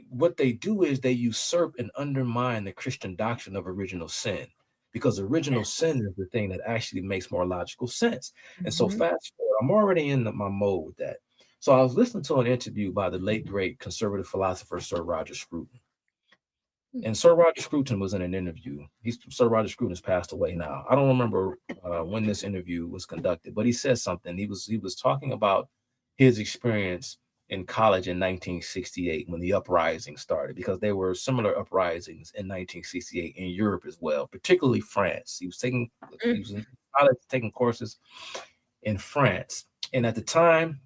what they do is they usurp and undermine the Christian doctrine of original sin because original sin is the thing that actually makes more logical sense. And so fast forward, I'm already in my mode with that. So I was listening to an interview by the late great conservative philosopher Sir Roger Scruton. And Sir Roger Scruton was in an interview. Sir Roger Scruton has passed away now. I don't remember when this interview was conducted, but he said something. He was talking about his experience in college in 1968 when the uprising started, because there were similar uprisings in 1968 in Europe as well, particularly France. He was in college taking courses in France, and at the time,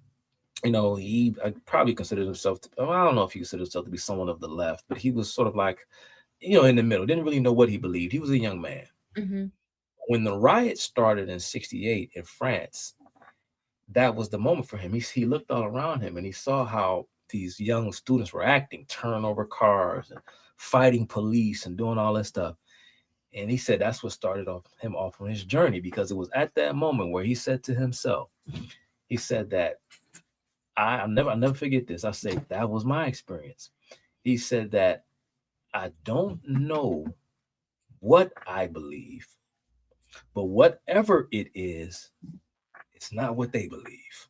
he probably considered himself. Well, I don't know if he considered himself to be someone of the left, but he was sort of like, in the middle. Didn't really know what he believed. He was a young man. When the riot started in '68 in France, that was the moment for him. He looked all around him and he saw how these young students were acting, turning over cars and fighting police and doing all that stuff. And he said that's what started him off on his journey, because it was at that moment where he said to himself, he said that I'll never forget this. I say that was my experience. He said that I don't know what I believe, but whatever it is, it's not what they believe.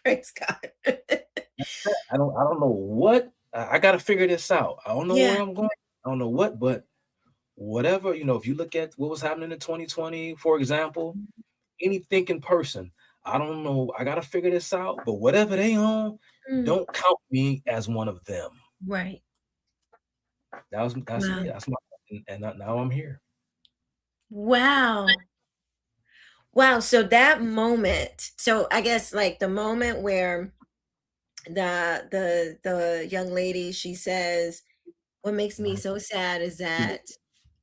Praise God. I don't know what. I got to figure this out. I don't know where I'm going. I don't know what, but whatever, if you look at what was happening in 2020, for example, any thinking person, I don't know. I got to figure this out, but whatever they own, don't count me as one of them. Right. That's me. That's my, and now I'm here. Wow. Wow. So that moment, so I guess like the moment where the young lady, she says, what makes me so sad is that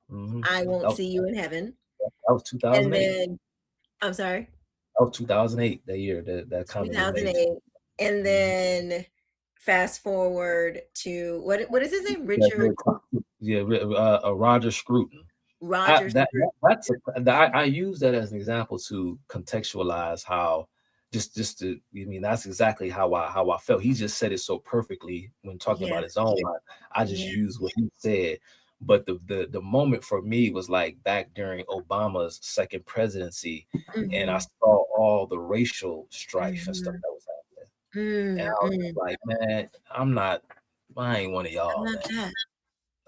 I won't see you in heaven. That was 2008. And then, I'm sorry. That was 2008. That year that comment was made. 2008. And then fast forward to what is his name? Richard. Roger Scruton. I use that as an example to contextualize how that's exactly how I felt. He just said it so perfectly when talking about his own life. I just used what he said. But the moment for me was like back during Obama's second presidency, and I saw all the racial strife and stuff that was happening. And I was like, man, I ain't one of y'all, man.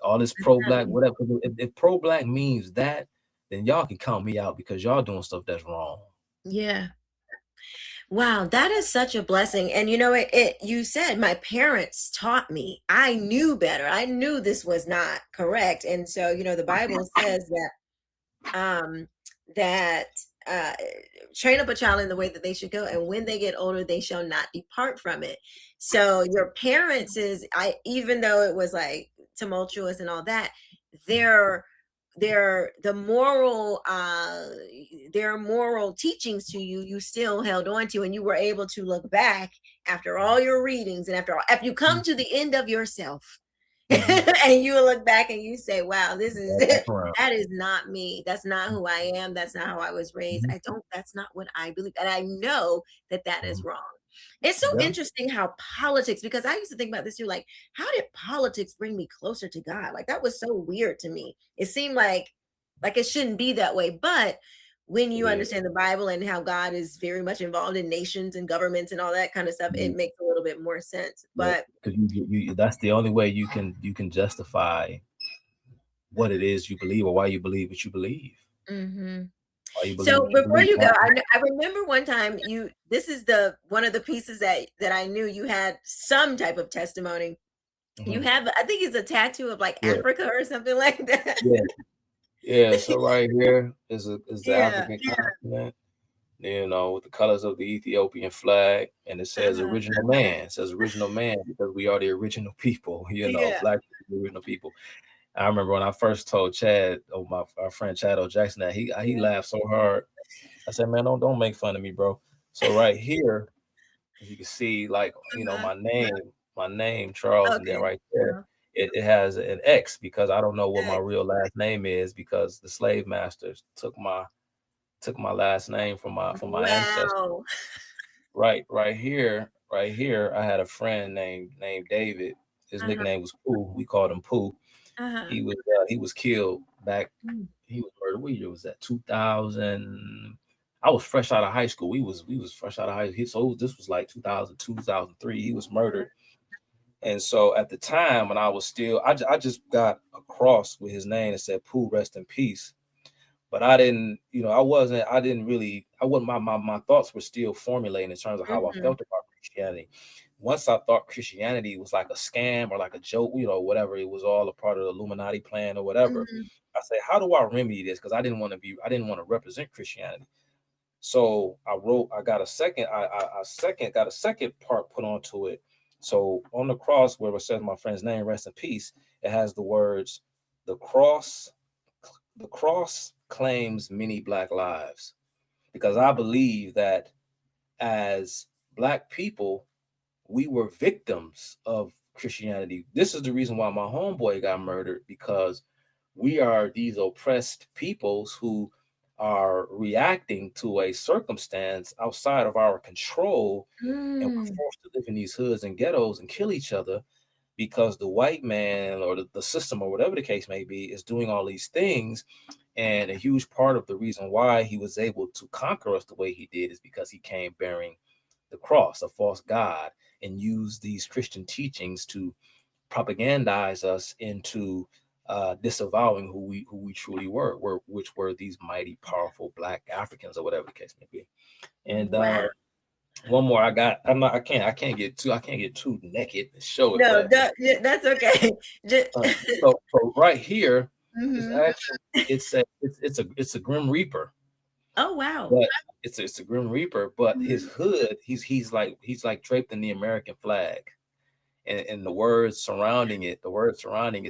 All this pro-black, whatever. If pro-black means that, then y'all can count me out because y'all doing stuff that's wrong. Yeah. Wow, that is such a blessing. And you said my parents taught me. I knew better. I knew this was not correct. And so, the Bible says that train up a child in the way that they should go, and when they get older, they shall not depart from it. So your parents even though it was like tumultuous and all that, their moral teachings to you still held on to, and you were able to look back after all your readings and after you come to the end of yourself, and you look back and you say, wow, that is not me. That's not who I am. That's not how I was raised. That's not what I believe. And I know that is wrong. It's so interesting how politics, because I used to think about this too, like, how did politics bring me closer to God? Like, that was so weird to me. It seemed like it shouldn't be that way. But when you understand the Bible and how God is very much involved in nations and governments and all that kind of stuff, it makes a little bit more sense. But because you that's the only way you can justify what it is you believe or why you believe what you believe. Why you believe so what you before believe. you go, I remember one time this is one of the pieces that I knew you had some type of testimony. You have, I think it's a tattoo of like Africa or something like that. Yeah. So right here is the Yeah. African continent, with the colors of the Ethiopian flag, and it says original man. It says original man because we are the original people, Black people, the original people. I remember when I first told Chad, our friend Chad O. Jackson, that he laughed so hard. I said, man, don't make fun of me, bro. So right here, as you can see, like, my name, Charles, and then right there, it has an X because I don't know what my real last name is because the slave masters took my last name from my ancestors. Right here, I had a friend named David. His nickname was Pooh. We called him Pooh. He was killed back. He was murdered. What year was that? 2000. I was fresh out of high school. We was fresh out of high school. So this was like 2002, 2003. He was murdered. And so at the time when I was still, I just got a cross with his name that said Pooh, rest in peace. But I didn't, my thoughts were still formulating in terms of how I felt about Christianity. Once I thought Christianity was like a scam or like a joke, whatever, it was all a part of the Illuminati plan or whatever. I say, how do I remedy this? Because I didn't want to represent Christianity. So I got a second part put onto it. So on the cross where it says my friend's name, rest in peace, it has the words, the cross claims many Black lives. Because I believe that as Black people, we were victims of Christianity. This is the reason why my homeboy got murdered, because we are these oppressed peoples who are reacting to a circumstance outside of our control, and we're forced to live in these hoods and ghettos and kill each other because the white man or the system or whatever the case may be is doing all these things. And a huge part of the reason why he was able to conquer us the way he did is because he came bearing the cross, a false god, and used these Christian teachings to propagandize us into disavowing who we truly were, which were these mighty, powerful Black Africans or whatever the case may be. And one more I can't get too naked and show it. No, But that's okay. so right here is actually it's a Grim Reaper. Oh wow. But it's a Grim Reaper, but his hood, he's like draped in the American flag. And the words surrounding it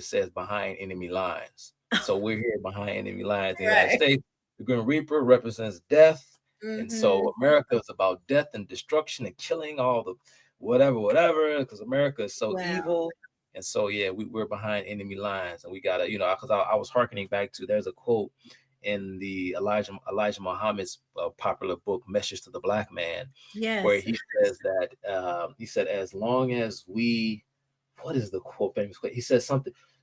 says behind enemy lines. So we're here behind enemy lines in the United States. The Grim Reaper represents death. And so America is about death and destruction and killing all the whatever, because America is so evil. And so, yeah, we're behind enemy lines, and we gotta, because I was hearkening back to, there's a quote in the Elijah Muhammad's popular book, Message to the Black Man, where he says that, he said, as long as what is the quote, famous quote? He says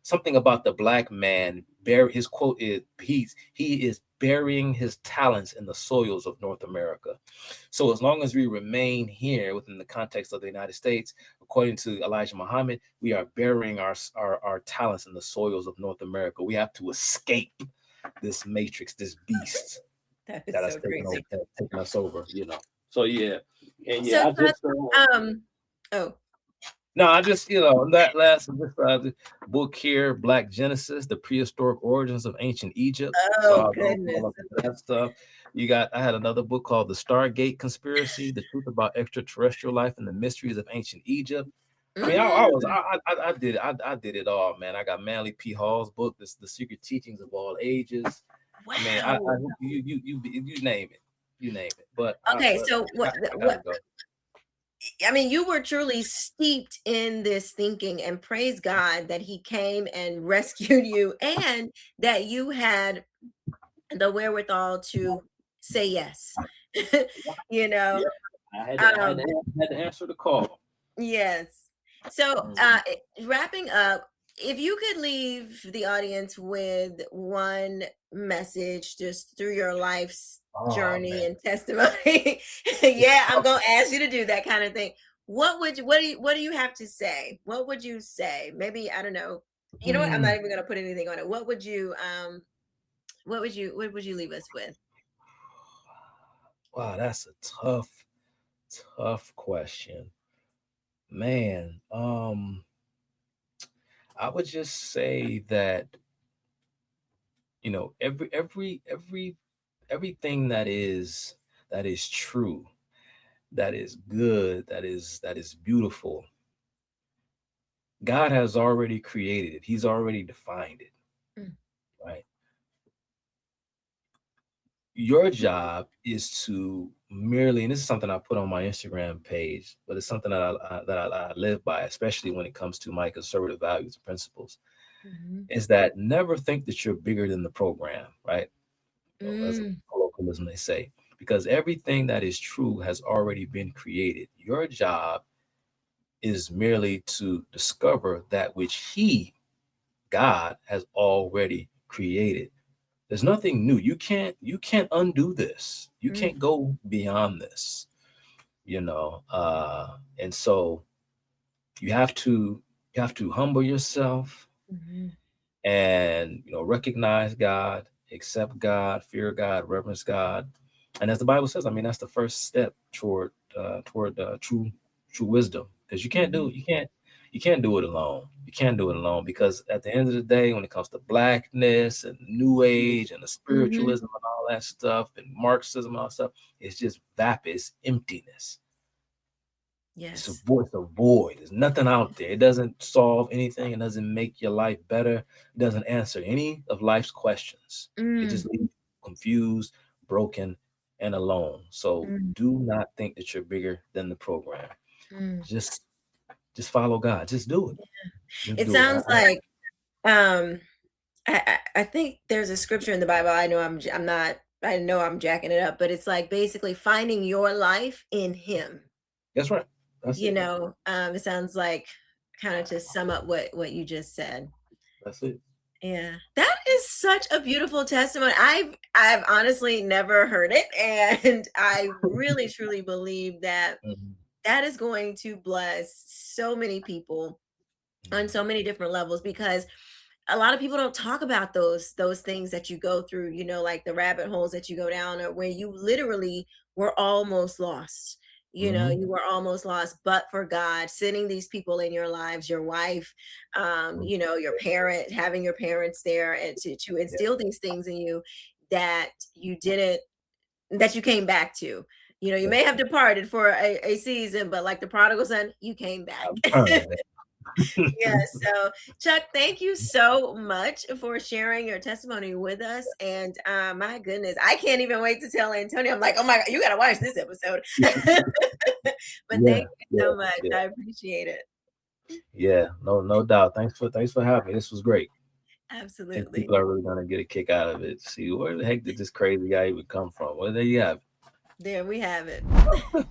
something about the Black man, his quote is, he is burying his talents in the soils of North America. So as long as we remain here within the context of the United States, according to Elijah Muhammad, we are burying our talents in the soils of North America. We have to escape this matrix, this beast that has taken us over, So yeah. And yeah, I just I just, that last book here, Black Genesis, the prehistoric origins of ancient Egypt. Oh, goodness. That stuff. I had another book called The Stargate Conspiracy, the truth about extraterrestrial life and the mysteries of ancient Egypt. I mean, I did it all, man. I got Manly P. Hall's book, The Secret Teachings of All Ages. Wow. I mean, you name it. You name it. But okay, so what I mean, you were truly steeped in this thinking, and praise God that he came and rescued you, and that you had the wherewithal to say yes. I had to answer the call. Yes. So wrapping up, if you could leave the audience with one message just through your life's Oh journey man. and testimony. Yeah, I'm gonna ask you to do that kind of thing. What do you have to say? What would you say? Maybe I don't know. You know what? I'm Hmm. not even gonna put anything on it. What would you leave us with? Wow, that's a tough question. Man, I would just say that, everything that is true, that is good, that is beautiful, God has already created it. He's already defined it, Mm, right? Your job is to merely, and this is something I put on my Instagram page, but it's something that I live by, especially when it comes to my conservative values and principles, mhm, is that never think that you're bigger than the program, right? As a mm, colloquialism they say, because everything that is true has already been created. Your job is merely to discover that which God, has already created. There's nothing new. You can't undo this. You mm, can't go beyond this. And so you have to humble yourself mhm, and recognize God, accept God, fear God, reverence God. And as the Bible says, I mean, that's the first step toward true wisdom, because mhm, you can't do it alone. You can't do it alone, because at the end of the day, when it comes to blackness and new age and the mhm. spiritualism and all that stuff and Marxism and all that stuff, it's just vapid, it's emptiness. It's a Yes. void. It's a void. There's nothing out there. It doesn't solve anything. It doesn't make your life better. It doesn't answer any of life's questions. It just Mm, leaves you confused, broken, and alone. So mm, do not think that you're bigger than the program. mm. Just just follow God. Just do it. Just It do it. sounds like um I think there's a scripture in the Bible. I'm not I know I'm jacking it up, but it's like basically finding your life in him. That's right. That's it. It sounds like kind of to sum up what you just said. That's it. Yeah. That is such a beautiful testimony. I've honestly never heard it, and I really truly believe that Mhm. that is going to bless so many people on so many different levels, because a lot of people don't talk about those things that you go through, like the rabbit holes that you go down, or where you literally were almost lost. Mhm. You were almost lost, but for God sending these people in your lives, your wife, Mhm. your parent, having your parents there, and to Yeah. instill these things in you that you didn't, that you came back to. You That's may have right. departed for a season, but like the prodigal son, you came back. I'm trying. Yeah, so Chuck, thank you so much for sharing your testimony with us. And my goodness, I can't even wait to tell Antonio. I'm like, oh my God, you got to watch this episode. But Yeah. thank you Yeah. so much. Yeah. I appreciate it. Yeah. No doubt. Thanks for having me. This was great. I think Absolutely. people are really gonna get a kick out of it. See, where the heck did this crazy guy even come from? Well, there you have There we have it. it.